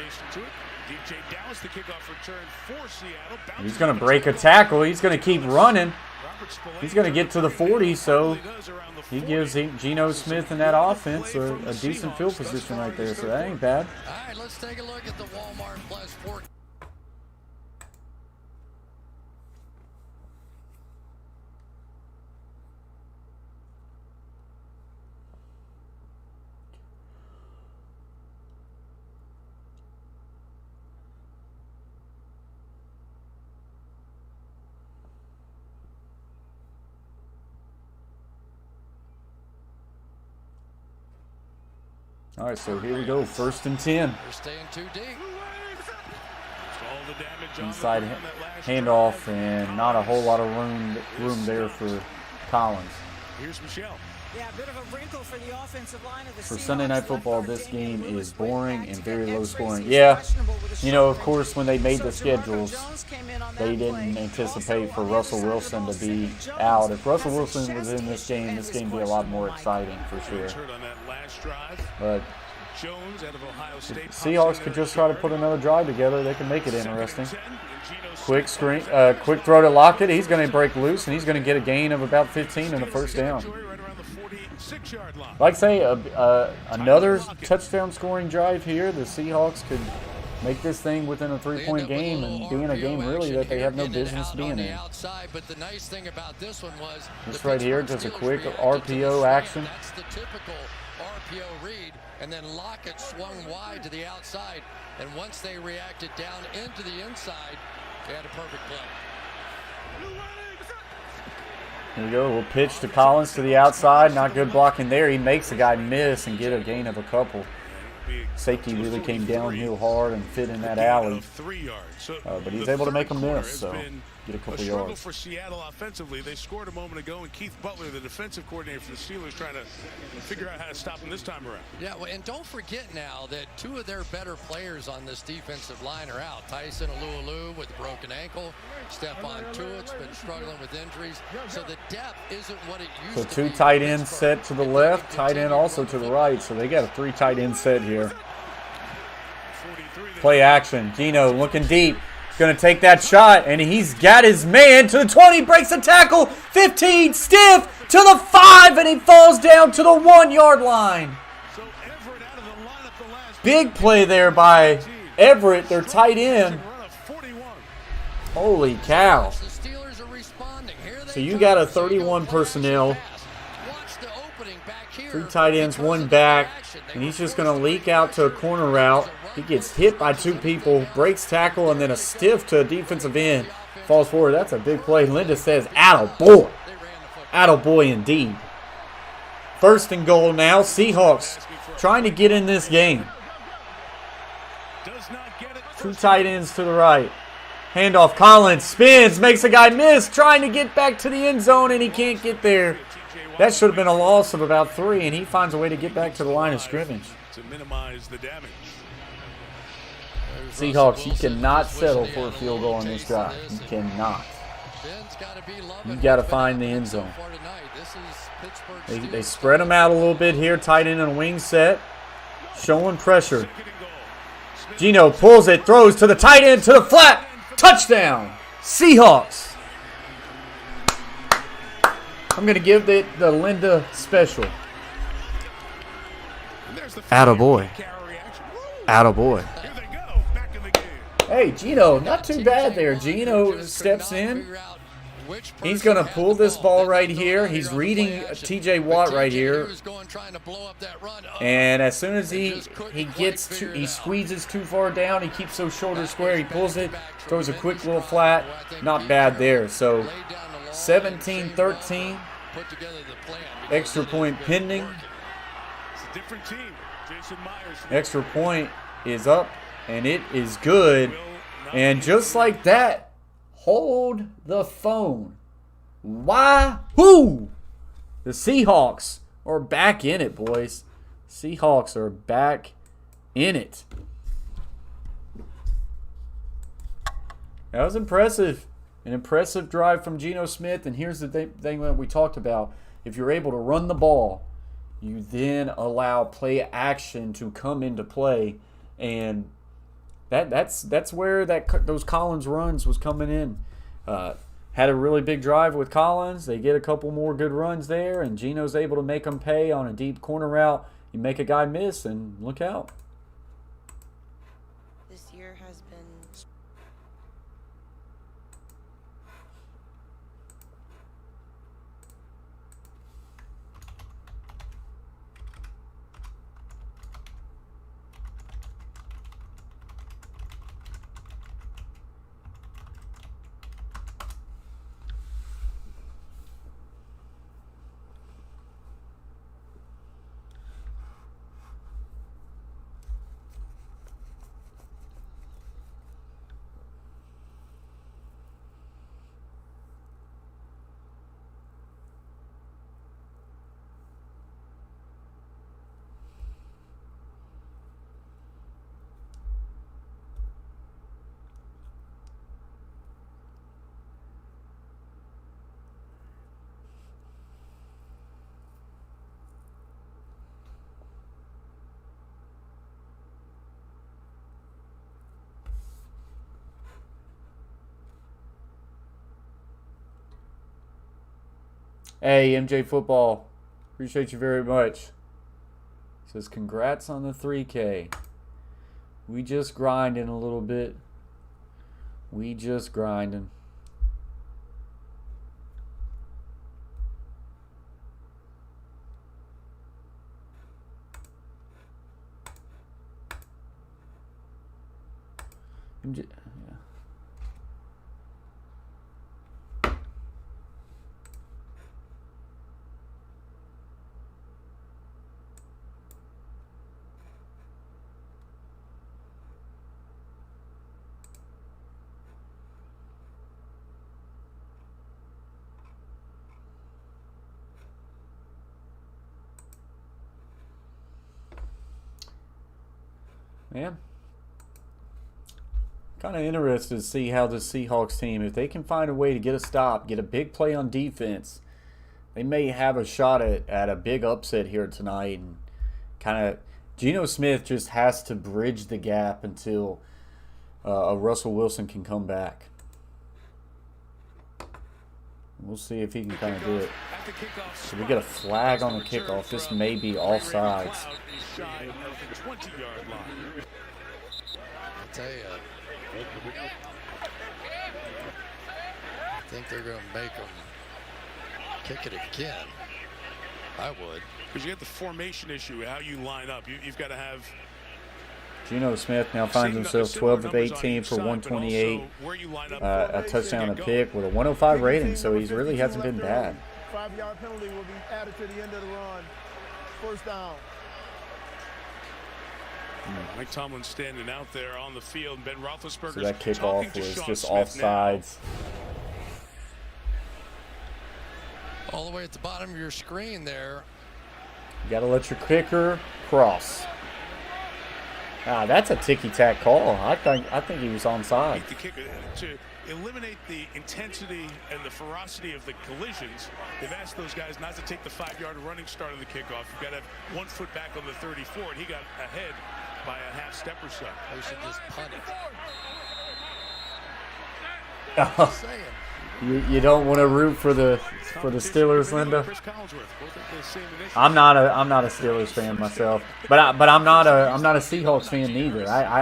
He's going to break a tackle. He's going to keep running. He's going to get to the 40, so he gives Geno Smith and that offense a decent field position right there, so that ain't bad. All right, let's take a look at the Walmart Plus 4. All right, so here we go, 1st and 10. They're staying too deep. Inside handoff, and not a whole lot of room there for Collins. Here's Michelle. Yeah, a bit of a wrinkle for the offensive line of the For Seahawks. Sunday Night Football, this game is boring and very low scoring. Yeah, you know, of course, when they made the schedules, they didn't anticipate for Russell Wilson to be out. If Russell Wilson was in this game would be a lot more exciting for sure. But Seahawks could just try to put another drive together. They can make it interesting. Quick screen, quick throw to Lockett. He's going to break loose, and he's going to get a gain of about 15 in the first down. 6-yard line. Like I say, another touchdown scoring drive here. The Seahawks could make this thing within a 3-point game and be in a game really that they have no business being in. But the nice thing about this one was this right here, just a quick RPO action. That's the typical RPO read, and then Lockett swung wide to the outside, and once they reacted down into the inside, they had a perfect play. Here we go. We'll pitch to Collins to the outside. Not good blocking there. He makes the guy miss and get a gain of a couple. Safety really came downhill hard and fit in that alley. But he's able to make a miss, so get a couple struggle yards. For Seattle offensively. They scored a moment ago, and Keith Butler, the defensive coordinator for the Steelers, trying to figure out how to stop them this time around. Yeah, well, and don't forget now that two of their better players on this defensive line are out. Tyson Alualu with a broken ankle. Stephon Tuitt's been struggling with injuries. So the depth isn't what it used to be. So 2 tight ends set to the left, tight end also to the right. So they got a 3 tight end set here. Play action. Geno looking deep. Going to take that shot, and he's got his man to the 20, breaks the tackle, 15, stiff, to the 5, and he falls down to the 1-yard line. Big play there by Everett, their tight end. Holy cow. So you got a 31 personnel, 3 tight ends, 1 back, and he's just going to leak out to a corner route. He gets hit by 2 people, breaks tackle, and then a stiff to a defensive end. Falls forward. That's a big play. Linda says, attaboy. Attaboy indeed. 1st and goal now. Seahawks trying to get in this game. 2 tight ends to the right. Handoff. Collins spins, makes a guy miss, trying to get back to the end zone, and he can't get there. That should have been a loss of about 3, and he finds a way to get back to the line of scrimmage. To minimize the damage. Seahawks, you cannot settle for a field goal on this drive. You cannot. You got to find the end zone. They spread them out a little bit here. Tight end and wing set. Showing pressure. Geno pulls it, throws to the tight end, to the flat. Touchdown. Seahawks. I'm going to give it the Linda special. Attaboy. Attaboy. Hey, Geno, not too bad there. Geno steps in. He's going to pull this ball right here. He's reading T.J. Watt right here. And as soon as he squeezes too far down, he keeps those shoulders square. He pulls it, throws a quick little flat. Not bad there. So 17-13. Extra point pending. Extra point is up. And it is good. And just like that, hold the phone. Wahoo! The Seahawks are back in it, boys. Seahawks are back in it. That was impressive. An impressive drive from Geno Smith. And here's the thing that we talked about. If you're able to run the ball, you then allow play action to come into play. And that's where those Collins runs was coming in. Had a really big drive with Collins. They get a couple more good runs there, and Geno's able to make them pay on a deep corner route. You make a guy miss, and look out. This year has been... Hey, MJ Football. Appreciate you very much. Says, congrats on the 3K. We just grinding a little bit. We just grinding. Yeah. Man, kind of interested to see how the Seahawks team, if they can find a way to get a stop, get a big play on defense, they may have a shot at a big upset here tonight. And kind of, Geno Smith just has to bridge the gap until Russell Wilson can come back. We'll see if he can kind of do it. So we get a flag on the kickoff. This may be offsides. I'll tell you, I think they're going to make them kick it again. I would. Because you get the formation issue, how you line up. You've got to have... Geno Smith now finds himself 12 of 18 for 128, a touchdown, a pick with a 105 rating, so he really hasn't been bad. 5-yard penalty will be added to the end of the run. First down. Mike Tomlin standing out there on the field. Ben Roethlisberger. So that kickoff was just offsides. All the way at the bottom of your screen there. You got to let your kicker cross. Ah, that's a ticky-tack call. I think he was onside. The kicker, to eliminate the intensity and the ferocity of the collisions, they've asked those guys not to take the 5-yard running start of the kickoff. You've got to have 1 foot back on the 34, and he got ahead by a half step or so. They should just punt it. You don't want to root for the Steelers, Linda. I'm not a Steelers fan myself, but I'm not a Seahawks fan neither. I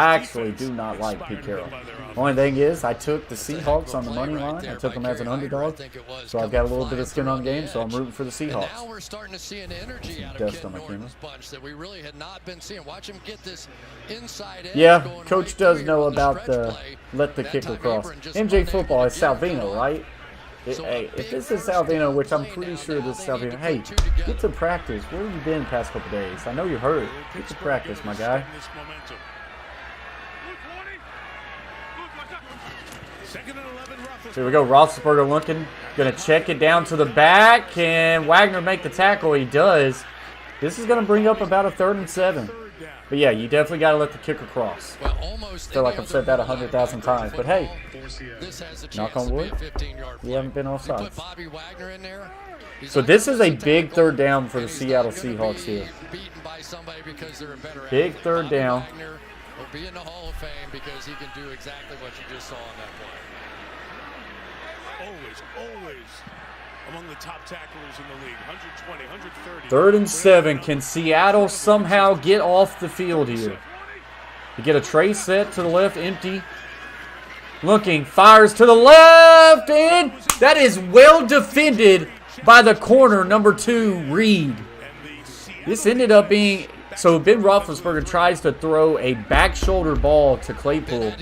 actually do not like Pete Carroll. Only thing is, I took the Seahawks on the money line. I took them as an underdog, so I've got a little bit of skin on the game. So I'm rooting for the Seahawks. Now we're starting to see an energy out of Ken Norton's bunch that we really had not been seeing. Watch him get this inside edge. Yeah, coach does know about the let the kicker cross. MJ football is Salvino, right? Hey, if this is Salvino, which I'm pretty sure this is Salvino, hey, get to practice. Where have you been the past couple days? I know you're hurt. Get to practice, my guy. Here we go. Roethlisberger looking. Going to check it down to the back. Can Wagner make the tackle? He does. This is going to bring up about a 3rd and 7. But yeah, you definitely got to let the kicker cross. Well, I feel like I've said that 100,000 times. But hey, knock on wood, we haven't been offside. So this is a big 3rd down for the Seattle Seahawks here. Big 3rd down. Will be in the Hall of Fame because he can do exactly what you just saw on that play. Always among the top tacklers in the league. 120, 130. 3rd and 7. Can Seattle somehow get off the field here? You get a trace set to the left, empty. Looking, fires to the left, and that is well defended by the corner, number 2, Reed. This ended up being... So Ben Roethlisberger tries to throw a back shoulder ball to Claypool.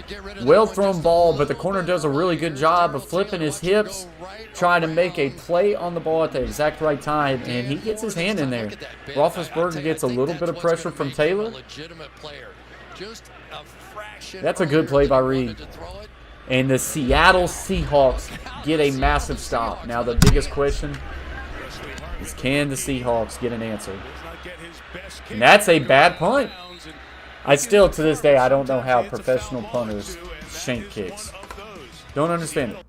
Well thrown ball, but the corner does a really good job of flipping his hips, trying to make a play on the ball at the exact right time, and he gets his hand in there. Roethlisberger gets a little bit of pressure from Taylor. That's a good play by Reed. And the Seattle Seahawks get a massive stop. Now the biggest question is, can the Seahawks get an answer? And that's a bad punt. I still, to this day, I don't know how professional punters shank kicks. Don't understand it.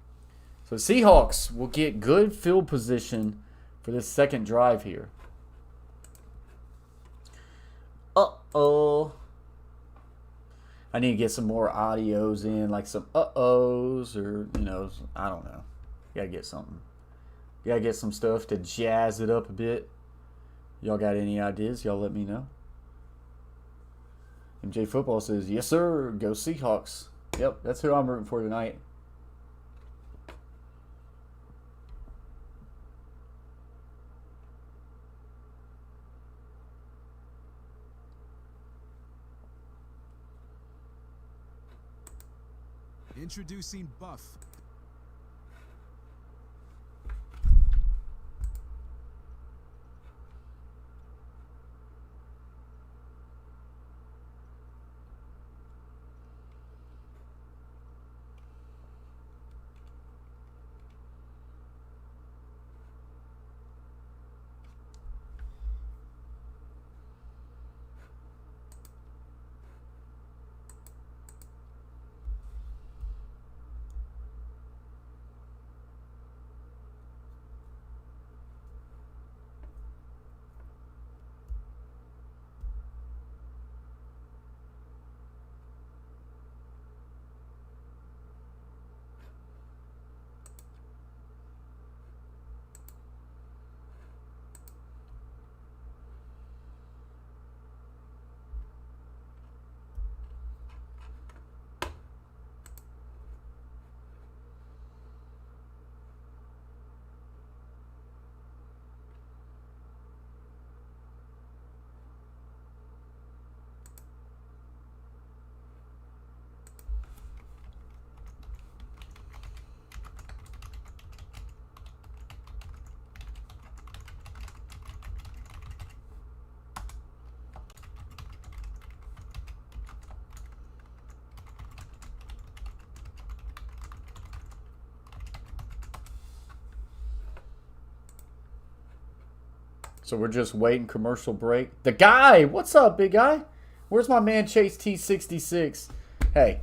So Seahawks will get good field position for this second drive here. Uh-oh. I need to get some more audios in, like some uh-ohs or, I don't know. Gotta get something. Gotta get some stuff to jazz it up a bit. Y'all got any ideas? Y'all let me know. MJ Football says, yes, sir. Go Seahawks. Yep, that's who I'm rooting for tonight. Introducing Buff. So we're just waiting commercial break. The guy, what's up, big guy? Where's my man Chase T66? Hey,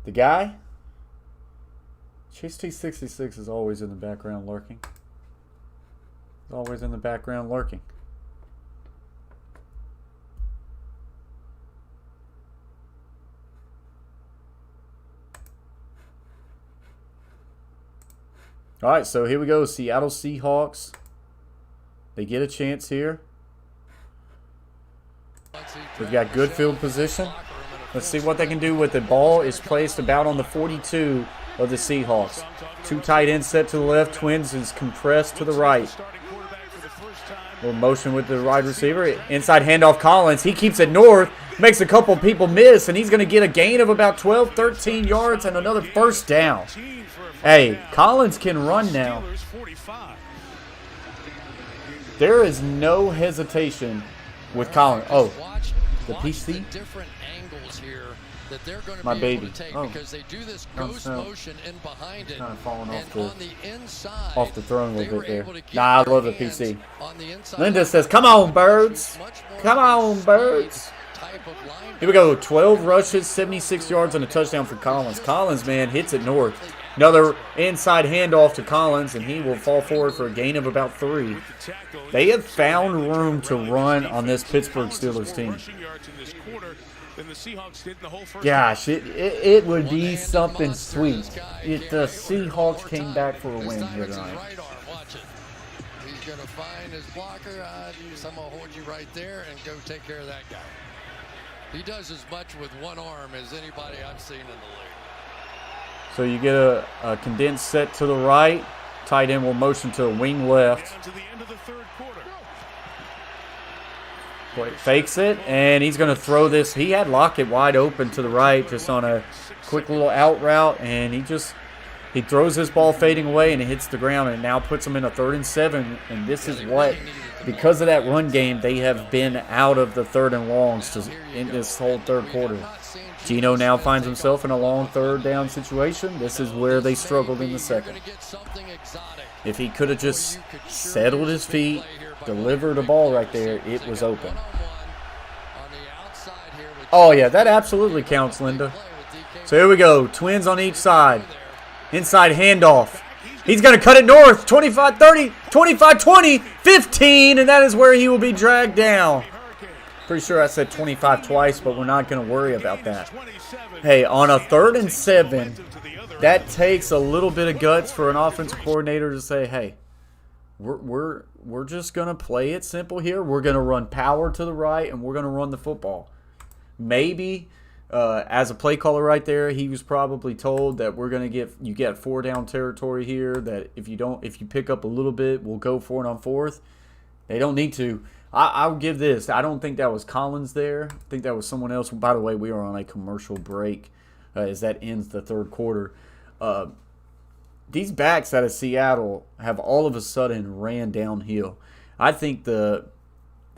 the guy. Chase T66 is always in the background lurking. He's always in the background lurking. All right, so here we go. Seattle Seahawks. They get a chance here. We've got good field position. Let's see what they can do with the ball. Is placed about on the 42 of the Seahawks. Two tight ends set to the left. Twins is compressed to the right. Little motion with the wide receiver. Inside handoff Collins. He keeps it north. Makes a couple people miss. And he's going to get a gain of about 12, 13 yards and another first down. Hey, Collins can run now. There is no hesitation with Collins. Oh, the PC? My baby. Oh, because they do this ghost motion in behind it, kind of falling off the throne a little bit there. Nah, I love the PC. Linda says, come on, birds. Come on, birds. Here we go. 12 rushes, 76 yards, and a touchdown for Collins. Collins, man, hits it north. Another inside handoff to Collins, and he will fall forward for a gain of about 3. They have found room to run on this Pittsburgh Steelers team. Gosh, it would be something sweet if the Seahawks came back for a win here tonight. He's going to find his blocker. I'm going to hold you right there and go take care of that guy. He does as much with one arm as anybody I've seen in the league. So you get a condensed set to the right. Tight end will motion to the wing left. Fakes it, and he's going to throw this. He had Lockett wide open to the right just on a quick little out route, and he throws this ball fading away, and it hits the ground, and now puts them in a 3rd and 7. And this is what, because of that run game, they have been out of the 3rd and longs in this whole third quarter. Gino now finds himself in a long 3rd down situation. This is where they struggled in the second. If he could have just settled his feet, delivered the ball right there, it was open. Oh, yeah, that absolutely counts, Linda. So here we go. Twins on each side. Inside handoff. He's going to cut it north. 25-30, 25-20, 15, and that is where he will be dragged down. Pretty sure I said 25 twice, but we're not going to worry about that. Hey, on a 3rd and 7, that takes a little bit of guts for an offensive coordinator to say, hey, we're just gonna play it simple here. We're gonna run power to the right, and we're gonna run the football. Maybe as a play caller right there, he was probably told that we're gonna get 4 down territory here. That if you pick up a little bit, we'll go for it on 4th. They don't need to. I'll give this. I don't think that was Collins there. I think that was someone else. By the way, we are on a commercial break as that ends the 3rd quarter. These backs out of Seattle have all of a sudden ran downhill. I think the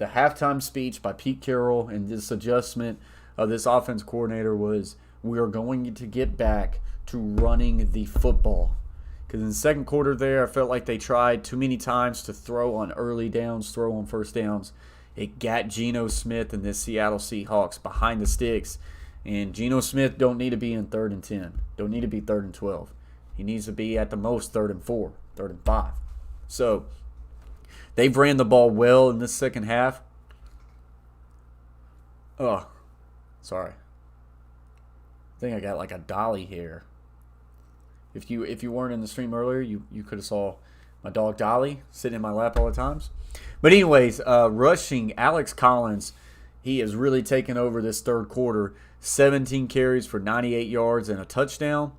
halftime speech by Pete Carroll and this adjustment of this offense coordinator was, we are going to get back to running the football. Because in the 2nd quarter there, I felt like they tried too many times to throw on early downs, throw on 1st downs. It got Geno Smith and this Seattle Seahawks behind the sticks. And Geno Smith don't need to be in 3rd and 10. Don't need to be 3rd and 12. He needs to be at the most 3rd and 4, 3rd and 5. So they've ran the ball well in this 2nd half. Oh, sorry. I think I got like a dolly here. If you weren't in the stream earlier, you could have saw my dog Dolly sitting in my lap all the times. But anyways, rushing Alex Collins, he has really taken over this 3rd quarter. 17 carries for 98 yards and a touchdown.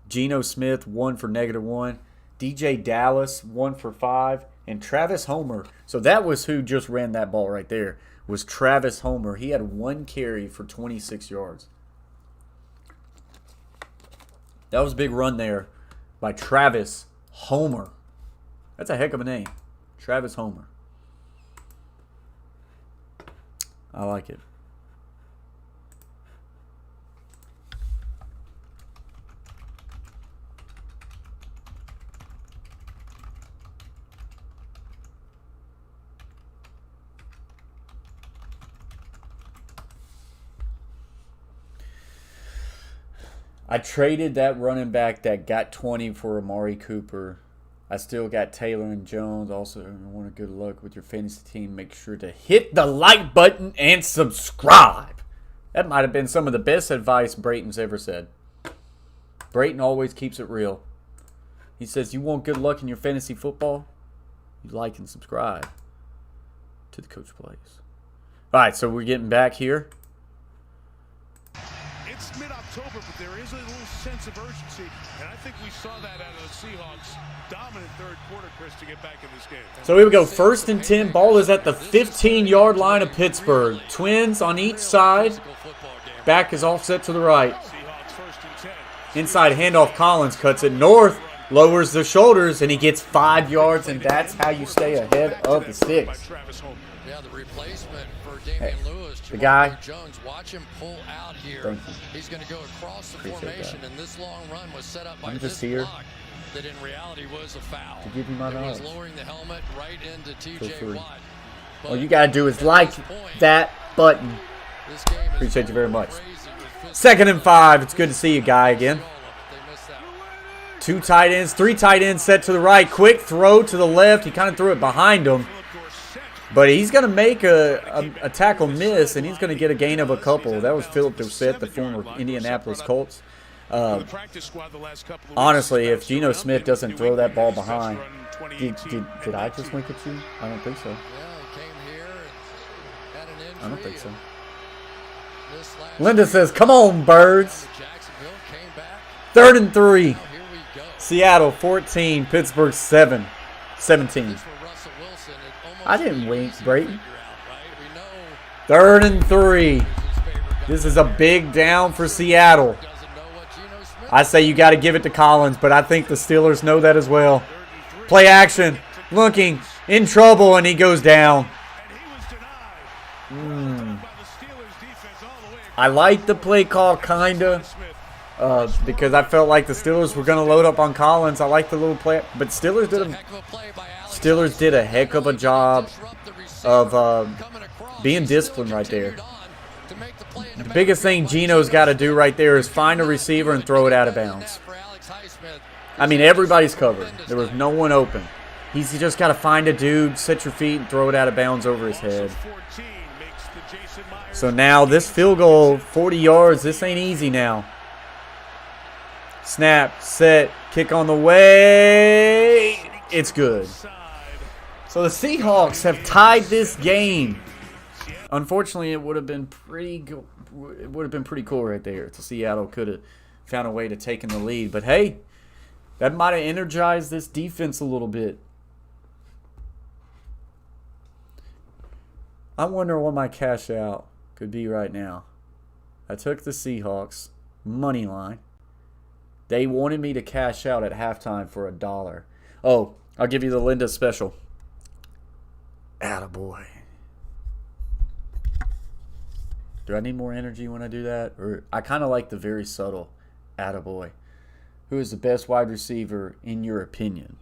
Geno Smith, 1 for -1. DJ Dallas, 1 for 5. And Travis Homer. So that was who just ran that ball right there, was Travis Homer. He had 1 carry for 26 yards. That was a big run there by Travis Homer. That's a heck of a name. Travis Homer. I like it. I traded that running back that got 20 for Amari Cooper. I still got Taylor and Jones. Also, I want a good luck with your fantasy team. Make sure to hit the like button and subscribe. That might have been some of the best advice Brayton's ever said. Brayton always keeps it real. He says, you want good luck in your fantasy football? You like and subscribe to the Coach Plays. All right, so we're getting back here. It's mid-October, but there is a little sense of urgency, and I think we saw that out of the Seahawks' dominant 3rd quarter, Chris, to get back in this game. So here we go. 1st and 10. Ball is at the 15-yard line of Pittsburgh. Twins on each side. Back is offset to the right. Inside handoff. Collins cuts it north, lowers the shoulders, and he gets 5 yards, and that's how you stay ahead of the sticks. Yeah, the replacement for Damian Lewis, the guy. Jones, watch him pull out here. He's going to go across the formation, and this long run was set up by this block that in reality was a foul. To give you my knowledge. It was lowering the helmet right into TJ Watt. All you got to do is like that button. Appreciate you very much. 2nd and 5. It's good to see you, Guy, again. 2 tight ends, 3 tight ends set to the right. Quick throw to the left. He kind of threw it behind him. But he's going to make a tackle miss, and he's going to get a gain of a couple. That was Philip Dorsett, the former Indianapolis Colts. Honestly, if Geno Smith doesn't throw that ball behind, did I just wink at you? I don't think so. I don't think so. Linda says, come on, birds. 3rd and 3. Seattle 14, Pittsburgh 17. I didn't wink, Brayton. 3rd and 3. This is a big down for Seattle. I say you got to give it to Collins, but I think the Steelers know that as well. Play action. Looking. In trouble, and he goes down. I like the play call, kind of. Because I felt like the Steelers were going to load up on Collins. I like the little play. But Steelers did a heck of a job of being disciplined right there. The biggest thing Geno's got to do right there is find a receiver and throw it out of bounds. I mean, everybody's covered. There was no one open. He's just got to find a dude, set your feet, and throw it out of bounds over his head. So now this field goal, 40 yards, this ain't easy now. Snap, set, kick on the way. It's good. So the Seahawks have tied this game. Unfortunately, it would have been pretty cool right there if Seattle could have found a way to take in the lead. But hey, that might have energized this defense a little bit. I wonder what my cash out could be right now. I took the Seahawks money line. They wanted me to cash out at halftime for $1. Oh, I'll give you the Linda special. Attaboy. Do I need more energy when I do that? Or I kind of like the very subtle attaboy. Who is the best wide receiver in your opinion?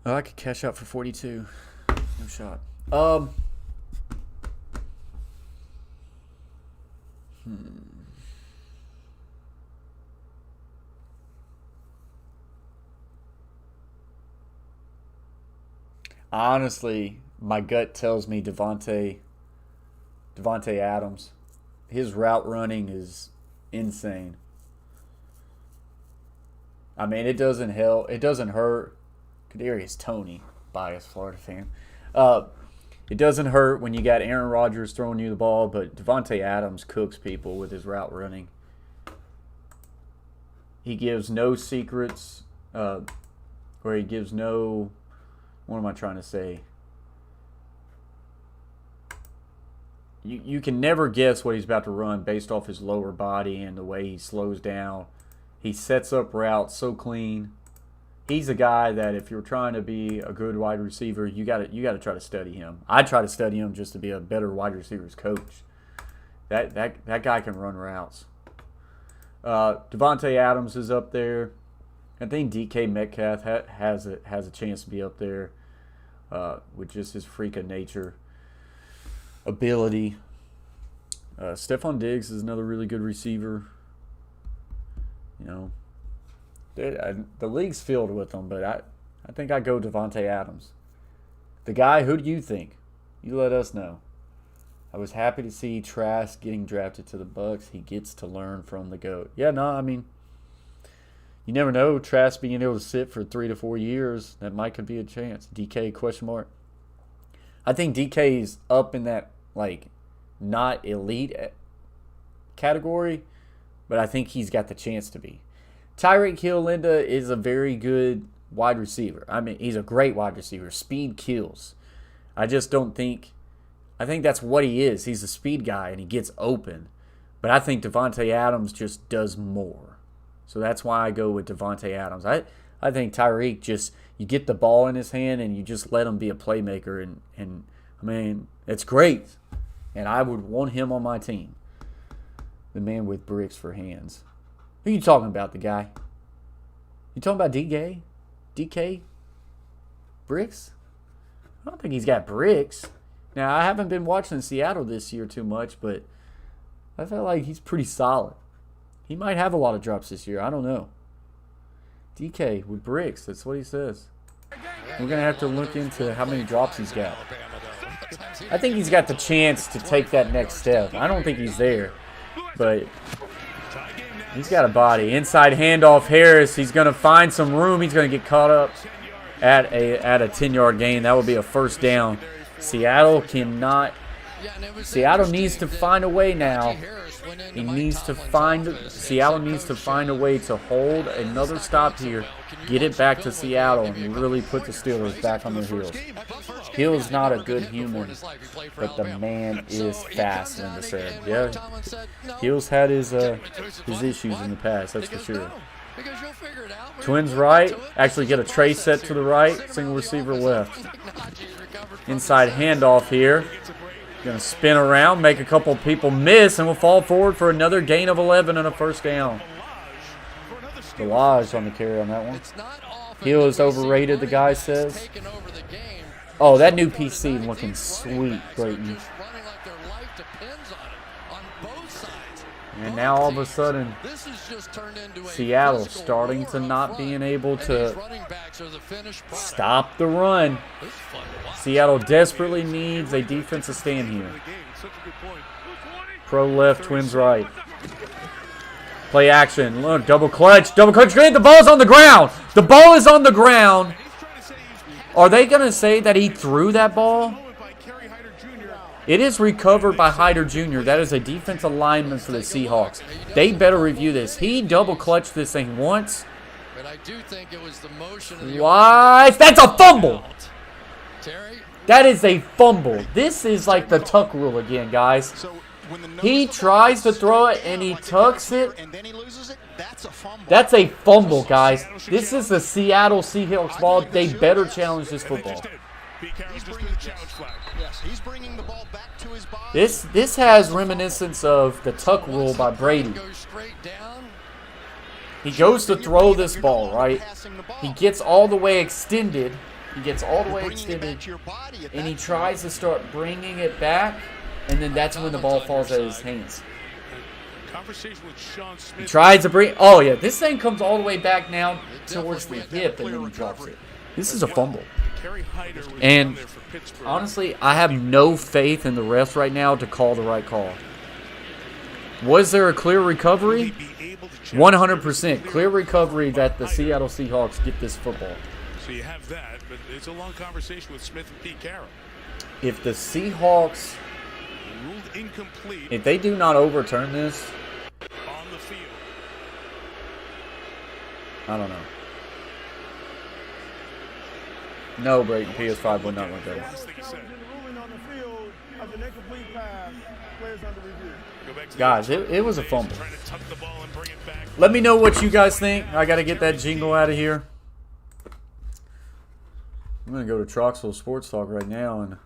Oh, I could cash out for 42. No shot. Honestly, my gut tells me Devontae Adams. His route running is insane. I mean, it doesn't help. It doesn't hurt. Kadarius Toney, biased Florida fan. It doesn't hurt when you got Aaron Rodgers throwing you the ball, but Devontae Adams cooks people with his route running. He gives no secrets, or he gives no... What am I trying to say? You can never guess what he's about to run based off his lower body and the way he slows down. He sets up routes so clean. He's a guy that if you're trying to be a good wide receiver, you got to try to study him. I try to study him just to be a better wide receivers coach. That guy can run routes. Devontae Adams is up there. I think DK Metcalf has a chance to be up there with just his freak of nature ability. Stephon Diggs is another really good receiver. You know, the league's filled with them, but I think I go Devontae Adams. The guy, who do you think? You let us know. I was happy to see Trask getting drafted to the Bucs. He gets to learn from the GOAT. Yeah, no, I mean, you never know. Trask being able to sit for 3 to 4 years, that might could be a chance. DK, question mark. I think DK is up in that, like, not elite category, but I think he's got the chance to be. Tyreek Hill, Linda, is a very good wide receiver. I mean, he's a great wide receiver. Speed kills. I just don't think... I think that's what he is. He's a speed guy, and he gets open. But I think Devontae Adams just does more. So that's why I go with Devontae Adams. I think Tyreek just... You get the ball in his hand, and you just let him be a playmaker. And I mean, it's great. And I would want him on my team. The man with bricks for hands. Who you talking about, the guy? You talking about DK? DK? Bricks? I don't think he's got bricks. Now, I haven't been watching Seattle this year too much, but I feel like he's pretty solid. He might have a lot of drops this year. I don't know. DK with bricks. That's what he says. We're going to have to look into how many drops he's got. I think he's got the chance to take that next step. I don't think he's there, but he's got a body. Inside handoff, Harris. He's going to find some room. He's going to get caught up at a 10-yard gain. That will be a first down. Seattle cannot. Seattle needs to find a way now. Seattle needs to find a way to hold another stop here, get it back to Seattle, and really put the Steelers back on their heels. Hill's not a good human, but the man is fast, Linda said. Yeah, Hill's had his issues in the past, that's for sure. Twins right. Actually get a tray set to the right. Single receiver left. Inside handoff here. Going to spin around, make a couple people miss, and we'll fall forward for another gain of 11 and a first down. Delage on the carry on that one. Hill is overrated, the guy says. Oh, that new PC looking sweet, Brayton. And now all of a sudden, Seattle starting to not being able to stop the run. Seattle desperately needs a defensive stand here. Pro left, Twins right. Play action. Look, double clutch. Double clutch. Great. The ball's on the ground. The ball is on the ground. Are they going to say that he threw that ball? It is recovered by Hyder Jr. That is a defensive lineman for the Seahawks. They better review this. He double clutched this thing once. But I do think it was the motion of the What? That's a fumble. That is a fumble. This is like the tuck rule again, guys. He tries to throw it and he tucks it. That's a fumble, guys. This is the Seattle Seahawks ball. They better challenge this football. This has reminiscence of the tuck rule by Brady. He goes to throw this ball, right? He gets all the way extended. And he tries to start bringing it back, and then that's when the ball falls out of his hands. He tries to bring. Oh yeah, this thing comes all the way back now towards the hip, and then he drops it. This is a fumble. And honestly, I have no faith in the refs right now to call the right call. Was there a clear recovery? 100% clear recovery that the Seattle Seahawks get this football. So you have that, but it's a long conversation with Smith and Pete Carroll. If the Seahawks, Ruled incomplete if they do not overturn this, on the field. I don't know. No, Brayton, PS5 would not want that. Guys, it was a fumble. Let me know what you guys think. I got to get that jingle out of here. I'm going to go to Troxel Sports Talk right now and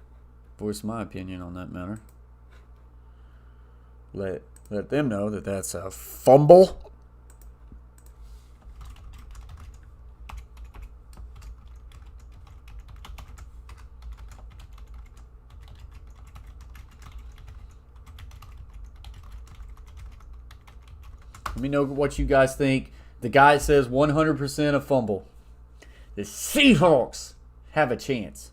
voice my opinion on that matter. Let them know that that's a fumble. Let me know what you guys think. The guy says 100% a fumble. The Seahawks have a chance.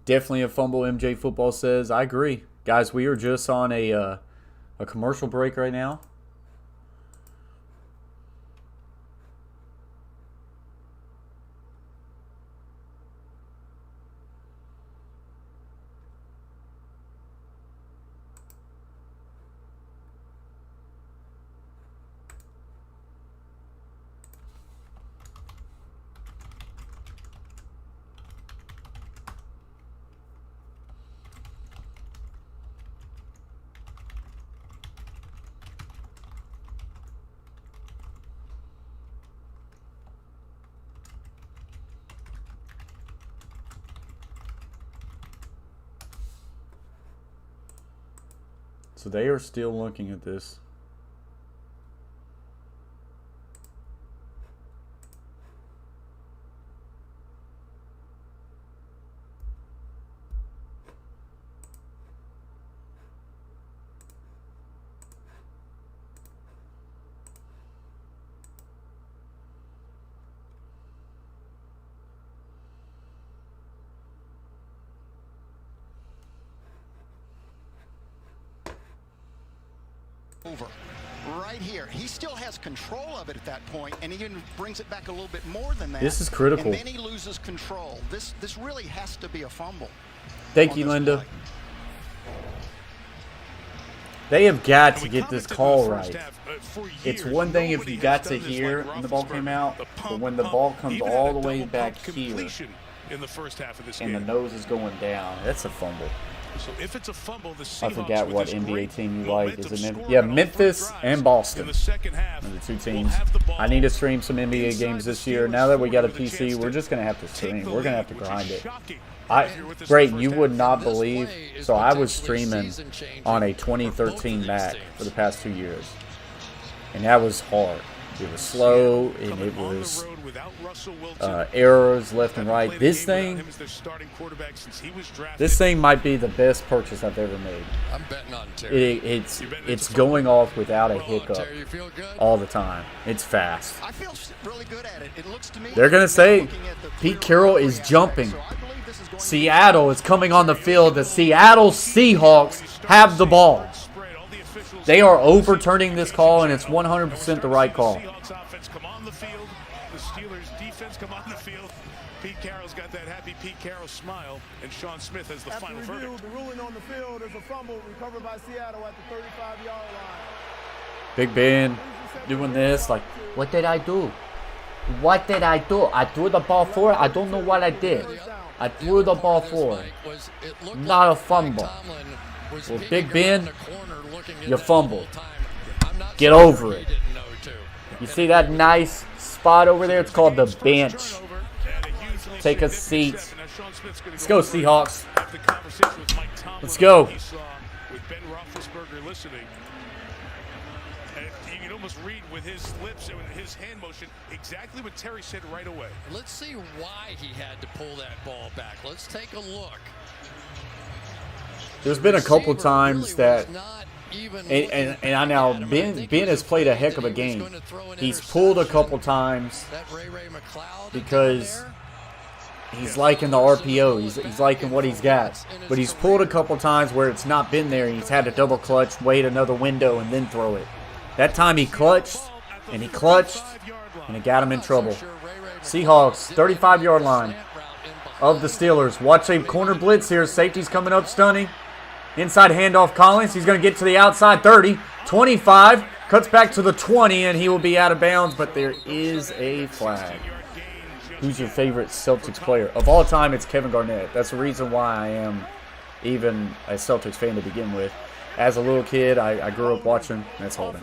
Definitely a fumble, MJ Football says. I agree. Guys, we are just on a commercial break right now. So they are still looking at this. Over right here. He still has control of it at that point, and he even brings it back a little bit more than that. This is critical. And then he loses control. This really has to be a fumble. Thank you, Linda. Play. They have got to get this call right. It's one thing if you got to hear when the ball came out, but when the ball comes all the way back here and the nose is going down, that's a fumble. So if it's a fumble, the I Seahawks forgot with what this NBA great team you like. Is momentum it scoring yeah, on all Memphis three and drives Boston. in the second half, Are the two will teams. have the ball I need to stream some NBA inside games the this year. Steelers' Now that we got a 40 with a PC, chance we're to just gonna have to take stream. the We're gonna have lead, to which grind is it. shocking. I With this Brayton, first you half. would not This believe. play is So I was potentially streaming season-changing on a for both of 2013 these Mac teams. for the past 2 years, and that was hard. It was slow, and Coming it on the was road without Russell Wilson. errors left and right. Played a This game without thing, him as their starting quarterback since he was drafted. this thing might be the best purchase I've ever made. I'm betting on Terry. It's going off without a Hold on, hiccup Terry, you feel good? all the time. It's fast. I feel really good at it. It looks to me. They're gonna say looking at the Pete clear Carroll recovery is aspect, jumping. so I believe this is going to Seattle is coming on the field. The Seattle Seahawks have the ball. They are overturning this call, and it's 100% the right call. Seahawks offense come on the field. The Steelers defense come on the field. Pete Carroll's got that happy Pete Carroll smile, and Sean Smith has the After final review, verdict. the ruling on the field is a fumble recovered by Seattle at the 35-yard line. Big Ben doing this, like, what did I do? What did I do? I threw the ball forward. I don't know what I did. I threw the ball forward. Not a fumble. Well, Big Ben, you fumbled. Get over it. You see that nice spot over there? It's called the bench. Take a seat. Let's go, Seahawks. Let's go. With Ben Roethlisberger listening, and you can almost read with his lips and his hand motion exactly what Terry said right away. Let's see why he had to pull that ball back. Let's take a look. There's been a couple times that, and I know Ben has played a heck of a game. He's pulled a couple times because he's liking the RPO. He's liking what he's got. But he's pulled a couple times where it's not been there. He's had to double clutch, wait another window, and then throw it. That time he clutched, and it got him in trouble. Seahawks, 35-yard line of the Steelers. Watch a corner blitz here. Safety's coming up, stunning. Inside handoff, Collins. He's going to get to the outside 30, 25. Cuts back to the 20, and he will be out of bounds, but there is a flag. Who's your favorite Celtics player? Of all time, it's Kevin Garnett. That's the reason why I am even a Celtics fan to begin with. As a little kid, I grew up watching. That's holding.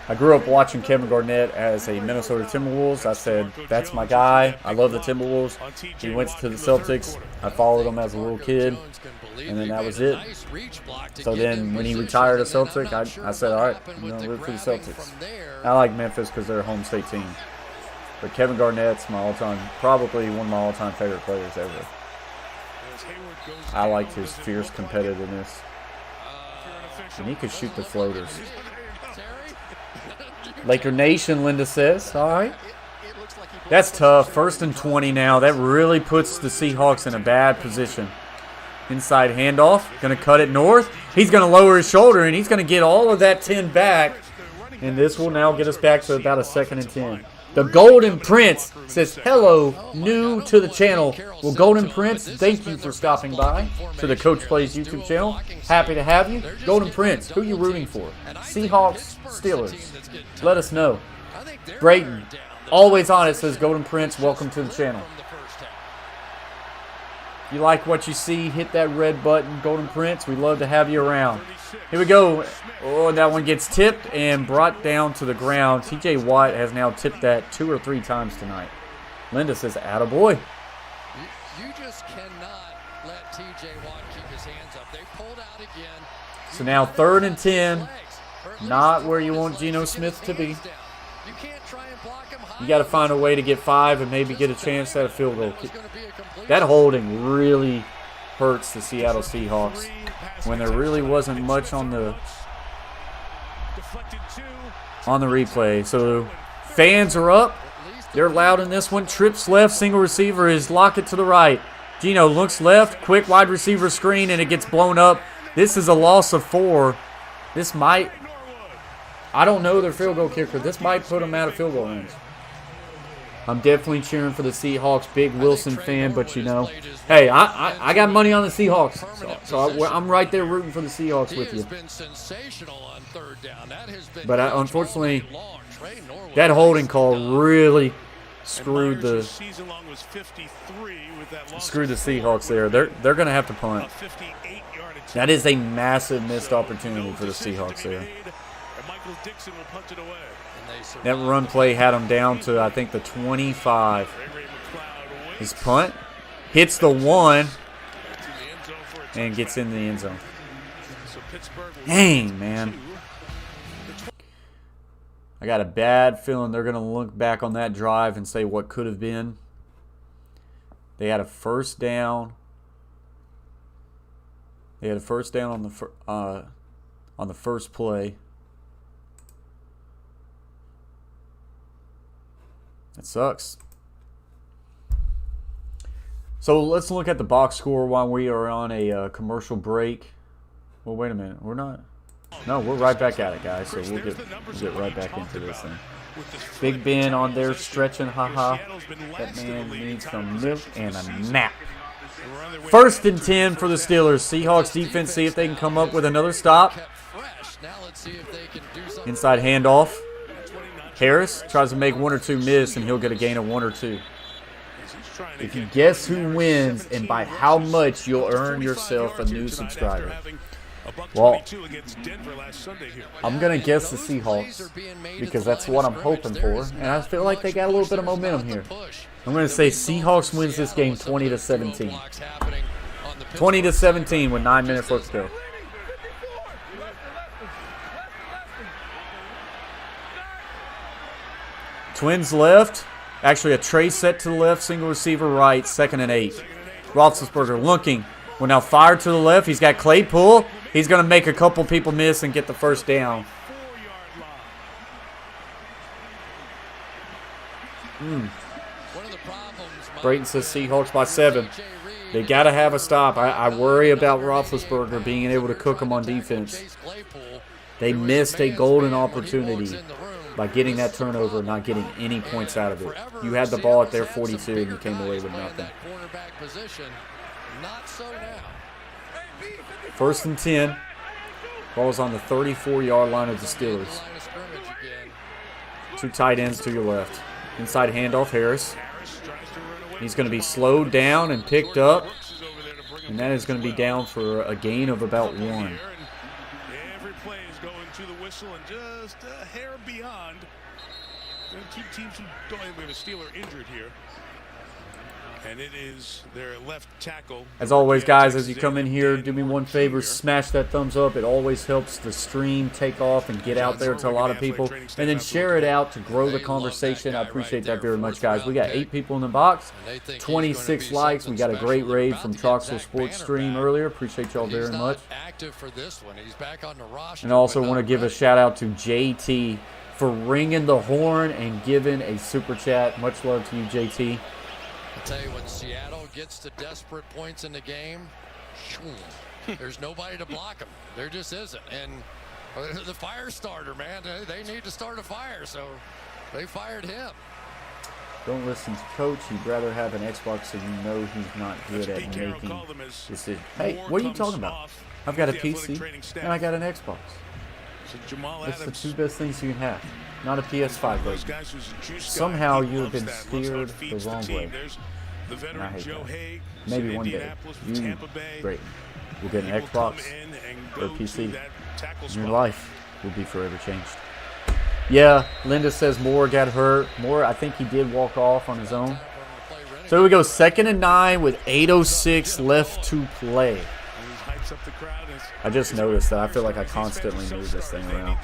I grew up watching Kevin Garnett as a Minnesota Timberwolves. I said, that's my guy. I love the Timberwolves. He went to the Celtics. I followed him as a little kid, and then that was it. So then when he retired a Celtic, I said, all right, I'm going to root for the Celtics. I like Memphis because they're a home state team. But Kevin Garnett's my all-time, probably one of my all-time favorite players ever. I liked his fierce competitiveness. And he could shoot the floaters. Laker Nation, Linda says. All right. That's tough. 1st and 20 now. That really puts the Seahawks in a bad position. Inside handoff. Going to cut it north. He's going to lower his shoulder, and he's going to get all of that 10 back. And this will now get us back to about a 2nd and 10. The Golden Prince says, hello, new to the channel. Well, Golden Prince, thank you for stopping by to the Coach Plays YouTube channel. Happy to have you. Golden Prince, who are you rooting for? Seahawks, Steelers. Let us know. Brayton, always on it, says Golden Prince, welcome to the channel. You like what you see, hit that red button, Golden Prince. We'd love to have you around. Here we go. Oh, that one gets tipped and brought down to the ground. TJ Watt has now tipped that 2 or 3 times tonight. Linda says, attaboy. You just cannot let TJ Watt keep his hands up. They pulled out again. So now 3rd and 10. Not where you want Geno Smith to be. You got to find a way to get 5 and maybe get a chance at a field goal kick. That holding really hurts the Seattle Seahawks when there really wasn't much on the replay. So fans are up. They're loud in this one. Trips left. Single receiver is Lockett to the right. Geno looks left. Quick wide receiver screen, and it gets blown up. This is a loss of 4. This might, I don't know their field goal kicker. This might put them out of field goal range. I'm definitely cheering for the Seahawks. Big Wilson fan, but you know, hey, I got money on the Seahawks, so I'm right there rooting for the Seahawks with you. But unfortunately, that holding call really screwed the season long was 53 with that loss. screwed the Seahawks there. They're going to have to punt. A 58-yard attempt. That is a massive missed opportunity for the Seahawks there. And Michael Dixon will punt it away. That run play had him down to, I think, the 25. His punt hits the 1 and gets in the end zone. Dang, man. I got a bad feeling they're going to look back on that drive and say what could have been. They had a first down. They had a first down on the first play. That sucks. So let's look at the box score while we are on a commercial break. Well, wait a minute. We're not. No, we're right back at it, guys. So we'll get right back into this thing. Big Ben on there stretching, haha. That man needs some milk and a nap. 1st and 10 for the Steelers. Seahawks defense, see if they can come up with another stop. Inside handoff. Harris tries to make 1 or 2 miss, and he'll get a gain of 1 or 2. If you guess who wins and by how much, you'll earn yourself a new subscriber. Well, I'm going to guess the Seahawks because that's what I'm hoping for, and I feel like they got a little bit of momentum here. I'm going to say Seahawks wins this game 20-17. 20-17 with 9 minutes left to go. Twins left. Actually, a tray set to the left, single receiver right, 2nd and 8. Roethlisberger looking. Will now fire to the left. He's got Claypool. He's going to make a couple people miss and get the first down. Brayton says Seahawks by 7. They got to have a stop. I worry about Roethlisberger being able to cook them on defense. They missed a golden opportunity by getting that turnover and not getting any points out of it. You had the ball at their 42 and you came away with nothing. 1st and 10. Ball's on the 34-yard line of the Steelers. 2 tight ends to your left. Inside handoff, Harris. He's going to be slowed down and picked up. And that is going to be down for a gain of about 1. Every play is going to the whistle and just a hair beyond. There are 2 teams who don't have a Steeler injured here. And it is their left tackle. As always, guys, as you come in here, do me one favor, smash that thumbs up. It always helps the stream take off and get out there to a lot of people. And then share it out to grow the conversation. I appreciate that very much, guys. We got 8 people in the box, 26 likes. We got a great raid from Troxel Sports Stream earlier. Appreciate y'all very much. And I also want to give a shout out to JT for ringing the horn and giving a super chat. Much love to you, JT. I'll tell you, when Seattle gets to desperate points in the game, there's nobody to block them. There just isn't. And the fire starter, man, they need to start a fire, so they fired him. Don't listen to Coach. He'd rather have an Xbox so you know he's not good at making decisions. Hey, what are you talking about? I've got a PC and I got an Xbox. It's the 2 best things you can have. Not a PS5, but somehow you have been steered the wrong way. And I hate that. Maybe one day, you, great, will get an Xbox or a PC. And your life will be forever changed. Yeah, Linda says Moore got hurt. Moore, I think he did walk off on his own. So here we go, 2nd and 9 with 8:06 left to play. I just noticed that. I feel like I constantly move this thing around.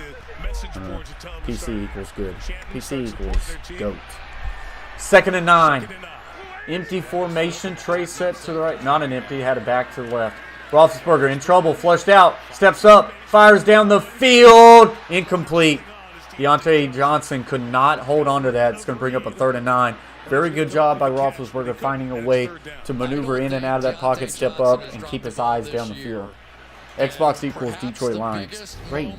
PC equals good. PC equals GOAT. 2nd and 9. Empty formation. Trey set to the right. Not an empty. Had it back to the left. Roethlisberger in trouble. Flushed out. Steps up. Fires down the field. Incomplete. Deontay Johnson could not hold on to that. It's going to bring up a 3rd and 9. Very good job by Roethlisberger finding a way to maneuver in and out of that pocket, step up, and keep his eyes down the field. Xbox equals Detroit Lions. Great.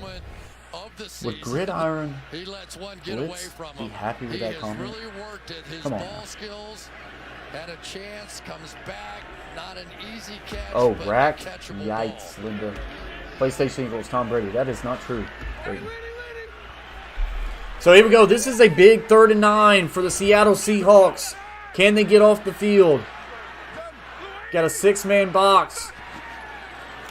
Would Gridiron Blitz be happy with that comment? Come on. Oh, rack? Yikes, Linda. PlayStation equals Tom Brady. That is not true. Brady. So here we go. This is a big 3rd and 9 for the Seattle Seahawks. Can they get off the field? Got a 6-man box.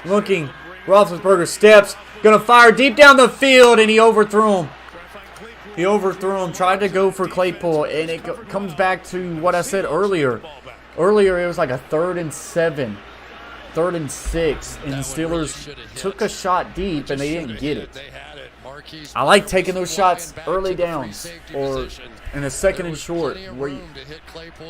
Looking. Roethlisberger steps. Going to fire deep down the field, and he overthrew him. He overthrew him. Tried to go for Claypool, and it comes back to what I said earlier. Earlier, it was like a 3rd and 7. 3rd and 6, and the Steelers took a shot deep, and they didn't get it. I like taking those shots early downs or in a 2nd and short,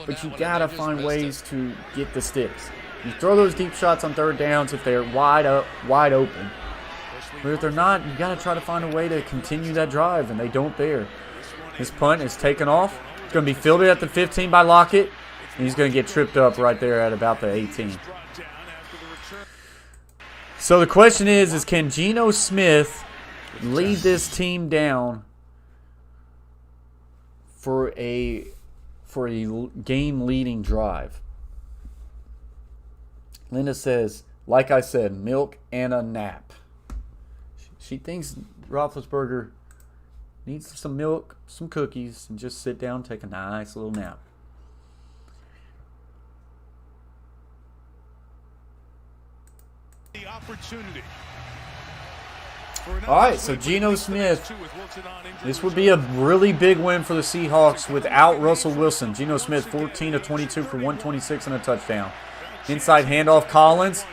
but you got to find ways to get the sticks. You throw those deep shots on 3rd downs if they're wide open. But if they're not, you got to try to find a way to continue that drive, and they don't there. This punt is taken off. It's going to be fielded at the 15 by Lockett, and he's going to get tripped up right there at about the 18. So the question is can Geno Smith lead this team down for a game-leading drive? Linda says, like I said, milk and a nap. She thinks Roethlisberger needs some milk, some cookies, and just sit down and take a nice little nap. The opportunity. All right, so Geno Smith. This would be a really big win for the Seahawks without Russell Wilson. Geno Smith, 14 of 22 for 126 and a touchdown. Inside handoff, Collins,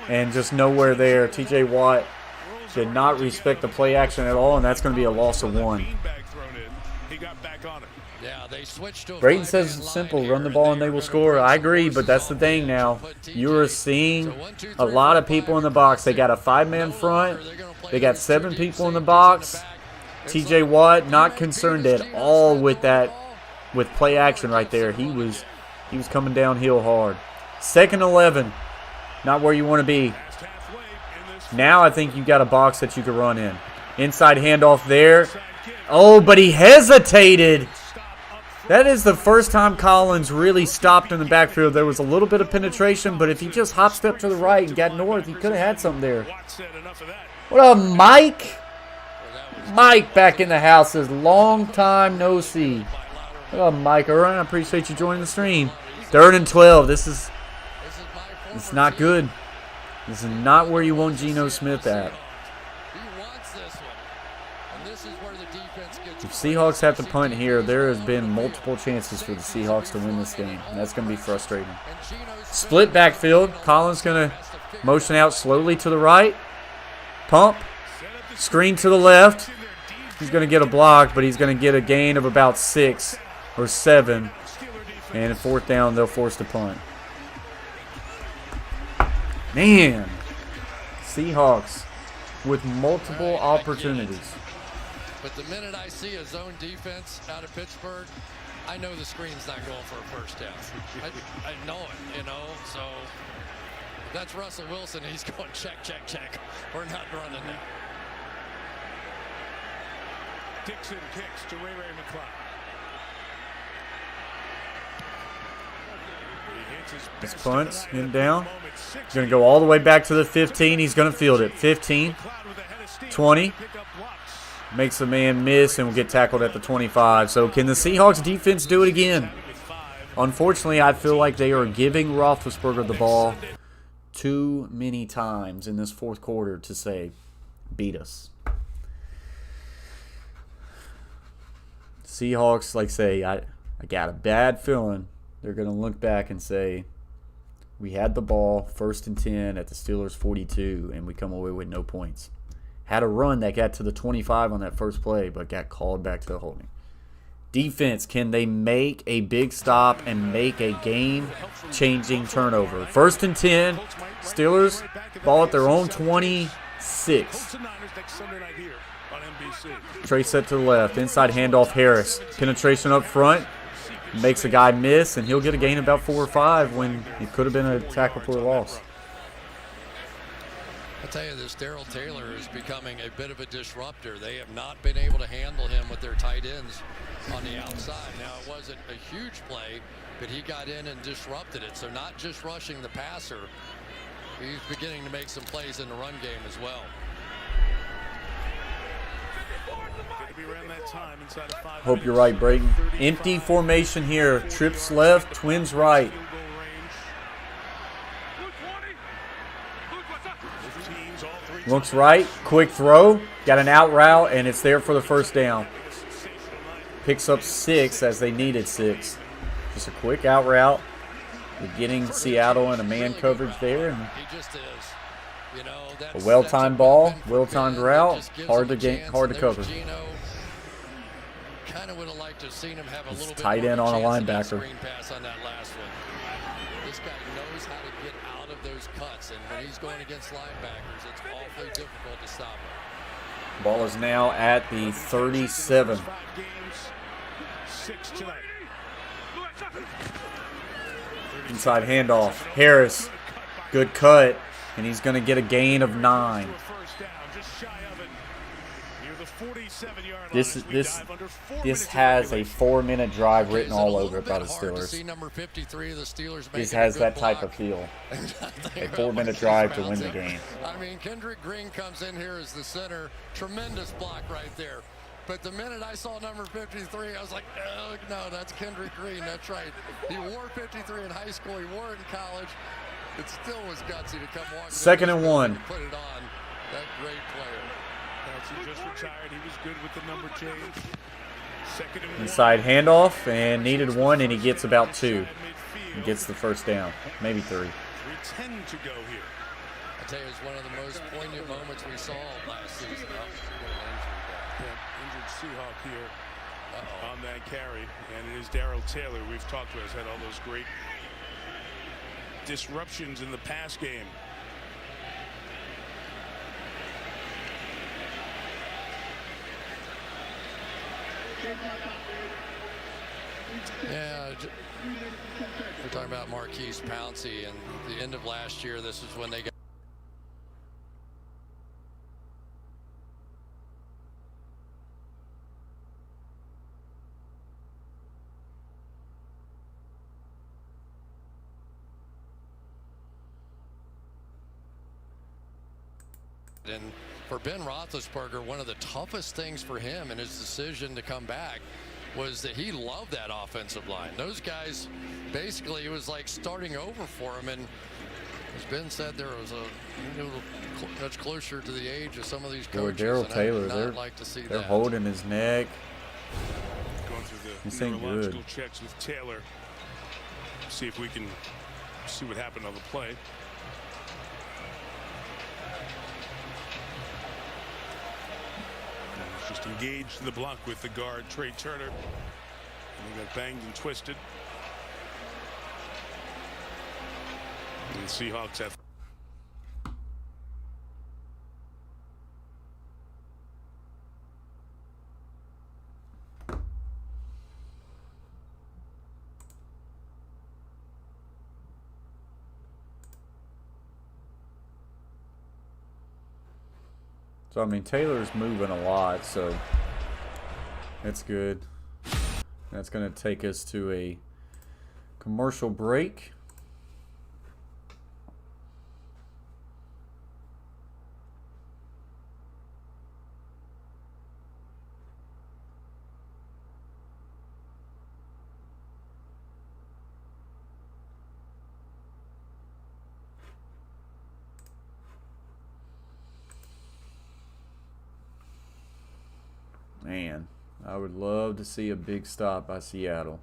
and just nowhere there. T.J. Watt did not respect the play action at all, and that's going to be a loss of 1. Brayton says it's simple, run the ball and they will score. I agree, but that's the thing now. You are seeing a lot of people in the box. They got a 5-man front. They got 7 people in the box. T.J. Watt not concerned at all with that, with play action right there. He was coming downhill hard. 2nd and 11, not where you want to be. Now I think you got a box that you can run in. Inside handoff there. Oh, but he hesitated. That is the first time Collins really stopped in the backfield. There was a little bit of penetration, but if he just hop stepped to the right and got north, he could have had something there. What up, Mike? Mike back in the house says, long time no see. What up, Mike? All right, I appreciate you joining the stream. 3rd and 12. It's not good. This is not where you want Geno Smith at. If Seahawks have to punt here, there has been multiple chances for the Seahawks to win this game. And that's going to be frustrating. Split backfield. Collins going to motion out slowly to the right. Pump. Screen to the left. He's going to get a block, but he's going to get a gain of about 6 or 7. And 4th down, they'll force the punt. Man, Seahawks with multiple opportunities. But the minute I see a zone defense out of Pittsburgh, I know the screen's not going for a first down. I know it, you know. So if that's Russell Wilson, he's going check, check, check. We're not running now. Dixon kicks to Ray McCloud. This punts him down. He's going to go all the way back to the 15. He's going to field it. 15, 20. Makes the man miss and will get tackled at the 25. So can the Seahawks defense do it again? Unfortunately, I feel like they are giving Roethlisberger the ball too many times in this 4th quarter to say, beat us. Seahawks, like say, I got a bad feeling they're going to look back and say, we had the ball 1st and 10 at the Steelers' 42, and we come away with no points. Had a run that got to the 25 on that first play, but got called back to the holding. Defense, can they make a big stop and make a game-changing turnover? 1st and 10, Steelers, ball at their own 26. Trey set to the left, inside handoff Harris. Penetration up front. Makes a guy miss, and he'll get a gain about 4 or 5 when it could have been a tackle for a loss. I'll tell you this, Darrell Taylor is becoming a bit of a disruptor. They have not been able to handle him with their tight ends on the outside. Now, it wasn't a huge play, but he got in and disrupted it. So not just rushing the passer, he's beginning to make some plays in the run game as well. Gonna be around that time inside of 5 Hope you're minutes. right, Brayton. Empty formation here. Trips left, Twins right. Field goal range. Teams, all three Looks right, quick throw. Got an out route, and it's there for the first down. Picks up 6 as they needed 6. Just a quick out route. We're getting Seattle in a man coverage there. And He just is. You know, a well-timed ball, well-timed route, hard to cover. Kind of would have liked to have seen him have a It's little bit tight more end of on a chance in that linebacker. screen pass on that last one. This guy knows how to get out of those cuts, and when he's going against linebackers, it's awfully difficult to stop him. Ball is now at the 37. 5 games, 6 tonight. Inside handoff. Harris, good cut, and he's going to get a gain of 9. First down, just shy of it. Near the 47-yard line This as we this dive under 4 this minutes of has a regulation. 4-minute drive written Is it a all little over it bit by the hard to see Steelers. number 53 of the Steelers This making a has good that type block? of feel. A 4-minute drive to win the game. I mean, Kendrick Green comes in here as the center. Tremendous block right there. But the minute I saw number 53, I was like, oh, no, that's Kendrick Green. That's right. He wore 53 in high school. He wore it in college. It still was gutsy to come walking. Second and 1. Put it on. That great player. He just retired. He was good with the number change. Second and 1. Inside handoff, and needed 1, and he gets about 2. He gets the first down, maybe 3. 3:10 to go here. I tell you, it's one of the most poignant moments we saw last season. Injured Seahawk here on that carry, and it is Darrell Taylor we've talked about. Has had all those great disruptions in the pass game. Yeah, we're talking about Marquise Pouncey, and the end of last year, this is when they got. And for Ben Roethlisberger, one of the toughest things for him in his decision to come back was that he loved that offensive line. Those guys, basically, it was like starting over for him. And as Ben said, there was much closer to the age of some of these Or coaches. Darrell and I Taylor, would not they're like to see they're that. holding his neck. Going through This the ain't neurological good. checks with Taylor. See if we can see what happened on the play. He's just engaged in the block with the guard, Trey Turner. And he got banged and twisted. And the Seahawks have. So, I mean, Taylor's moving a lot, so that's good. That's going to take us to a commercial break. Man, I would love to see a big stop by Seattle.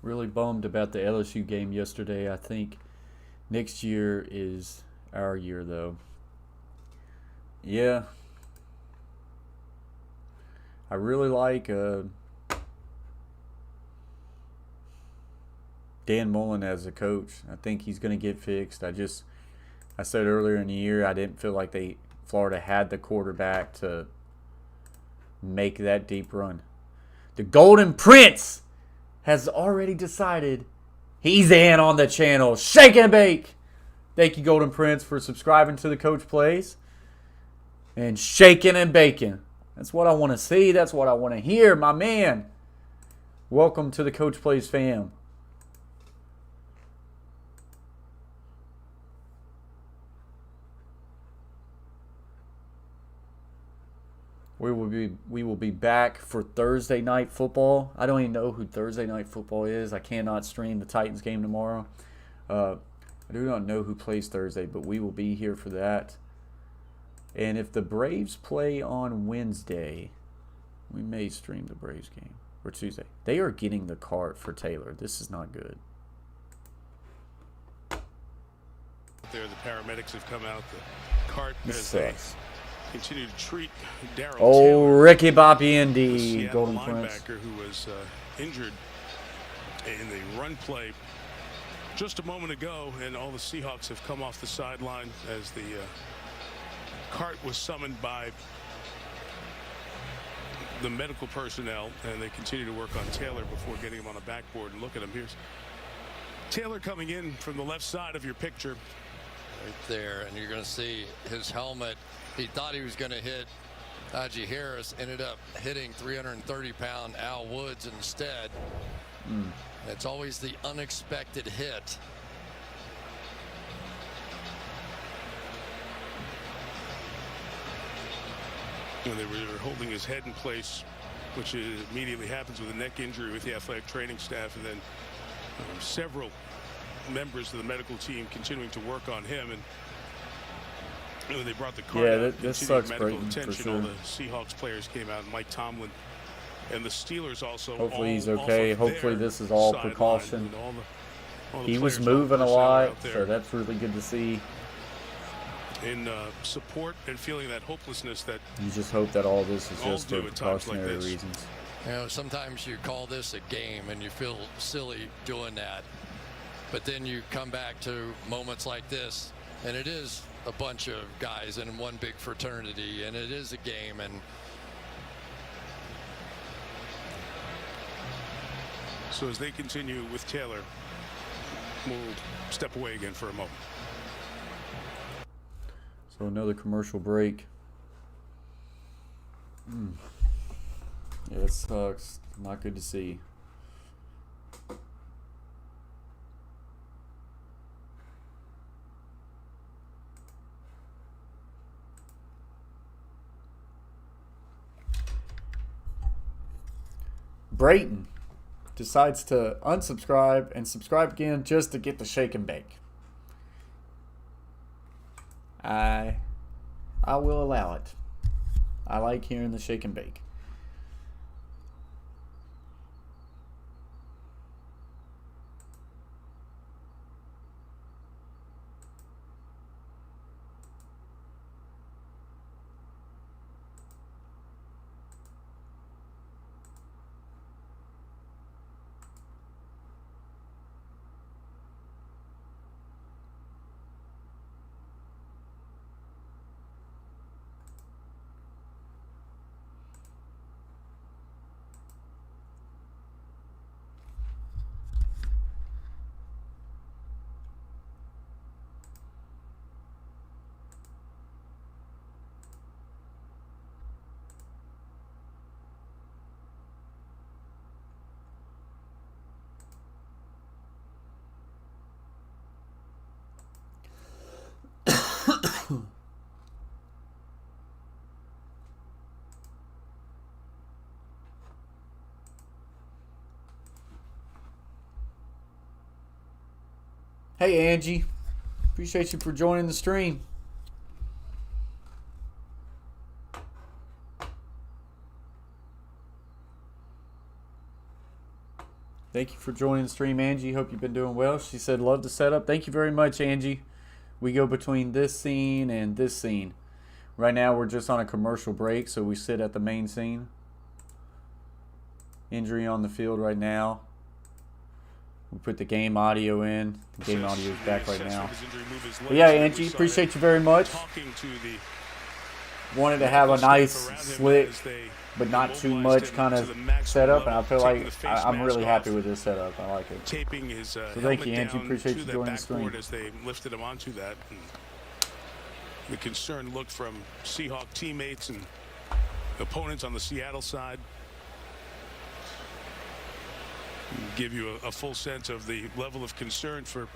Really bummed about the LSU game yesterday. I think next year is our year, though. Yeah. I really like Dan Mullen as a coach. I think he's going to get fixed. I said earlier in the year I didn't feel like Florida had the quarterback to make that deep run. The Golden Prince has already decided he's in on the channel. Shake and bake. Thank you, Golden Prince, for subscribing to the Coach Plays. And shaking and baking. That's what I want to see. That's what I want to hear, my man. Welcome to the Coach Plays fam. We will be back for Thursday night football. I don't even know who Thursday night football is. I cannot stream the Titans game tomorrow. I do not know who plays Thursday, but we will be here for that. And if the Braves play on Wednesday, we may stream the Braves game. Or Tuesday. They are getting the cart for Taylor. This is not good. There, the paramedics have come out. The cart This as they sucks. continue to treat Darryl Oh, Taylor, Ricky the Bapiendi, Seattle Golden Prince. linebacker who was injured in the run play just a moment ago, and all the Seahawks have come off the sideline as the cart was summoned by the medical personnel, and they continue to work on Taylor before getting him on a backboard. And look at him. Here's Taylor coming in from the left side of your picture. Right there, and you're going to see his helmet. He thought he was going to hit Najee Harris, ended up hitting 330-pound Al Woods instead. It's always the unexpected hit. When they were holding his head in place, which immediately happens with a neck injury with the athletic training staff, and then several members of the medical team continuing to work on him. And when they brought the cart out, this continued sucks, medical Brayton, for attention. sure. All the Seahawks players came out, and Mike Tomlin and the Steelers also. Hopefully he's all okay. off of Hopefully their this is all sideline, precaution. and all the He was players, all the moving a personnel lot, out there so that's really good to see. in support and feeling that hopelessness that You just hope that all this is all just for do at times like precautionary this. reasons. You know, sometimes you call this a game and you feel silly doing that. But then you come back to moments like this, and it is a bunch of guys in one big fraternity, and it is a game. And so as they continue with Taylor, we'll step away again for a moment. So another commercial break. Yeah, it sucks. Not good to see. Brayton decides to unsubscribe and subscribe again just to get the shake and bake. I will allow it. I like hearing the shake and bake. Hey Angie, appreciate you for joining the stream. Thank you for joining the stream, Angie. Hope you've been doing well. She said, love the setup. Thank you very much, Angie. We go between this scene and this scene. Right now, we're just on a commercial break, so we sit at the main scene. Injury on the field right now. We put the game audio in. The game audio is back right now. But yeah, Angie, appreciate you very much. Wanted to have a nice, slick, but not too much kind of setup, and I feel like I'm really happy with this setup. I like it. So thank you, Angie. Appreciate you joining the stream. As they lifted him onto that. The concerned look from Seahawk teammates and opponents on the Seattle side. Give you a full sense of the level of concern for.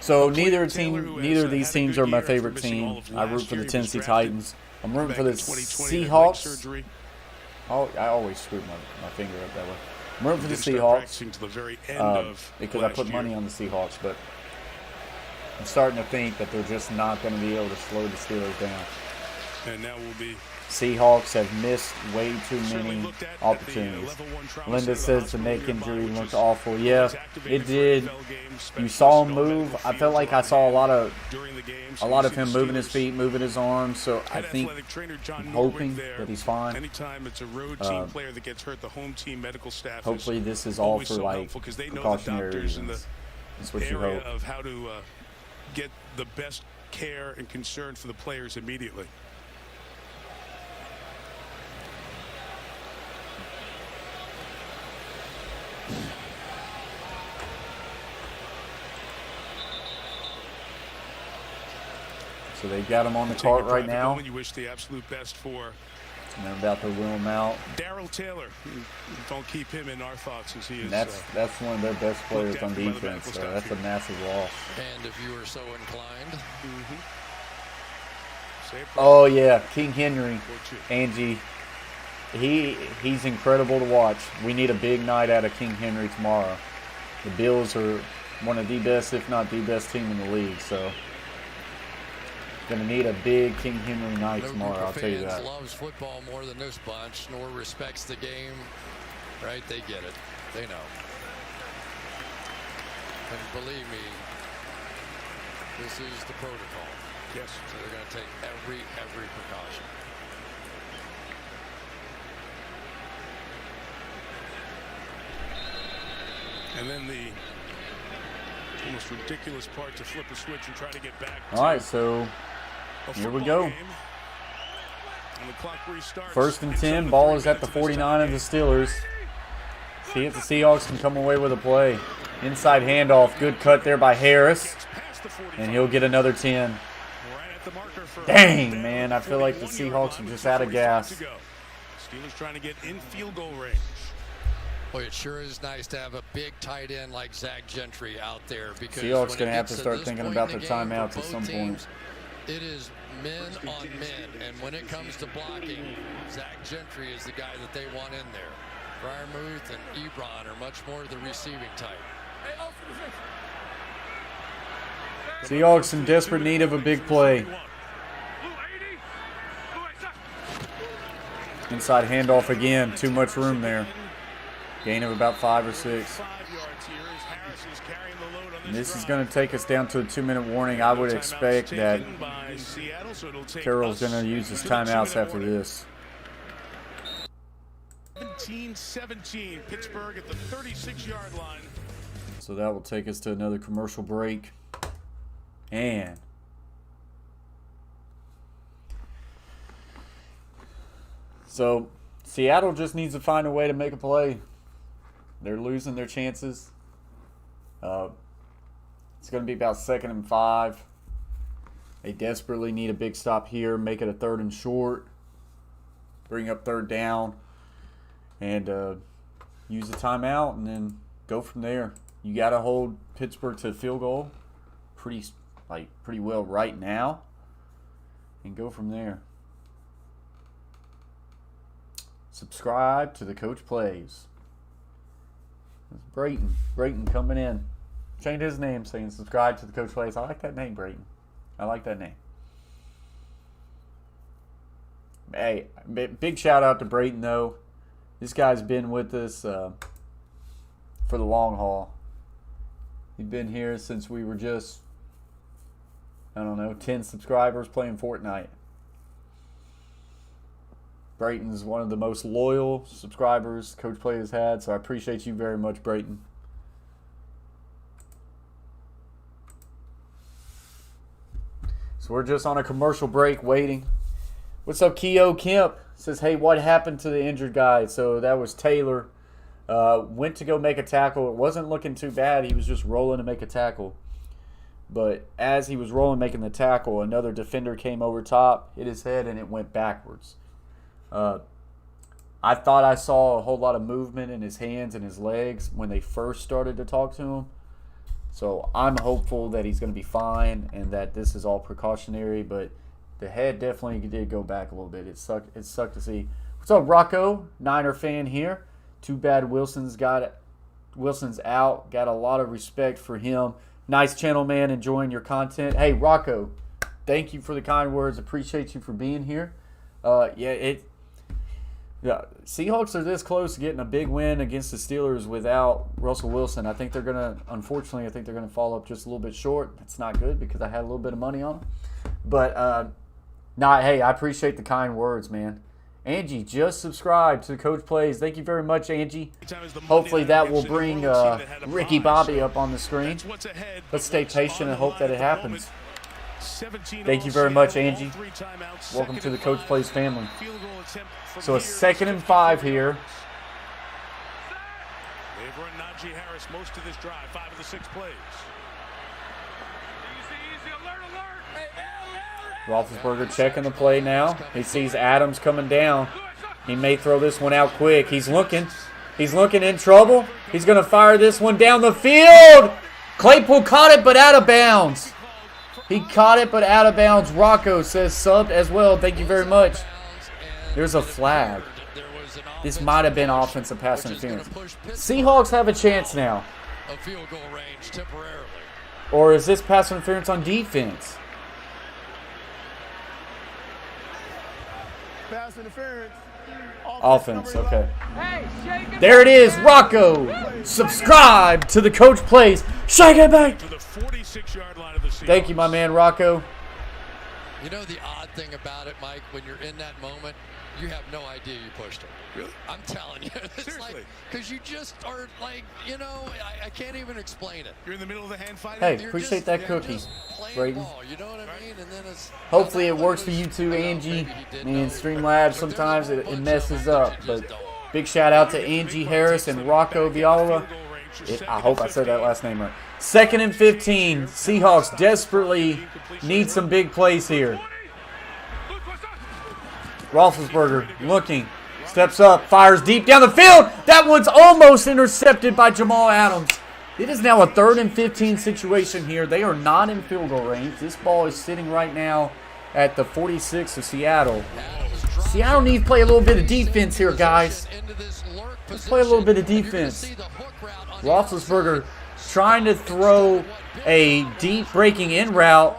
So neither of these teams are my favorite team. I root for the Tennessee Titans. I'm rooting for the Seahawks. I always screw my finger up that way. I'm rooting for the Seahawks because I put money on the Seahawks, but I'm starting to think that they're just not going to be able to slow the Steelers down. And now will be. Seahawks have missed way too many opportunities. Linda says the neck injury looked awful. Yeah, it did. You saw him move. I felt like I saw a lot of him moving his feet, moving his arms. So I think, I'm hoping that he's fine. Anytime it's a road team player that gets hurt, the home team medical staff. Hopefully this is all for like precautionary reasons. That's what you hope. Of how to get the best care and concern for the players immediately. So they got him on the cart right now. You wish the absolute best for. And they're about to wheel him out. Darryl Taylor. Don't keep him in our thoughts as he is. That's one of their best players on defense. So that's a massive loss. And if you were so inclined. Oh yeah, King Henry, Angie. He's incredible to watch. We need a big night out of King Henry tomorrow. The Bills are one of the best, if not the best team in the league. So. Going to need a big King Henry night tomorrow, I'll tell you that. Loves football more than this bunch, nor respects the game. Right? They get it. They know. And believe me, this is the protocol. Yes. So they're going to take every precaution. And then the almost ridiculous part to flip a switch and try to get back. All right, so here we go. First and 10, ball is at the 49 of the Steelers. See if the Seahawks can come away with a play. Inside handoff, good cut there by Harris. And he'll get another 10. Dang, man, I feel like the Seahawks are just out of gas. Steelers trying to get in field goal range. Boy, it sure is nice to have a big tight end like Zach Gentry out there. Because Seahawks going to have to start thinking about their timeouts at some point. It is men on men, and when it comes to blocking, Zach Gentry is the guy that they want in there. Fryermuth and Ebron are much more the receiving type. Seahawks in desperate need of a big play. Inside handoff again, too much room there. Gain of about 5 or 6. And this is going to take us down to a 2-minute warning. I would expect that Carroll's going to use his timeouts after this. 17-17, Pittsburgh at the 36-yard line. So that will take us to another commercial break. And so Seattle just needs to find a way to make a play. They're losing their chances. It's going to be about 2nd and 5. They desperately need a big stop here, make it a 3rd and short, bring up 3rd down, and use the timeout, and then go from there. You got to hold Pittsburgh to a field goal pretty well right now, and go from there. Subscribe to the Coach Plays. It's Brayton coming in. Changed his name saying subscribe to the Coach Plays. I like that name, Brayton. I like that name. Hey, big shout out to Brayton though. This guy's been with us for the long haul. He's been here since we were just, I don't know, 10 subscribers playing Fortnite. Brayton's one of the most loyal subscribers Coach Play has had, so I appreciate you very much, Brayton. So we're just on a commercial break waiting. What's up, Keo Kemp? Says, hey, what happened to the injured guy? So that was Taylor. Went to go make a tackle. It wasn't looking too bad. He was just rolling to make a tackle. But as he was rolling, making the tackle, another defender came over top, hit his head, and it went backwards. I thought I saw a whole lot of movement in his hands and his legs when they first started to talk to him. So I'm hopeful that he's going to be fine and that this is all precautionary. But the head definitely did go back a little bit. It sucked to see. What's up, Rocco? Niner fan here. Too bad Wilson's out. Got a lot of respect for him. Nice channel, man. Enjoying your content. Hey, Rocco, thank you for the kind words. Appreciate you for being here. Seahawks are this close to getting a big win against the Steelers without Russell Wilson. I think they're going to, unfortunately, fall up just a little bit short. That's not good because I had a little bit of money on them. But, hey, I appreciate the kind words, man. Angie just subscribed to Coach Plays. Thank you very much, Angie. Hopefully that will bring Ricky Bobby up on the screen. Let's stay patient and hope that it happens. Thank you very much, Angie. Welcome to the Coach Plays family. So a 2nd and 5 here. They've run Najee Harris most of this drive, 5 of the 6 plays. Roethlisberger checking the play now. He sees Adams coming down. He may throw this one out quick. He's looking. He's looking in trouble. He's going to fire this one down the field. Claypool caught it, but out of bounds. He caught it, but out of bounds. Rocco says subbed as well. Thank you very much. There's a flag. This might have been offensive pass interference. Seahawks have a chance now. Or is this pass interference on defense? Pass interference. Offense, okay. There it is, Rocco. Subscribe to the Coach Plays. Shake it back. To the 46-yard line of the Seahawks. Thank you, my man, Rocco. You know the odd thing about it, Mike, when you're in that moment, you have no idea you pushed him. Really? I'm telling you. It's Seriously? like, because you just are like, I can't even explain it. You're in the middle of the hand fight. Hey, You're appreciate just- that you're cookie, just playing Brayden. ball, you know what I mean? And then it's Hopefully it works for you too, Angie. And Streamlabs, sometimes it messes up. But big shout out to Angie Harris and Rocco Viola. I hope I said that last name right. 2nd and 15. Seahawks desperately need some big plays here. Roethlisberger looking. Steps up. Fires deep down the field. That one's almost intercepted by Jamal Adams. It is now a 3rd and 15 situation here. They are not in field goal range. This ball is sitting right now at the 46 of Seattle. Seattle needs to play a little bit of defense here, guys. Let's play a little bit of defense. Roethlisberger trying to throw a deep breaking in route.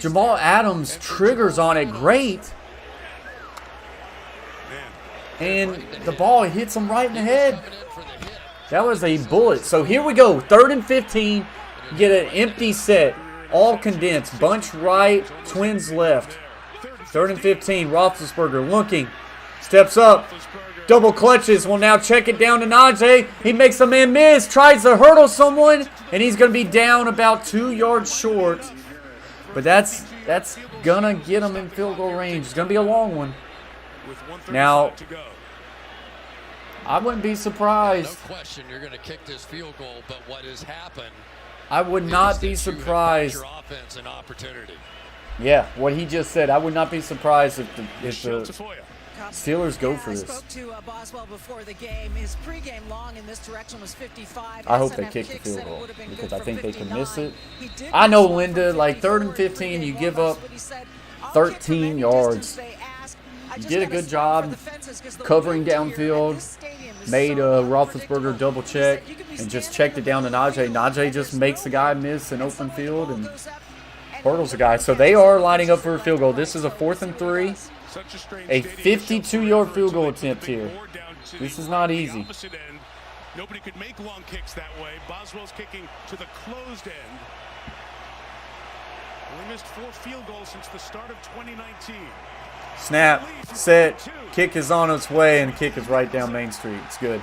Jamal Adams triggers on it great. And the ball hits him right in the head. That was a bullet. So here we go. 3rd and 15. Get an empty set. All condensed. Bunch right. Twins left. 3rd and 15. Roethlisberger looking. Steps up. Double clutches. Will now check it down to Najee. He makes a man miss. Tries to hurdle someone. And he's going to be down about 2 yards short. But that's going to get him in field goal range. It's going to be a long one. Now, I wouldn't be surprised. No question you're going to kick this field goal, but what has happened? I would not be surprised. Your offense an opportunity. Yeah, what he just said. I would not be surprised if the Steelers go for I this. spoke to Boswell before the game. His pregame long in this direction was 55. I hope they SMF kick the kick field said it goal would have been because good I think for they can miss 59. it. He did I know, miss one Linda, from like 3rd and 54 15, you pregame give offense, up but he said, "I'll 13 kick from any yards. distance they ask. I You just did a gotta good stop job for the fences 'cause the covering wind here at downfield. this stadium is Made so Roethlisberger unpredictable." double He check said, "You could be and just standing checked in it the down to middle of the Najee. field, Najee and just there's makes the no guy one, miss an and open suddenly the field ball and goes up, and hurdles the nobody guy. So can they stop are it. lining up for a field goal. This is a 4th and 3. A 52-yard field goal attempt here. This is not easy. Nobody could make long kicks that way. Boswell's kicking to the closed end. We missed 4 field goals since the start of 2019. Snap, set, kick is on its way, and kick is right down Main Street. It's good.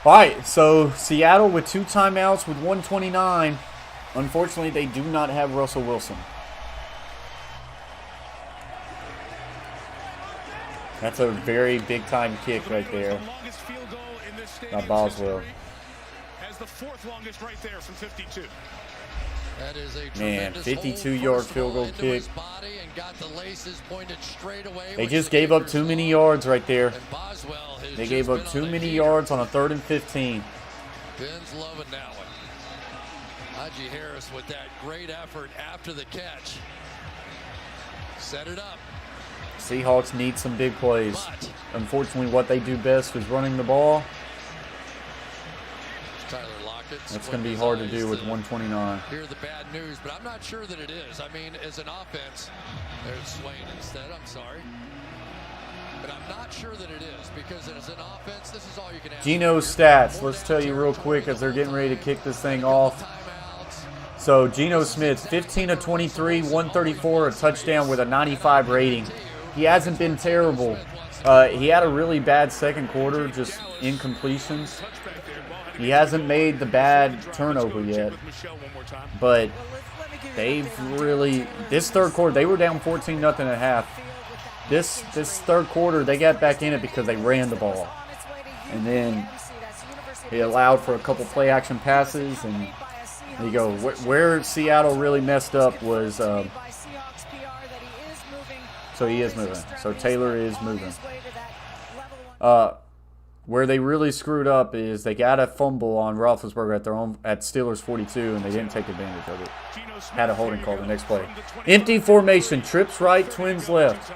All right, so Seattle with 2 timeouts with 1:29. Unfortunately, they do not have Russell Wilson. That's a very big-time kick right there. By Boswell. As the 4th longest right there from 52. That is a Man, 52-yard field goal kick. They just gave up too many yards right there. They gave up too many yards on a 3rd and 15. Ben's loving that one. Najee Harris with that great effort after the catch. Set it up. Seahawks need some big plays. Unfortunately, what they do best is running the ball. That's going to be hard to do with 129. Hear the bad news, but I'm not sure that it is. I mean, as an offense, there's Swain instead. I'm sorry. But I'm not sure that it is, because as an offense, this is all you can ask. Geno's stats. Let's tell you real quick as they're getting ready to kick this thing off. So, Geno Smith, 15 of 23, 134, a touchdown with a 95 rating. He hasn't been terrible. He had a really bad second quarter, just incompletions. He hasn't made the bad turnover yet. But they've really, this third quarter, they were down 14-0 at half. This third quarter, they got back in it because they ran the ball. And then he allowed for a couple play action passes. And there you go. Where Seattle really messed up was, so he is moving. So Taylor is moving. Where they really screwed up is they got a fumble on Roethlisberger at Steelers 42, and they didn't take advantage of it. Had a holding call the next play. Empty formation, trips right, twins left.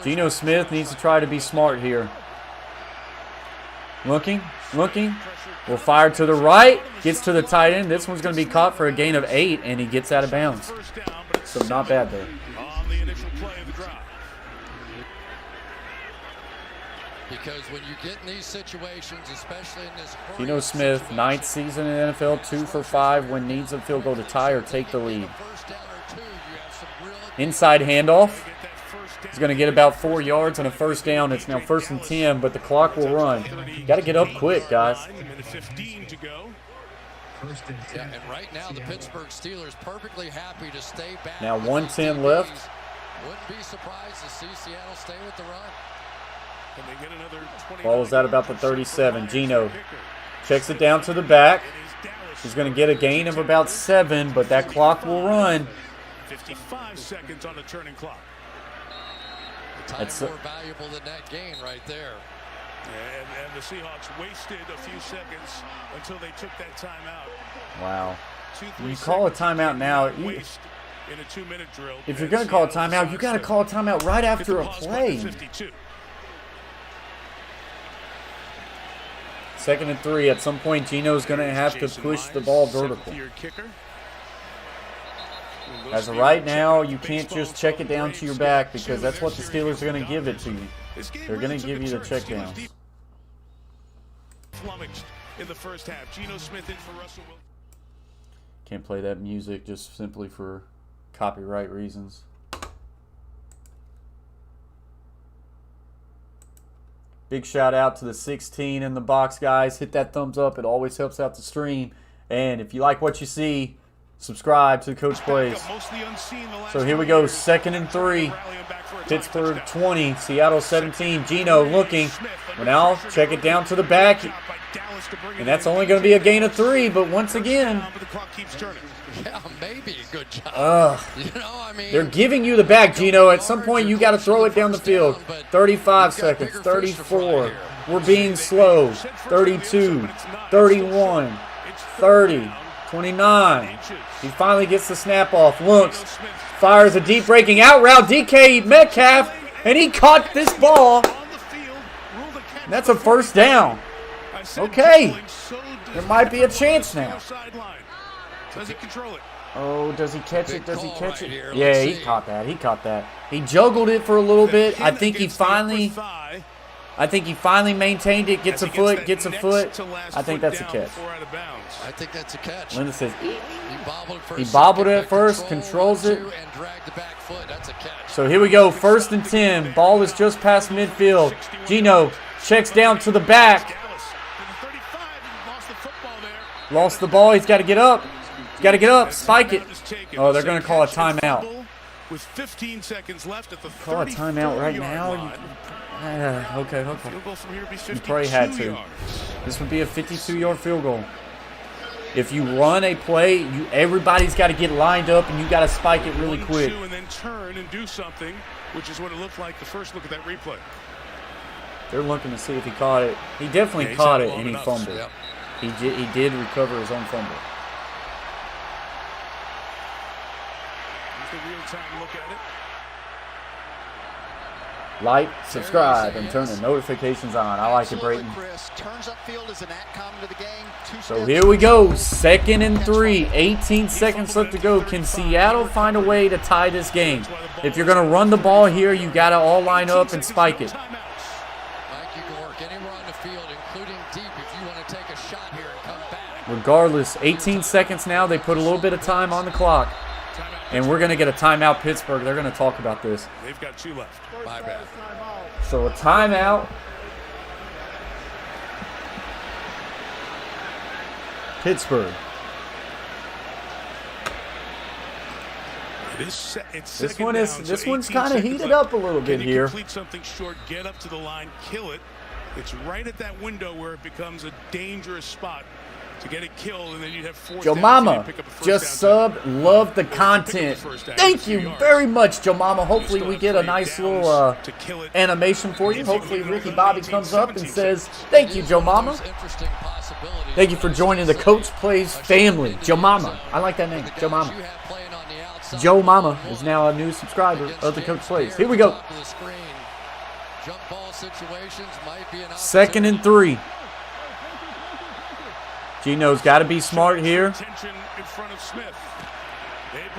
Geno Smith needs to try to be smart here. Looking, will fire to the right, gets to the tight end. This one's going to be caught for a gain of 8, and he gets out of bounds. So not bad there. Because when you get in these situations, especially in this Geno Smith, 9th season in the NFL, 2 for 5 when needs a field goal to tie or take the lead. Inside handoff. He's going to get about 4 yards and a first down. It's now 1st and 10, but the clock will run. Got to get up quick, guys. Yeah, and right now the Pittsburgh Steelers perfectly happy to stay back. Now 1:10 left. Wouldn't be surprised to see Seattle stay with the run. Ball is at about the 37. Geno checks it down to the back. He's going to get a gain of about 7, but that clock will run. 55 seconds on the turning clock. That's more valuable than that gain right there. And the Seahawks wasted a few seconds until they took that timeout. Wow. You call a timeout now. In a 2-minute drill. If you're going to call a timeout, you got to call a timeout right after a play. 2nd and 3. At some point, Geno's going to have to push the ball vertical. As of right now, you can't just check it down to your back because that's what the Steelers are going to give it to you. They're going to give you the check downs. In the first half, Geno Smith in for Russell Wilson. Can't play that music just simply for copyright reasons. Big shout out to the 16 in the box, guys. Hit that thumbs up. It always helps out the stream. And if you like what you see, subscribe to Coach Plays. So here we go. 2nd and 3. Pittsburgh 20. Seattle 17. Geno looking. Well, now check it down to the back. And that's only going to be a gain of 3. But once again, yeah, maybe a good job. They're giving you the back, Geno. At some point, you got to throw it down the field. 35 seconds, 34. We're being slow. 32, 31, 30, 29. He finally gets the snap off. Looks, fires a deep breaking out route. DK Metcalf, and he caught this ball. And that's a first down. Okay. There might be a chance now. Does he control it? Oh, does he catch it? Does he catch it? Yeah, he caught that. He caught that. He juggled it for a little bit. I think he finally I think he finally maintained it, gets a foot, gets a foot. Next-to-last I think foot that's a down catch. before out of bounds. I think that's a catch. Linda says, He bobbled for he a bobbled second, it at but first, controls it. and dragged the back foot. That's a catch. So here we go, 1st and 10. Ball is just past midfield. Gino checks down to the back. Dallas to the 35, and lost the football there. Lost the ball. He's got to get up. Got to get up. Spike it. Timeout is taken. Oh, they're going to call a Catch and timeout. fumble With 15 seconds left at the Call a timeout right 34-yard now? line. Okay. Field goal from here would be 52 probably had to. yards. This would be a 52-yard field goal. If you run a play, everybody's got to get lined up, and you got to spike it really 1-2 quick. and then turn and do something, which is what it looked like the first look at that replay. They're looking to see if he caught it. He definitely he's caught had it, long and he enough. fumbled. Yep. He did recover his own fumble. Here's the real-time look at it. Like, subscribe, and turn the notifications on. I like it, Brayton. Chris turns upfield as an outcome to the game. So here we go, 2nd and 3, 18 seconds left to go. Can Seattle find a way to tie this game? If you're going to run the ball here, you got to all line up and spike it. Mike, you can work anywhere on the field, including deep, if you want to take a shot here and come back. Regardless, 18 seconds now. They put a little bit of time on the clock. And we're going to get a timeout, Pittsburgh. They're going to talk about this. They've got 2 left. My bad. So a timeout. Pittsburgh. This one's kind of heated up a little bit here. Complete something short, get up to the line, kill it. It's right at that window where it becomes a dangerous spot to get it killed, and then you'd have 4th Joe down, Mama, so you pick up a first just down. sub, love the content. Thank you very much, Joe Mama. Hopefully we get a nice little animation for you. Hopefully Ricky Bobby comes up and says, thank you, Joe Mama. Interesting possibility. Thank you for joining the Coach Plays family. Joe Mama. I like that name, Joe Mama. Joe Mama is now a new subscriber of the Coach Plays. Here we go. Jump ball situations might be an 2nd and 3. Gino's got to be smart here.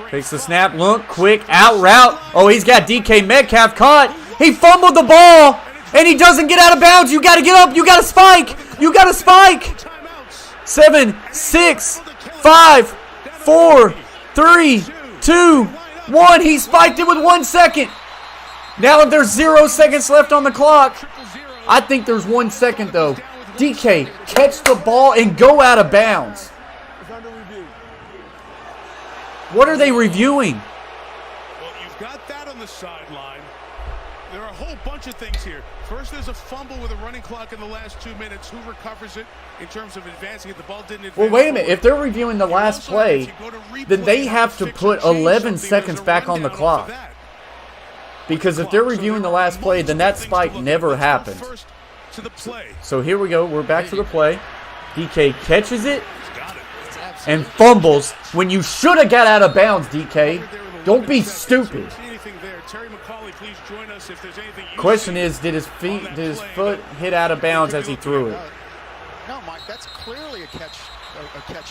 Takes the snap. Look, quick, out route. Oh, he's got DK Metcalf caught. He fumbled the ball, and he doesn't get out of bounds. You got to get up. You got to spike. You got to spike. 7, 6, 5, 4, 3, 2, 1. He spiked it with 1 second. Now if there's 0 seconds left on the clock, I think there's 1 second though. DK, catch the ball and go out of bounds. It's under review. What are they reviewing? Well, you've got that on the sideline. There are a whole bunch of things here. First, there's a fumble with a running clock in the last 2 minutes. Who recovers it in terms of advancing it? The ball didn't advance. Well, wait a minute. If they're reviewing the last play, then they have to put 11 seconds back on the clock. Because if they're reviewing the last play, then that spike never happened. So here we go. We're back to the play. DK catches it and fumbles when you should have got out of bounds, DK. Don't be stupid. Question is, did his foot hit out of bounds as he threw it? No, Mike, that's clearly a catch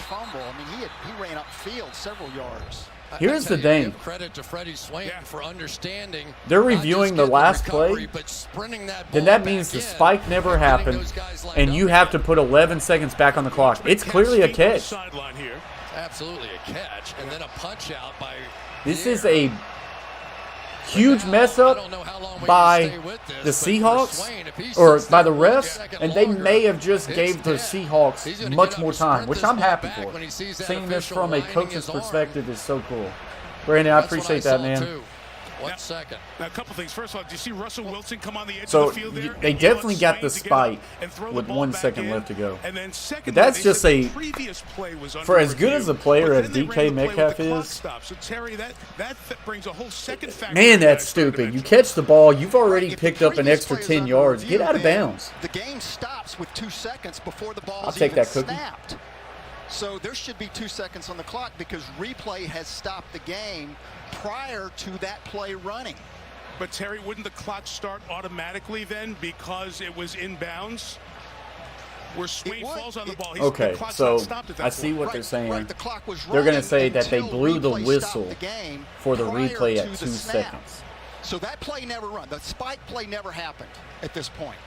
fumble. I mean, he ran upfield several yards. Here's the thing. Credit to Freddie Swain for understanding. They're reviewing the last play. Then that means the spike never happened, and you have to put 11 seconds back on the clock. It's clearly a catch. Absolutely a catch, and then a punch out by. This is a huge mess up by the Seahawks, or by the refs, and they may have just gave the Seahawks much more time, which I'm happy for. Seeing this from a coach's perspective is so cool. Brandon, I appreciate that, man. 1 second. Now, a couple things. First of all, do you see Russell Wilson come on the edge So of the field there? they definitely got the spike with 1 second left to go. And then secondly, But that's just a, for as good as a player as DK Metcalf is, So Terry, that brings a whole second factor. man, that's stupid. You catch the ball, you've already picked up an extra 10 yards. Get out of bounds. The game stops with 2 seconds before the ball I'll is take even that cookie. snapped. So there should be 2 seconds on the clock because replay has stopped the game prior to that play running. But Terry, wouldn't the clock start automatically then because it was in bounds? Where Swain falls on the ball. Okay, so I see what they're saying. They're going to say that they blew the whistle for the replay at 2 seconds. So that play never run. The spike play never happened at this point.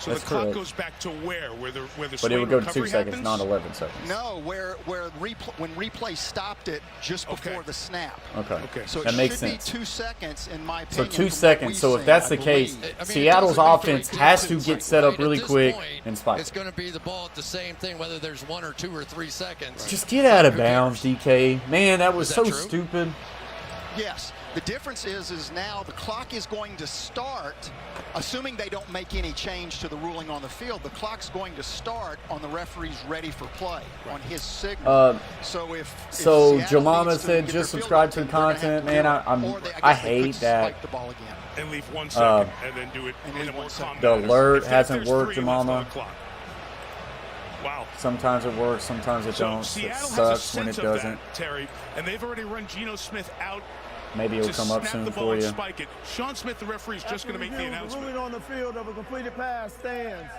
So That's the clock correct. goes back to where the But it swing would go to 2 recovery seconds, happens? not 11 seconds. No, when replay stopped it just before the snap. Okay. So it That makes should sense. be 2 seconds in my So opinion. 2 from what seconds. we've So if seen, that's I the case, believe. I mean, Seattle's it doesn't make any offense has to difference. get set up Right, really at this quick point, and spike. It's going to be the ball at the same thing, whether there's 1 or 2 or 3 seconds. Just get out of Who bounds, cares? DK. Man, that was Is that so true? stupid. Yes. The difference is now the clock is going to start, assuming they don't make any change to the ruling on the field, the clock's going to start on the referee's ready for play, on his signal. So if So Seattle Jamama needs to said get just their subscribe field to the goal, they're gonna have content. to Man, do it. Or they- I guess they could hate that. spike the ball again. And leave 1 second and then do it and in a leave more 1 second. calm The manner. alert If hasn't there's worked, 3, let's go Jamama. to clock. Wow. Sometimes it works, sometimes it So don't. It Seattle sucks has a when it sense of doesn't. that, Terry, and they've already run Geno Smith out Maybe it'll to come up snap soon the ball for and you. spike it. Sean Smith, the referee, is just going to make the The announcement. ruling on the field of a completed pass stands.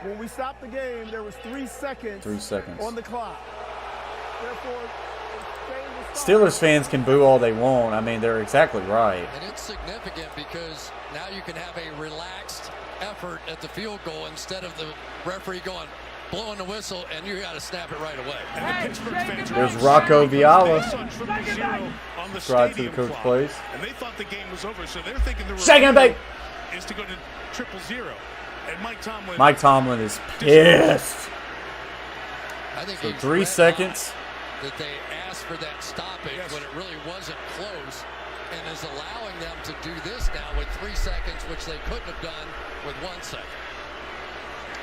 When we stopped the game, there was 3 seconds 3 seconds. on the clock. Therefore, the game was Steelers fans can boo all they want. I mean, they're exactly right. And it's significant because now you can have a relaxed effort at the field goal instead of the referee blowing the whistle, and you got to snap it right away. And the Pittsburgh fans are There's upset Rocco because Viala. they saw triple zero on the Subscribe to the stadium coach clock, plays. and they thought the game was over, so they're thinking the Shake and review bake. is to go to 0-0. And Mike Tomlin is pissed. I think So he's 3 red seconds. hot that they asked for that stoppage when it really wasn't close, and is allowing them to do this now with 3 seconds, which they couldn't have done with 1 second.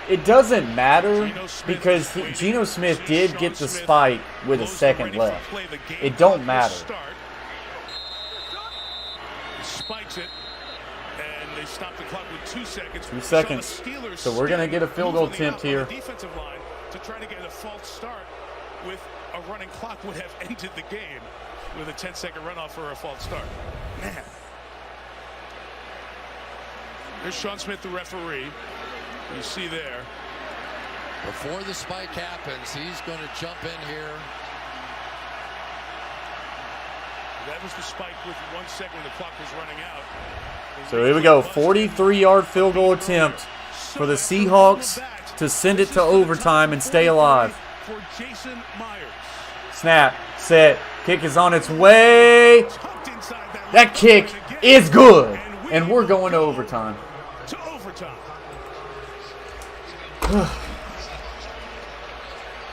It doesn't matter because Geno Smith did get the spike with a second left. It don't matter. Spikes it, and they stop the clock with 2 seconds. 2 seconds. So we're gonna get a field goal attempt here. Defensive line to try to get a false start with a running clock would have ended the game with a 10-second runoff for a false start. Man. Here's Sean Smith, the referee. You see there. Before the spike happens, he's going to jump in here. That was the spike with 1 second when the clock was running out. So here we go. 43-yard field goal attempt for the Seahawks to send it to overtime and stay alive. For Jason Myers. Snap, set, kick is on its way. Tucked inside That kick is good. And we're going to overtime. To overtime.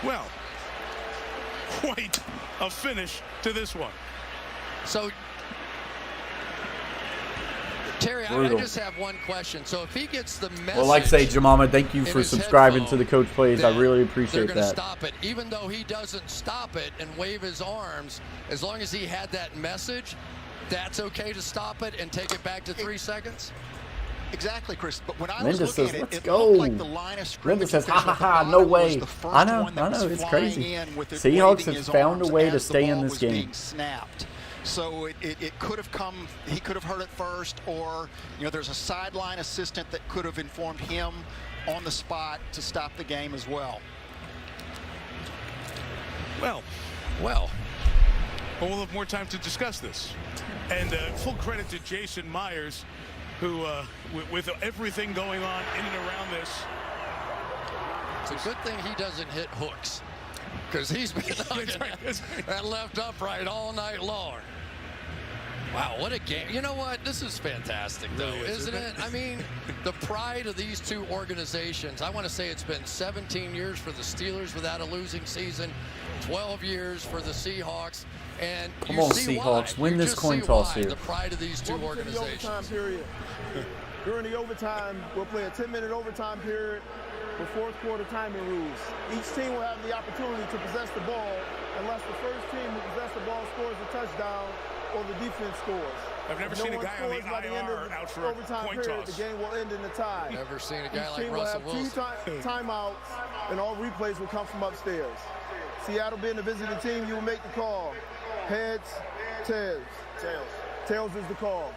Well, quite a finish to this one. So, Terry, I Brutal. just have one question. So if he gets the message, Well, like I say, Jamama, thank you in for his subscribing to headphone the Coach Plays. I that really they're appreciate going to that. stop it, even though he doesn't stop it and wave his arms, as long as he had that message, that's okay to stop it and take it back to 3 seconds? Exactly, Chris. But when I Linda was looking says, at "Let's it, go." it looked like the line of scrimmage Linda says, official "Ha, ha, at ha, the no bottom was way." the first I know, one that was it's flying crazy. in with it Seahawks waving has his found a arms way to as the stay in ball this was game. being snapped. So it could have come, he could have heard it first, or there's a sideline assistant that could have informed him on the spot to stop the game as well. Well, Well, we'll have more time to discuss this. And full credit to Jason Myers, who, with everything going on in and around this, it's a good thing he doesn't hit hooks, because he's been hugging that left upright all night long. Wow, what a game. You know what? This is fantastic, though, Really is, isn't it? I mean, the pride of these two organizations. I want to say it's been 17 years for the Steelers without a losing season, 12 years for the Seahawks. And Come you on, see Seahawks, why. win You this just coin see toss why, here. The pride of these two Welcome to the overtime organizations. period. During the overtime, we'll play a 10-minute overtime period with fourth quarter timing rules. Each team will have the opportunity to possess the ball unless the first team who possesses the ball scores a touchdown or the defense scores. I've never If no seen a one guy on the scores by the end of IR the out for a overtime coin period, toss. the game will end in a tie. Never seen a guy Each like team will Russell have Wilson. two timeouts, and all replays will come from upstairs. Seattle being the visiting team, you will make the call. Heads, tails. Tails. Tails is the call.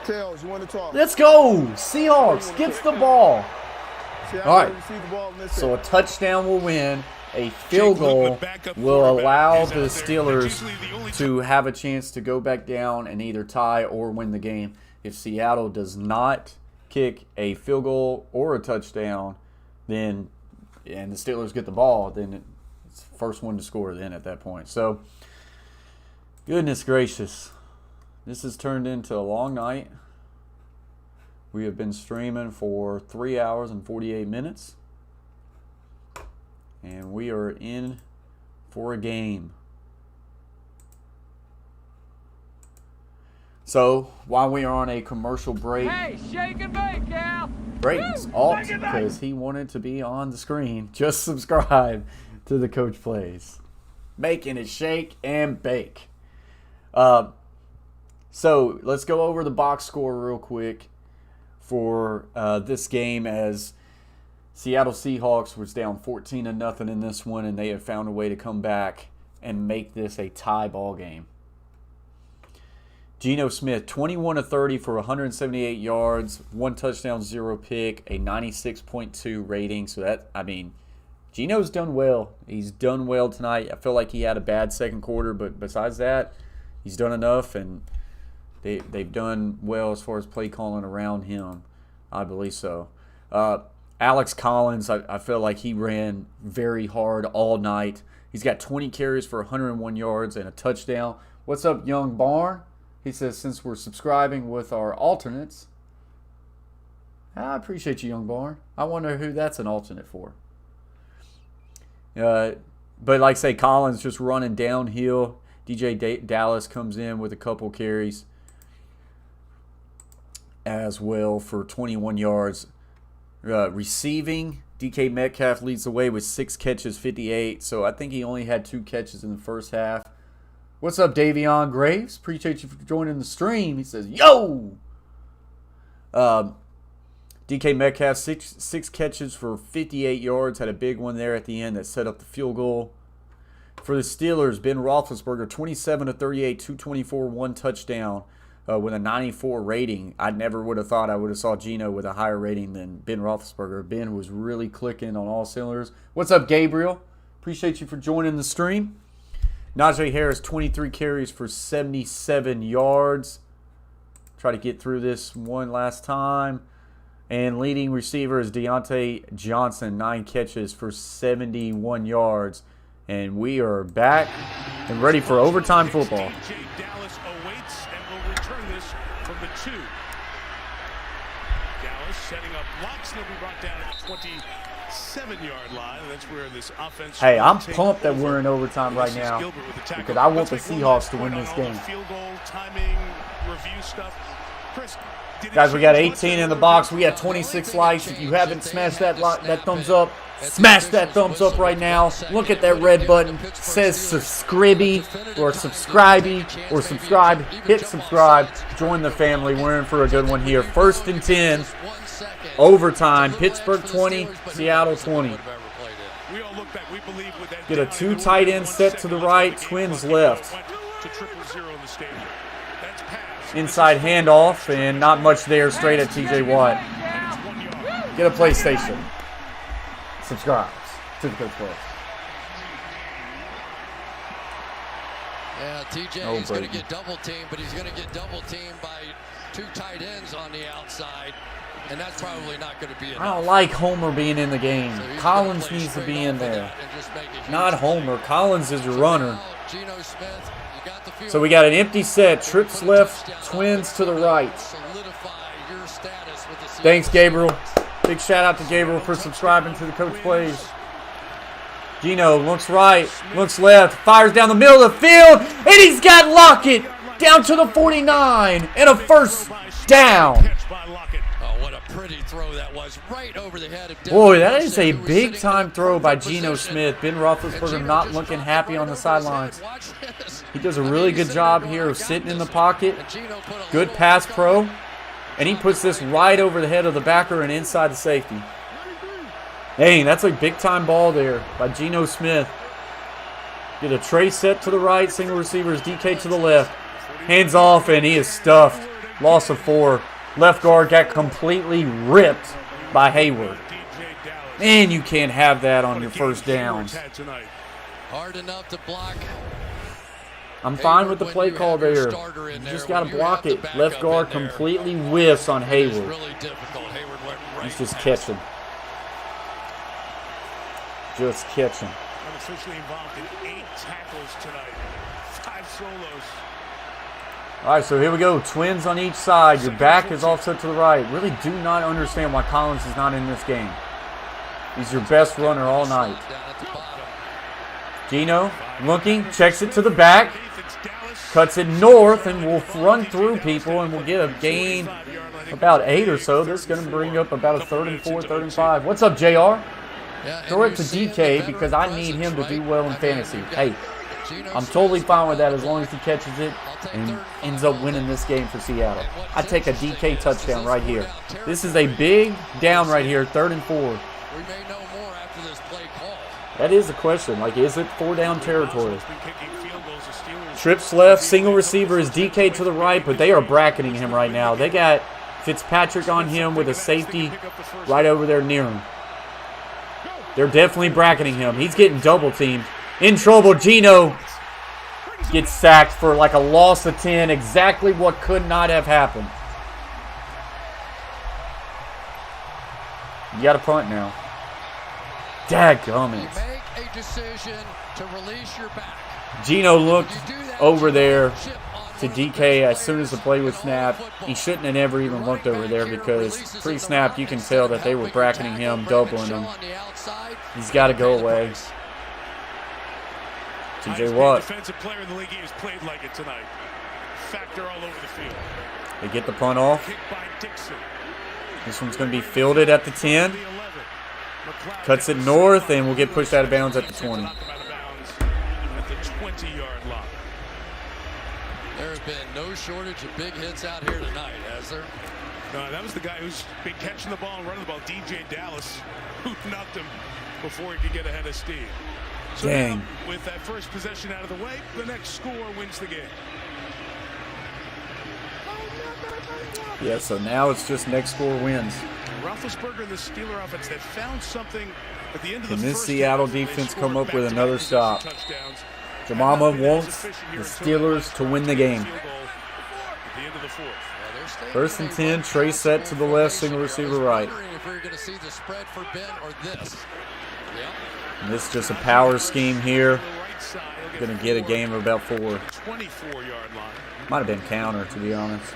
Tails, you want to talk? Let's go. Seahawks gets the ball. Seattle All right. will receive the ball and miss So it. a touchdown will win. A field Jake Luton, goal the backup will quarterback, allow is out the there. Steelers That's usually the only to have a chance to go back down and either tie or win the game. If Seattle does not kick a field goal or a touchdown, and the Steelers get the ball, then it's the first one to score then at that point. So, goodness gracious. This has turned into a long night. We have been streaming for 3 hours and 48 minutes. And we are in for a game. So, while we are on a commercial break, Hey, shake and bake, Cal. Brayton's alt because he wanted to be on the screen. Just subscribe to the Coach Plays. Making it shake and bake. So, let's go over the box score real quick for this game, as Seattle Seahawks was down 14-0 in this one, and they have found a way to come back and make this a tie ball game. Geno Smith, 21 of 30 for 178 yards, 1 touchdown, 0 pick, a 96.2 rating. So that, I mean, Geno's done well. He's done well tonight. I feel like he had a bad second quarter, but besides that, he's done enough, and they've done well as far as play calling around him. I believe so. Alex Collins, I feel like he ran very hard all night. He's got 20 carries for 101 yards and a touchdown. What's up, Young Barn? He says, since we're subscribing with our alternates, I appreciate you, Young Barn. I wonder who that's an alternate for. But like I say, Collins just running downhill. DJ Dallas comes in with a couple carries as well for 21 yards. Receiving, DK Metcalf leads the way with 6 catches, 58. So I think he only had 2 catches in the first half. What's up, Davion Graves? Appreciate you for joining the stream. He says, yo! DK Metcalf, six catches for 58 yards. Had a big one there at the end that set up the field goal. For the Steelers, Ben Roethlisberger, 27 of 38, 224, 1 touchdown with a 94 rating. I never would have thought I would have saw Geno with a higher rating than Ben Roethlisberger. Ben was really clicking on all cylinders. What's up, Gabriel? Appreciate you for joining the stream. Najee Harris, 23 carries for 77 yards. Try to get through this one last time. And leading receiver is Deontay Johnson, 9 catches for 71 yards. And we are back and ready for overtime football. DJ Dallas awaits and will return this from the 2. Dallas setting up blocks, and will be brought down at the 27-yard line. That's where this offense. Hey, I'm pumped that we're in overtime right now because I want the Seahawks to win this game. Field goal timing, review stuff. Chris, guys, we got 18 in the box. We got 26 likes. If you haven't smashed that thumbs up, smash that thumbs up right now. Look at that red button. It says subscribe or subscribe or subscribe. Hit subscribe. Join the family. We're in for a good one here. 1st and 10. Overtime. Pittsburgh 20, Seattle 20. Get a 2 tight end set to the right. Twins left. Inside handoff, and not much there, straight at TJ Watt. Get a PlayStation. Subscribe to the Coach Plays. Yeah, TJ is going to get double teamed, but he's going to get double teamed by 2 tight ends on the outside, and that's probably not going to be enough. I don't like Homer being in the game. Collins needs to be in there. Not Homer. Collins is your runner. Geno Smith. So we got an empty set. Trips left, Twins to the right. Thanks, Gabriel. Big shout out to Gabriel for subscribing to the Coach Plays. Geno looks right, looks left, fires down the middle of the field, and he's got Lockett down to the 49 and a first down. Oh, what a pretty throw that was, right over the head of Boy, that is a big-time throw by Geno Smith. Ben Roethlisberger not looking happy on the sidelines. He does a really good job here of sitting in the pocket. Good pass pro. And he puts this right over the head of the backer and inside the safety. Dang, that's a big-time ball there by Geno Smith. Get a tray set to the right. Single receivers, DK to the left. Hands off, and he is stuffed. Loss of 4. Left guard got completely ripped by Hayward. And you can't have that on your first downs. Hard enough to block I'm fine with the play call there. You just got to block it. Left guard completely whiffs on Hayward. He's just catching. Just catching. Unofficially involved in 8 tackles tonight. 5 solos. All right, so here we go. Twins on each side. Your back is offset to the right. Really do not understand why Collins is not in this game. He's your best runner all night. Gino looking, checks it to the back, cuts it north, and we'll run through people, and we'll get a gain about 8 or so. This is going to bring up about a 3rd and 4, 3rd and 5. What's up, JR? Throw it to DK because I need him to do well in fantasy. Hey, I'm totally fine with that as long as he catches it and ends up winning this game for Seattle. I take a DK touchdown right here. This is a big down right here, 3rd and 4. We may know more after this play call. That is a question. Like, is it 4-down territory? Trips left, single receiver is DK to the right, but they are bracketing him right now. They got Fitzpatrick on him with a safety right over there near him. They're definitely bracketing him. He's getting double teamed. In trouble, Gino gets sacked for like a loss of 10. Exactly what could not have happened. You got to punt now. Dadgummit. Make a decision to release your back. Gino looked over there to DK as soon as the play was snapped. He shouldn't have ever even looked over there because pre-snap you can tell that they were bracketing him, doubling him. He's got to go away. TJ Watt. Defensive player in the league, he has played like it tonight. Factor all over the field. They get the punt off. Kick by Dixon. This one's going to be fielded at the 10. Cuts it north, and we'll get pushed out of bounds at the 20. At the 20-yard line. There's been no shortage of big hits out here tonight, has there? No, that was the guy who's been catching the ball and running the ball, DJ Dallas, who knocked him before he could get ahead of Steve. So Dang. now, with that first possession out of the way, the next score wins the game. Yeah, so now it's just next score wins. Roethlisberger and the Steeler offense, they found something at the end of the Can this first Seattle half. They defense scored come up with back-to-back another stop? touchdowns. Jamama wants the Steelers to win the game. Field goal at the end of the fourth. First and 10, Trey set to the left, single receiver right. If we're going to see the spread for Ben or this. Yep. And this is just a power scheme here. On the right side, he'll Going to get a game of about 4. 24-yard line. Might have been counter, to be honest.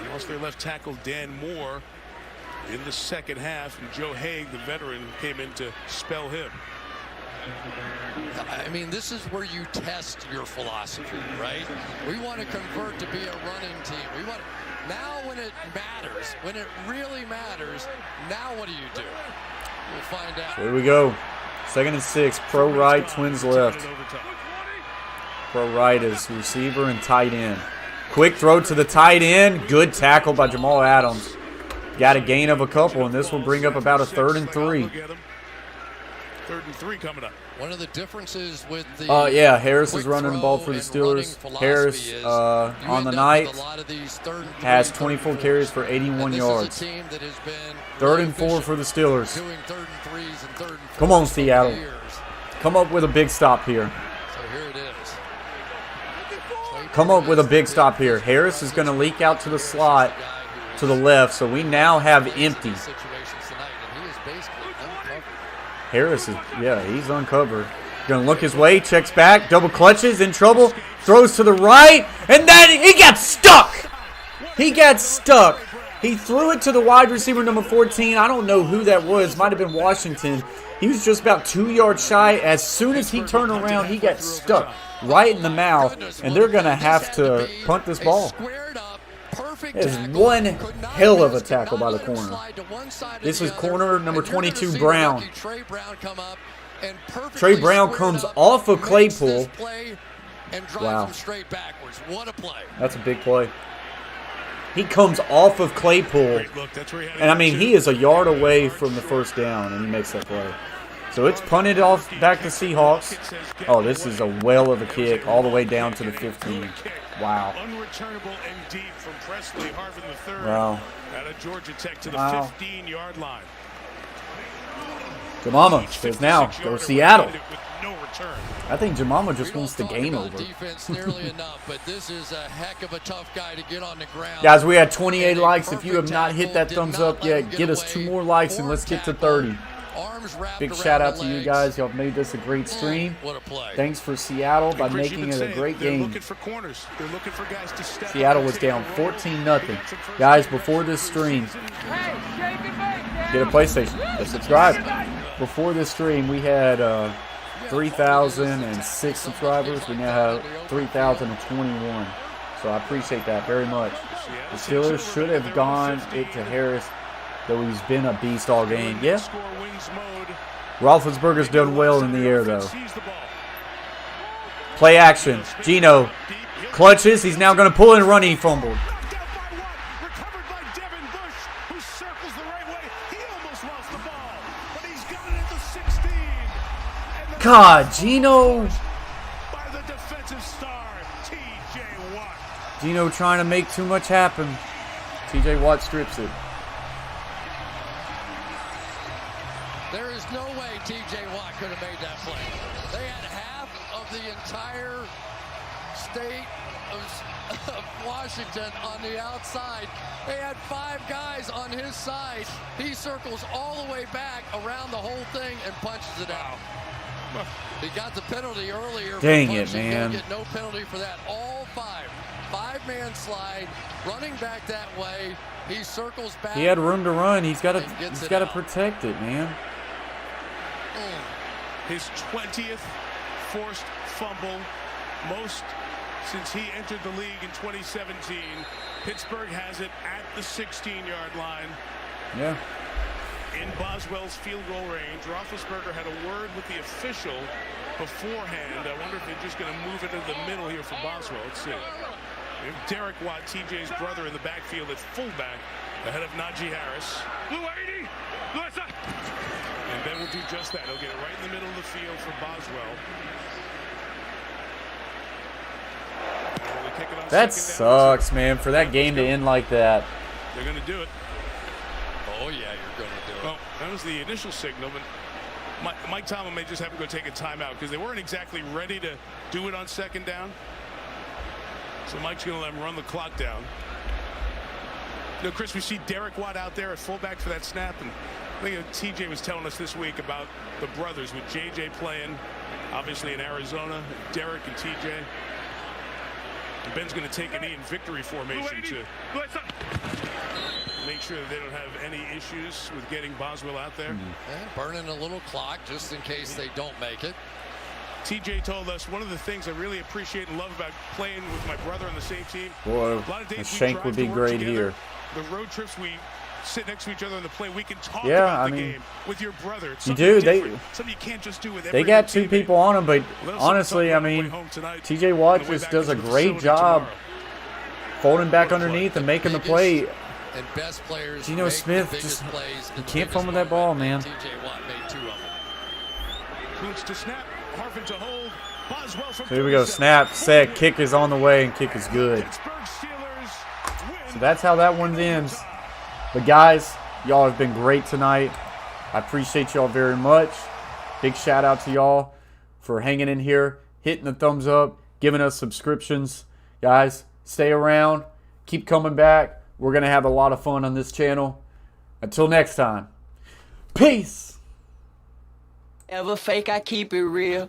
He lost their left tackle, Dan Moore, in the second half, and Joe Haig, the veteran, came in to spell him. I mean, this is where you test your philosophy, right? We want to convert to be a running team. We want now when it matters, when it really matters, now what do you do? We'll find out. Here we go. 2nd and 6, pro right, Twins left. Pro right is receiver and tight end. Quick throw to the tight end. Good tackle by Jamal Adams. Got a gain of a couple, and this will bring up about a 3rd and 3. 3rd and 3 coming up. One of the differences with the yeah, Harris is running the ball for the Steelers. Harris on the night has 24 carries for 81 yards. 3rd and 4 for the Steelers. Come on, Seattle. Come up with a big stop here. So here it is. Come up with a big stop here. Harris is going to leak out to the slot to the left, so we now have empty. Harris is, yeah, he's uncovered. Going to look his way, checks back, double clutches, in trouble, throws to the right, and then he got stuck. He got stuck. He threw it to the wide receiver, number 14. I don't know who that was. Might have been Washington. He was just about 2 yards shy. As soon as he turned around, he got stuck right in the mouth, and they're going to have to punt this ball. It is one hell of a tackle by the corner. This is corner number 22, Brown. Trey Brown comes off of Claypool. Wow. That's a big play. He comes off of Claypool. And, I mean, he is a yard away from the first down, and he makes that play. So it's punted off back to Seahawks. Oh, this is a whale of a kick all the way down to the 15. Wow. Unreturnable and deep from Presley Harvin III. Wow. Out of Georgia Tech to the 15-yard line. Jamama says now, go Seattle. With no return. I think Jamama just We wants the don't talk game about over. defense nearly enough, but this is a heck of a tough guy to get on the ground. Guys, we had 28 And a likes. If you have perfect not hit that tackle, did thumbs not up let him yet, get get us away 2 more likes and or let's get to tackle. 30. Arms wrapped Big around shout out the to you legs. guys. Y'all made this a great stream. What a play. Thanks for Seattle by Chris, making you've it been a saying great they're game. looking for corners. They're looking for guys to step Seattle up was and take down a role. 14-0. Guys, before this stream, Hey, shake and bake, get a Cal. PlayStation. Let's subscribe. Before this stream, we had 3,006 subscribers. We now have 3,021. So I appreciate that very much. The Steelers should have gone it to Harris, though he's been a beast all game. Yeah, Score wings mode. Roethlisberger's done well in the air, though. Play action. Gino clutches. He's now going to pull and run. He fumbled. Knocked out by Watt. Recovered by Devin Bush, who circles the right way. He almost lost the ball, but he's got it at the 16. And the God, Gino. by the defensive star, T.J. Watt. Gino trying to make too much happen. TJ Watt strips it. There is no way T.J. Watt could have made that play. They had half of the entire state of Washington on the outside. They had 5 guys on his side. He circles all the way back around the whole thing and punches it out. He got the penalty earlier. for Dang it, punching. man. He'll get no penalty for that. All 5. 5-man slide, running back that way. He circles back. He had room to run. He's got to. And gets He's it got to out. protect it, man. His 20th forced fumble, most since he entered the league in 2017. Pittsburgh has it at the 16-yard line. Yeah. In Boswell's field goal range. Roethlisberger had a word with the official beforehand. I wonder if they're just going to move it into the middle here for Boswell. Let's see. We have Derek Watt, TJ's brother, in the backfield at fullback, ahead of Najee Harris. And Ben will do just that. He'll get it right in the middle of the field for Boswell. And they kick it on That second down. sucks, man. For that game to end like that. They're going to do it. Oh, yeah, you're going to do it. Well, that was the initial signal, but Mike Tomlin may just have to go take a timeout because they weren't exactly ready to do it on second down. So Mike's going to let him run the clock down. You know, Chris, we see Derek Watt out there at fullback for that snap, and I think TJ was telling us this week about the brothers with JJ playing, obviously in Arizona, Derek and TJ. And Ben's going to take a knee in victory formation to make sure that they don't have any issues with getting Boswell out there. And burning a little clock just in case they don't make it. TJ told us one of the things I really appreciate and love about playing with my brother on the same team. Boy, A lot of days a we shank drive would to be work great together. here. The road trips we sit next to each other on the plane. We can talk Yeah, about I the mean, game with your brother. It's you something do. They- different, something you can't just do with They every got other 2 teammate. people on them, but Well, honestly, I something on the way mean, home tonight, TJ Watt on the way just back does to a the great facility job tomorrow. folding back underneath and making the play. And best players Geno make Smith the biggest just- plays in he the can't biggest fumble that ball, moment. man. TJ Watt made 2 of them. Kuntz to snap. Harvin to hold. Boswell from So here we go. 37. Snap, set, kick is on the way, and kick is good. Pittsburgh Steelers win. So that's how that one ends. But guys, y'all have been great tonight. I appreciate y'all very much. Big shout out to y'all for hanging in here, hitting the thumbs up, giving us subscriptions. Guys, stay around. Keep coming back. We're going to have a lot of fun on this channel. Until next time, peace. Ever fake, I keep it real.